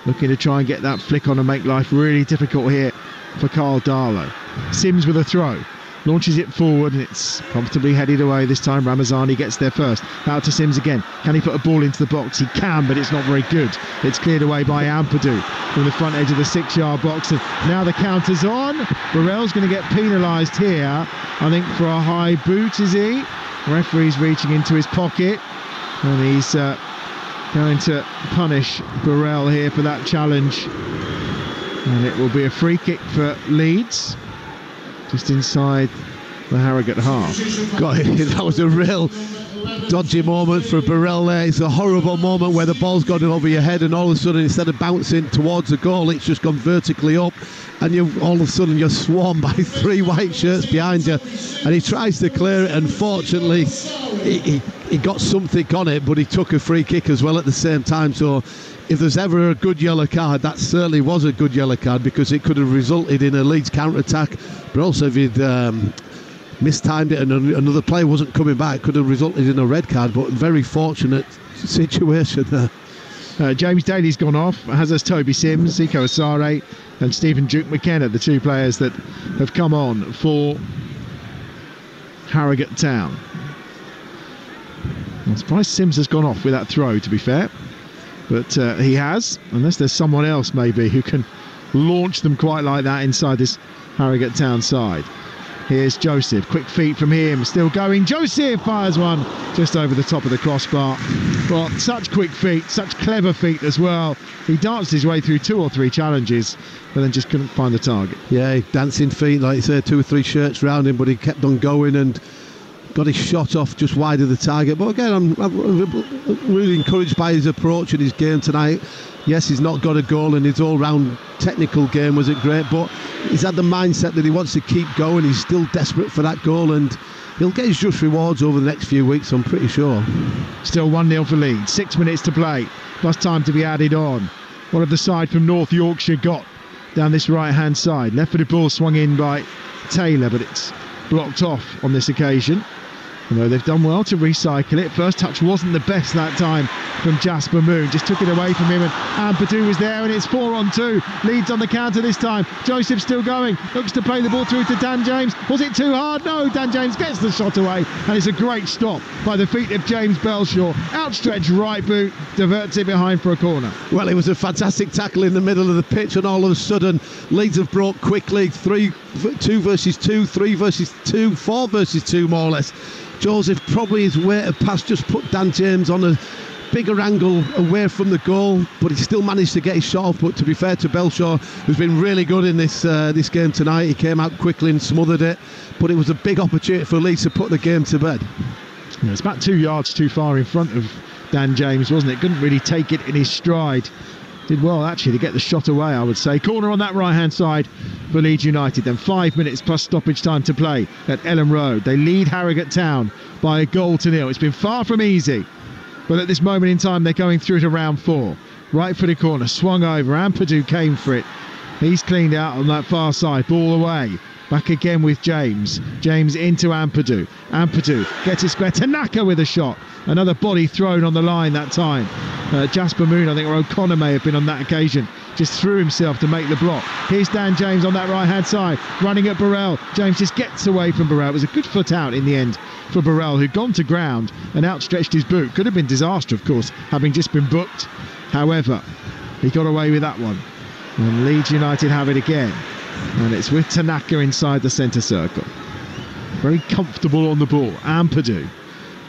A: looking to try and get that flick on and make life really difficult here for Carl Darlow. Sims with a throw, launches it forward, and it's comfortably headed away. This time Ramazani gets there first. Out to Sims again. Can he put a ball into the box? He can, but it's not very good. It's cleared away by Ampadu from the front edge of the 6-yard box, and now the counter's on. Burrell's going to get penalised here, I think, for a high boot, is he? Referee's reaching into his pocket, and he's going to punish Burrell here for that challenge, and it will be a free kick for Leeds, just inside the Harrogate half.
B: God, that was a real dodgy moment for Burrell there. It's a horrible moment where the ball's gone over your head, and all of a sudden, instead of bouncing towards the goal, it's just gone vertically up, and all of a sudden you're swarmed by 3 white shirts behind you, and he tries to clear it. Unfortunately, he got something on it, but he took a free kick as well at the same time. So if there's ever a good yellow card, that certainly was a good yellow card, because it could have resulted in a Leeds counter-attack, but also if he'd mistimed it and another player wasn't coming back, it could have resulted in a red card. But very fortunate situation there.
A: James Daly's gone off, as has Toby Sims, Zico Asare and Stephen Duke McKenna, the 2 players that have come on for Harrogate Town. I'm surprised Sims has gone off with that throw, to be fair, but he has, unless there's someone else maybe who can launch them quite like that inside this Harrogate Town side. Here's Joseph, quick feet from him, still going. Joseph fires one just over the top of the crossbar. Well, such quick feet, such clever feet as well. He danced his way through 2 or 3 challenges, but then just couldn't find the target.
B: Yeah, dancing feet, like you said, 2 or 3 shirts round him, but he kept on going and got his shot off just wide of the target. But again, I'm really encouraged by his approach and his game tonight. Yes, he's not got a goal, and his all-round technical game wasn't great, but he's had the mindset that he wants to keep going. He's still desperate for that goal, and he'll get his just rewards over the next few weeks, I'm pretty sure.
A: Still 1-0 for Leeds, 6 minutes to play, plus time to be added on. What have the side from North Yorkshire got down this right-hand side? Left-footed ball swung in by Taylor, but it's blocked off on this occasion. You know, they've done well to recycle it. First touch wasn't the best that time from Jasper Moon. Just took it away from him, and Ampadu was there, and it's 4-on-2. Leeds on the counter this time. Joseph still going. Looks to play the ball through to Dan James. Was it too hard? No, Dan James gets the shot away, and it's a great stop by the feet of James Belshaw. Outstretched right boot, diverts it behind for a corner.
B: Well, it was a fantastic tackle in the middle of the pitch, and all of a sudden Leeds have broke quickly. 2 versus 2, 3 versus 2, 4 versus 2 more or less. Joseph, probably his weight of pass just put Dan James on a bigger angle away from the goal, but he still managed to get his shot off. But to be fair to Belshaw, who's been really good in this game tonight, he came out quickly and smothered it, but it was a big opportunity for Leeds to put the game to bed.
A: Yeah, it's about 2 yards too far in front of Dan James, wasn't it? Couldn't really take it in his stride. Did well actually to get the shot away, I would say. Corner on that right hand side for Leeds United. Then 5 minutes plus stoppage time to play at Ellen Road. They lead Harrogate Town by 1-0. It's been far from easy, but at this moment in time they're going through to round 4. Right footed corner, swung over. Ampadu came for it. He's cleaned out on that far side. Ball away Back again with James. James into Ampadu. Ampadu gets it square. Tanaka with a shot. Another body thrown on the line that time. Jasper Moon, I think, or O'Connor may have been on that occasion, just threw himself to make the block. Here's Dan James on that right-hand side, running at Burrell. James just gets away from Burrell. It was a good foot out in the end for Burrell, who'd gone to ground and outstretched his boot. Could have been disaster, of course, having just been booked. However, he got away with that one. And Leeds United have it again. And it's with Tanaka inside the centre circle. Very comfortable on the ball. Ampadu.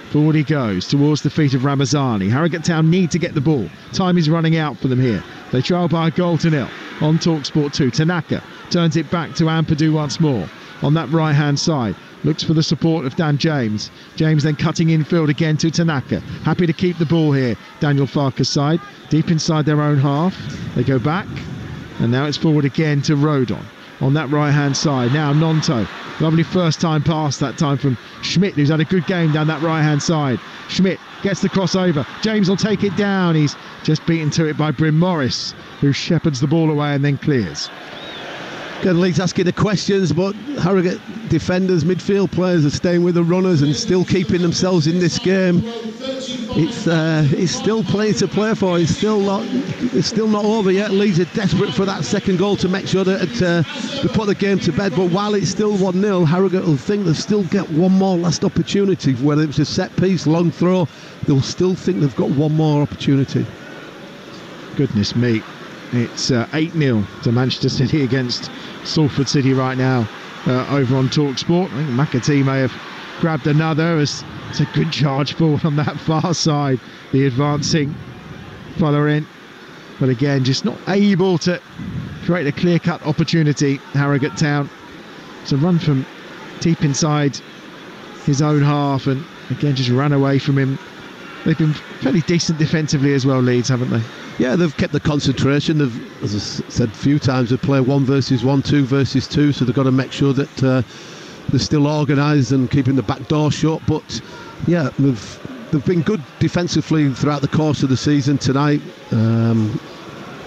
A: Forward he goes towards the feet of Ramazani. Harrogate Town need to get the ball. Time is running out for them here. They trail by a goal to nil on Talksport 2. Tanaka turns it back to Ampadu once more on that right hand side. Looks for the support of Dan James. James then cutting infield again to Tanaka. Happy to keep the ball here. Daniel Farker's side. Deep inside their own half. They go back. And now it's forward again to Rodon on that right hand side. Now Nonto. Lovely first time pass that time from Schmidt, who's had a good game down that right hand side. Schmidt gets the crossover. James will take it down. He's just beaten to it by Bryn Morris, who shepherds the ball away and then clears.
B: Again, Leeds asking the questions, but Harrogate defenders, midfield players are staying with the runners and still keeping themselves in this game. It's still plenty to play for. It's still not over yet. Leeds are desperate for that second goal to make sure that they put the game to bed. But while it's still 1-0, Harrogate will think they'll still get one more last opportunity. Whether it's a set piece, long throw, they'll still think they've got one more opportunity.
A: Goodness me. It's 8-0 to Manchester City against Salford City right now over on Talksport. I think McAtee may have grabbed another as it's a good charge forward on that far side. The advancing follower in. But again, just not able to create a clear-cut opportunity, Harrogate Town. It's a run from deep inside his own half and again just ran away from him. They've been fairly decent defensively as well, Leeds, haven't they?
B: Yeah, they've kept the concentration. They've, as I said a few times, they play 1 versus 1, 2 versus 2, so they've got to make sure that they're still organised and keeping the back door shut. But yeah, they've been good defensively throughout the course of the season tonight.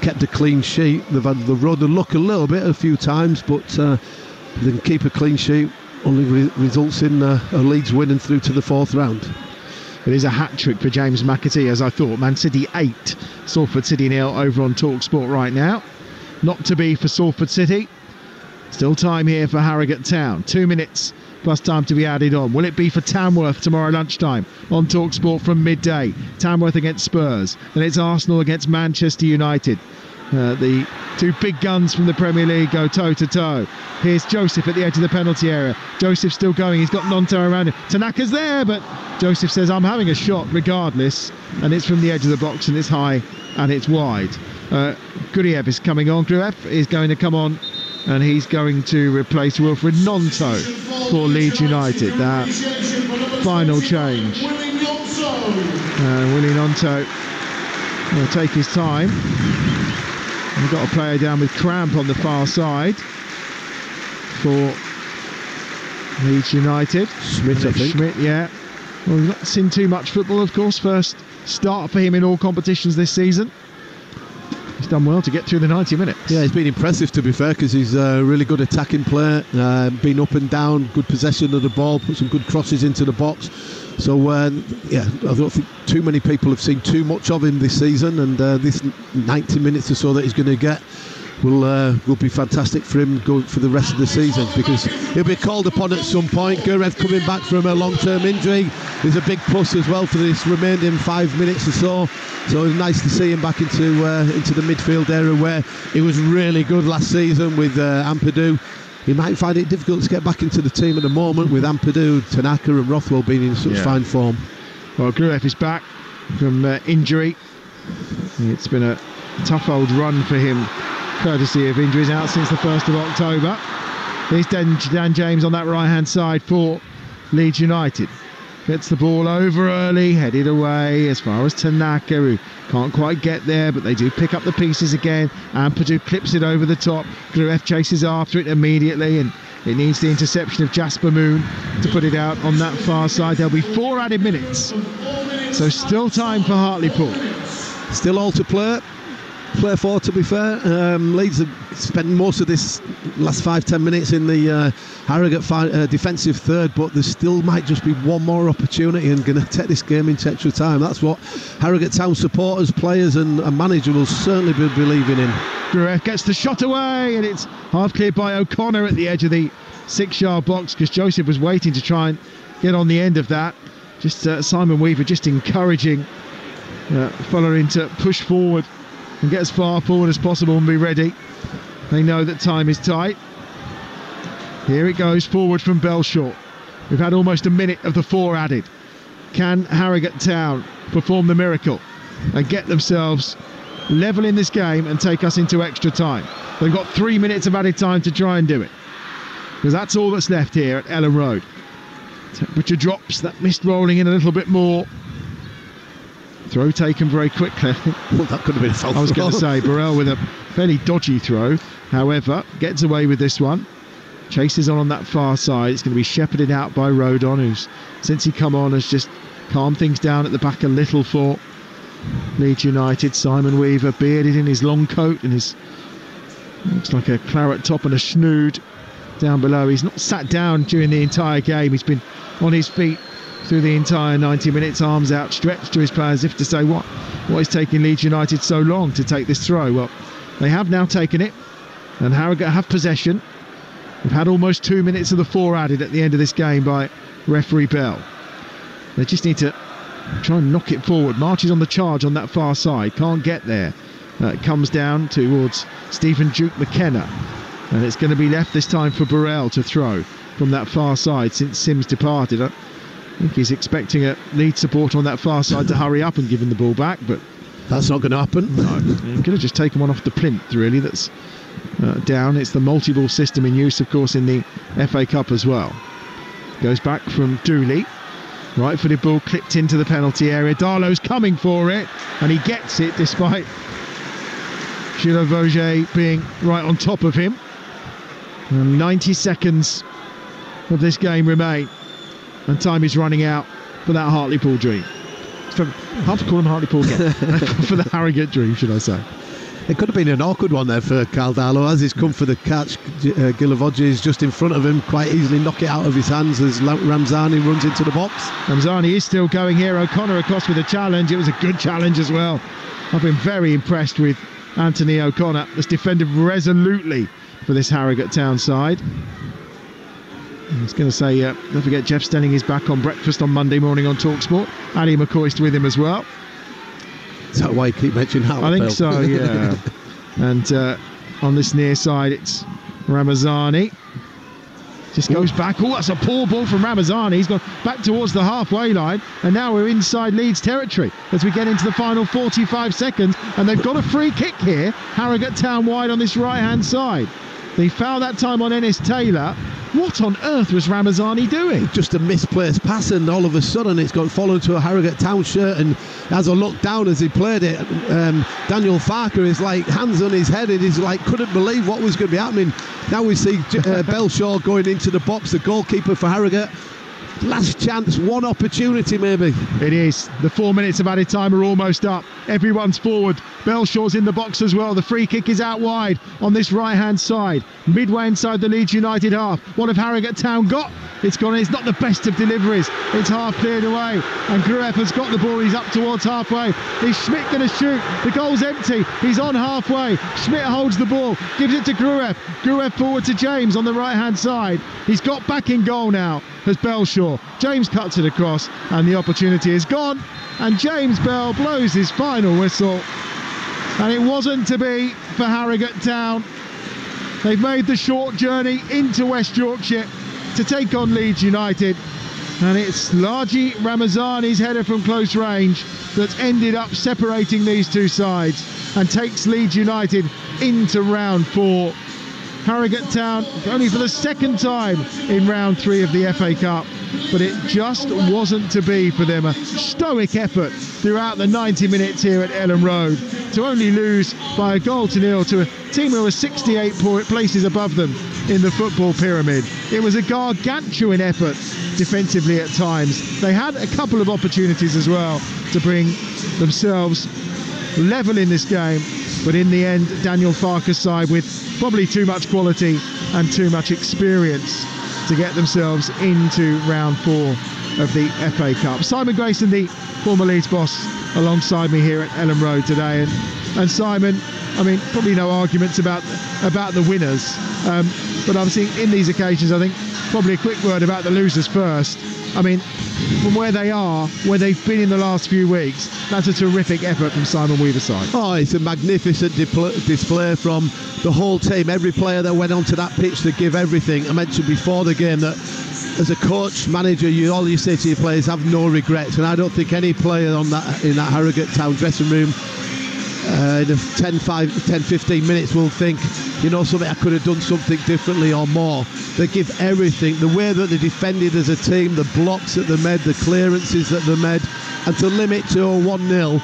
B: Kept a clean sheet. They've had the run and look a little bit a few times, but they can keep a clean sheet. Only results in a Leeds winning through to the 4th round.
A: It is a hat-trick for James McAtee, as I thought. Man City 8, Salford City 0 over on Talksport right now. Not to be for Salford City. Still time here for Harrogate Town. 2 minutes plus time to be added on. Will it be for Tamworth tomorrow lunchtime on Talksport from midday? Tamworth against Spurs. Then it's Arsenal against Manchester United. The two big guns from the Premier League go toe-to-toe. Here's Joseph at the edge of the penalty area. Joseph's still going. He's got Nonto around him. Tanaka's there, but Joseph says, I'm having a shot regardless. And it's from the edge of the box, and it's high, and it's wide. Guriev is coming on. Guriev is going to come on, and he's going to replace Wilfred Nonto for Leeds United. That final change. Willie Nonto will take his time. We've got a player down with cramp on the far side for Leeds United.
B: Schmidt, I think.
A: Schmidt, yeah. Well, we've not seen too much football, of course. First start for him in all competitions this season. He's done well to get through the 90 minutes.
B: Yeah, he's been impressive, to be fair, because he's a really good attacking player. Been up and down, good possession of the ball, put some good crosses into the box. So, yeah, I don't think too many people have seen too much of him this season, and this 90 minutes or so that he's going to get will be fantastic for him going for the rest of the season, because he'll be called upon at some point. Gurev coming back from a long-term injury is a big plus as well for this remaining 5 minutes or so. So it's nice to see him back into the midfield area where he was really good last season with Ampadu. He might find it difficult to get back into the team at the moment with Ampadu, Tanaka and Rothwell being in such fine form.
A: Well, Gurev is back from injury. It's been a tough old run for him, courtesy of injuries, out since the 1st of October. Here's Dan James on that right-hand side for Leeds United. Gets the ball over early, headed away as far as Tanaka, who can't quite get there, but they do pick up the pieces again. Ampadu clips it over the top. Gurev chases after it immediately, and it needs the interception of Jasper Moon to put it out on that far side. There'll be 4 added minutes, so still time for Hartlepool.
B: Still all to play. play for, to be fair. Leeds have spent most of this last 5-10 minutes in the Harrogate defensive third, but there still might just be one more opportunity and going to take this game into extra time. That's what Harrogate Town supporters, players and manager will certainly be believing in.
A: Grueff gets the shot away, and it's half cleared by O'Connor at the edge of the 6-yard box, because Joseph was waiting to try and get on the end of that. Just Simon Weaver just encouraging following to push forward and get as far forward as possible and be ready. They know that time is tight. Here it goes forward from Belshaw. We've had almost a minute of the 4 added. Can Harrogate Town perform the miracle and get themselves level in this game and take us into extra time? They've got 3 minutes of added time to try and do it, because that's all that's left here at Ellen Road. Temperature drops, that mist rolling in a little bit more. Throw taken very quickly.
B: Well, that could have been a foul.
A: I was going to say, Burrell with a fairly dodgy throw, however, gets away with this one. Chases on that far side. It's going to be shepherded out by Rodon, who's, since he come on, has just calmed things down at the back a little for Leeds United. Simon Weaver, bearded in his long coat and his, looks like a claret top and a snood down below. He's not sat down during the entire game. He's been on his feet through the entire 90 minutes, arms outstretched to his players, as if to say, what is taking Leeds United so long to take this throw? Well, they have now taken it, and Harrogate have possession. We've had almost 2 minutes of the 4 added at the end of this game by referee Bell. They just need to try and knock it forward. Marches on the charge on that far side, can't get there. It comes down towards Stephen Duke McKenna, and it's going to be left this time for Burrell to throw from that far side since Sims departed. I think he's expecting a lead support on that far side to hurry up and give him the ball back, but
B: that's not going to happen.
A: No, he could have just taken one off the plinth, really. That's down. It's the multi-ball system in use, of course, in the FA Cup as well. Goes back from Dooley. Right-footed ball clipped into the penalty area. Darlow's coming for it, and he gets it despite Gilles Vauger being right on top of him. And 90 seconds of this game remain, and time is running out for that Hartlepool dream. Hard to call him Hartlepool again. For the Harrogate dream, should I say.
B: It could have been an awkward one there for Carl Darlow. As he's come for the catch, Gilavoge is just in front of him, quite easily knock it out of his hands as Ramzani runs into the box.
A: Ramzani is still going here. O'Connor across with a challenge. It was a good challenge as well. I've been very impressed with Anthony O'Connor, that's defended resolutely for this Harrogate Town side. I was going to say, don't forget Jeff Stelling is back on breakfast on Monday morning on Talksport. Ali McCoy's with him as well.
B: Is that why you keep mentioning Hartlepool?
A: I think so, yeah. And on this near side, it's Ramazani. Just goes back. Oh, that's a poor ball from Ramazani. He's gone back towards the halfway line, and now we're inside Leeds territory as we get into the final 45 seconds, and they've got a free kick here. Harrogate Town wide on this right-hand side. They fouled that time on Ennis Taylor. What on earth was Ramazani doing?
B: Just a misplaced pass, and all of a sudden it's got fallen to a Harrogate Town shirt, and as I looked down as he played it, Daniel Farker is like hands on his head, and he's like couldn't believe what was going to be happening. Now we see Belshaw going into the box, the goalkeeper for Harrogate. Last chance, one opportunity maybe.
A: It is. The 4 minutes of added time are almost up. Everyone's forward. Belshaw's in the box as well. The free kick is out wide on this right-hand side. Midway inside the Leeds United half. What have Harrogate Town got? It's gone. It's not the best of deliveries. It's half cleared away. And Grueff has got the ball. He's up towards halfway. Is Schmidt going to shoot? The goal's empty. He's on halfway. Schmidt holds the ball. Gives it to Grueff. Grueff forward to James on the right-hand side. He's got back in goal now as Belshaw. James cuts it across, and the opportunity is gone, and James Bell blows his final whistle, and it wasn't to be for Harrogate Town. They've made the short journey into West Yorkshire to take on Leeds United, and it's Laji Ramazani's header from close range that's ended up separating these two sides and takes Leeds United into round 4. Harrogate Town only for the second time in round 3 of the FA Cup, but it just wasn't to be for them. A stoic effort throughout the 90 minutes here at Ellen Road to only lose by a 0-0 to a team who was 68 places above them in the football pyramid. It was a gargantuan effort defensively at times. They had a couple of opportunities as well to bring themselves level in this game, but in the end, Daniel Farke's side with probably too much quality and too much experience to get themselves into round 4 of the FA Cup. Simon Grayson, the former Leeds boss, alongside me here at Ellen Road today, and Simon, I mean, probably no arguments about the winners, but obviously in these occasions, I think probably a quick word about the losers first. I mean, from where they are, where they've been in the last few weeks, that's a terrific effort from Simon Weaver's side.
B: Oh, it's a magnificent display from the whole team. Every player that went onto that pitch to give everything. I mentioned before the game that as a coach, manager, all you say to your players, have no regrets, and I don't think any player in that Harrogate Town dressing room in 10-15 minutes will think, something I could have done something differently or more. They give everything. The way that they defended as a team, the blocks that they made, the clearances that they made, and to limit to 1-0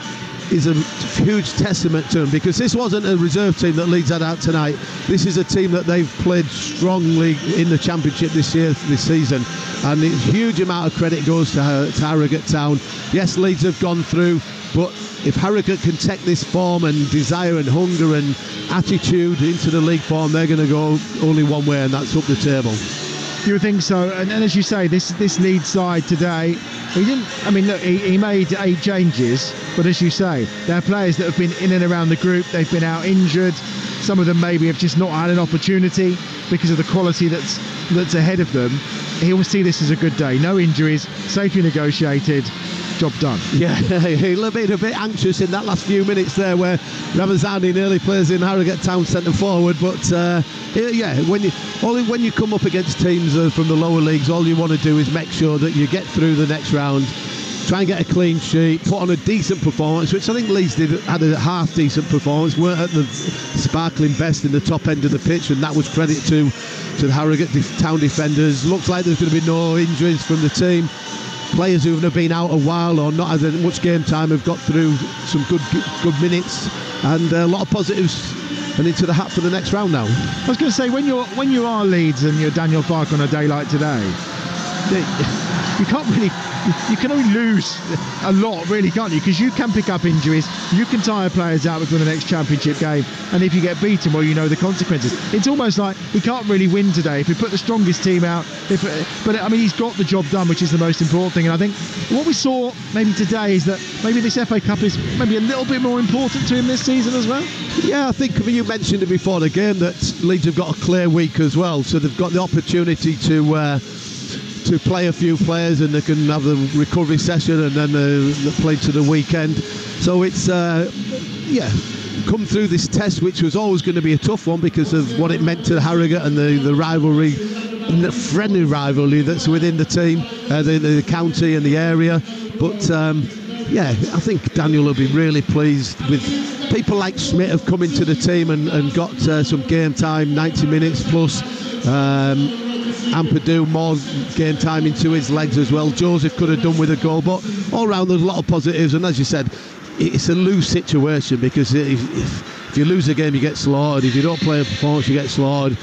B: is a huge testament to them, because this wasn't a reserve team that Leeds had out tonight. This is a team that they've played strongly in the Championship this season, and a huge amount of credit goes to Harrogate Town. Yes, Leeds have gone through, but if Harrogate can take this form and desire and hunger and attitude into the league form, they're going to go only one way, and that's up the table.
A: You would think so, and as you say, this Leeds side today, he made 8 changes, but as you say, there are players that have been in and around the group. They've been out injured. Some of them maybe have just not had an opportunity because of the quality that's ahead of them. He will see this as a good day. No injuries, safely negotiated, job done.
B: Yeah, he'll have been a bit anxious in that last few minutes there where Ramazani nearly plays in Harrogate Town centre forward, but when you come up against teams from the lower leagues, all you want to do is make sure that you get through the next round, try and get a clean sheet, put on a decent performance, which I think Leeds had a half decent performance, weren't at the sparkling best in the top end of the pitch, and that was credit to the Harrogate Town defenders. Looks like there's going to be no injuries from the team. Players who have been out a while or not had much game time have got through some good minutes, and a lot of positives, and into the hat for the next round now.
A: I was going to say, when you are Leeds and you're Daniel Farke on a day like today, you can only lose a lot, really, can't you? Because you can pick up injuries, you can tire players out before the next Championship game, and if you get beaten, well, you know the consequences. It's almost like we can't really win today if we put the strongest team out. But he's got the job done, which is the most important thing. And I think what we saw maybe today is that maybe this FA Cup is maybe a little bit more important to him this season as well.
B: Yeah, I think you mentioned it before the game that Leeds have got a clear week as well, so they've got the opportunity to play a few players, and they can have the recovery session and then the play to the weekend. So it's come through this test, which was always going to be a tough one because of what it meant to Harrogate and the rivalry, the friendly rivalry that's within the team, the county and the area. But I think Daniel will be really pleased with people like Schmidt have come into the team and got some game time, 90 minutes plus. Ampadu, more game time into his legs as well. Joseph could have done with a goal, but all round there's a lot of positives, and as you said, it's a lose situation, because if you lose a game you get slaughtered, if you don't play a performance you get slaughtered,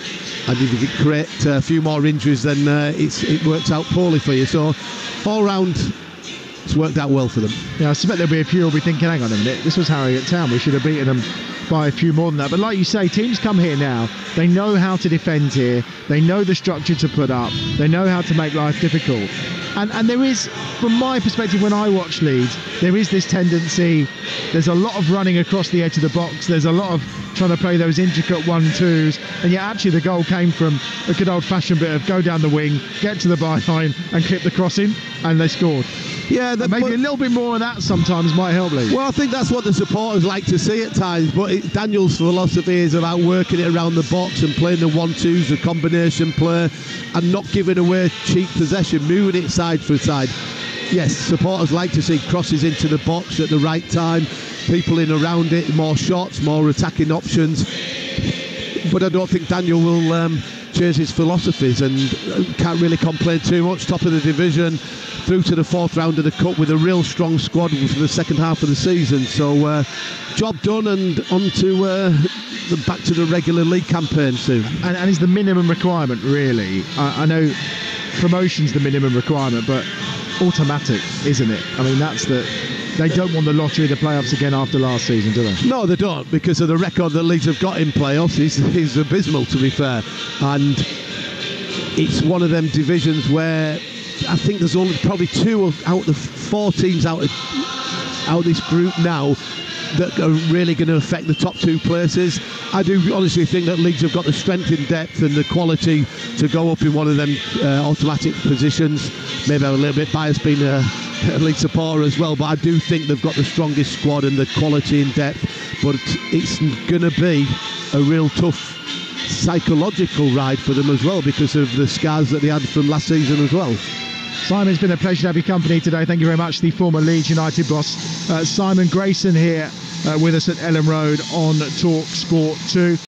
B: and if you create a few more injuries then it works out poorly for you. So all round it's worked out well for them.
A: Yeah, I suspect there'll be a few who'll be thinking, hang on a minute, this was Harrogate Town, we should have beaten them by a few more than that. But like you say, teams come here now, they know how to defend here, they know the structure to put up, they know how to make life difficult, and there is, from my perspective when I watch Leeds, there is this tendency, there's a lot of running across the edge of the box, there's a lot of trying to play those intricate 1-2s, and yet actually the goal came from a good old-fashioned bit of go down the wing, get to the byline and clip the cross in, and they scored.
B: Yeah,
A: maybe a little bit more of that sometimes might help Leeds.
B: Well, I think that's what the supporters like to see at times, but Daniel's philosophy is about working it around the box and playing the 1-2s, the combination play, and not giving away cheap possession, moving it side for side. Yes, supporters like to see crosses into the box at the right time, people in around it, more shots, more attacking options, but I don't think Daniel will change his philosophies, and can't really complain too much. Top of the division, through to the 4th round of the Cup with a real strong squad for the second half of the season. So job done, and on to back to the regular league campaign soon.
A: And is the minimum requirement, really? I know promotion's the minimum requirement, but automatic, isn't it? I mean, that's the they don't want the lottery of the playoffs again after last season, do they?
B: No, they don't, because of the record that Leeds have got in playoffs is abysmal, to be fair. And it's one of them divisions where I think there's only probably 2 out of the 4 teams out of this group now that are really going to affect the top 2 places. I do honestly think that Leeds have got the strength in depth and the quality to go up in one of them automatic positions. Maybe I'm a little bit biased being a Leeds supporter as well, but I do think they've got the strongest squad and the quality in depth. But it's going to be a real tough psychological ride for them as well, because of the scars that they had from last season as well.
A: Simon, it's been a pleasure to have your company today. Thank you very much. The former Leeds United boss, Simon Grayson, here with us at Ellen Road on Talk Sport 2.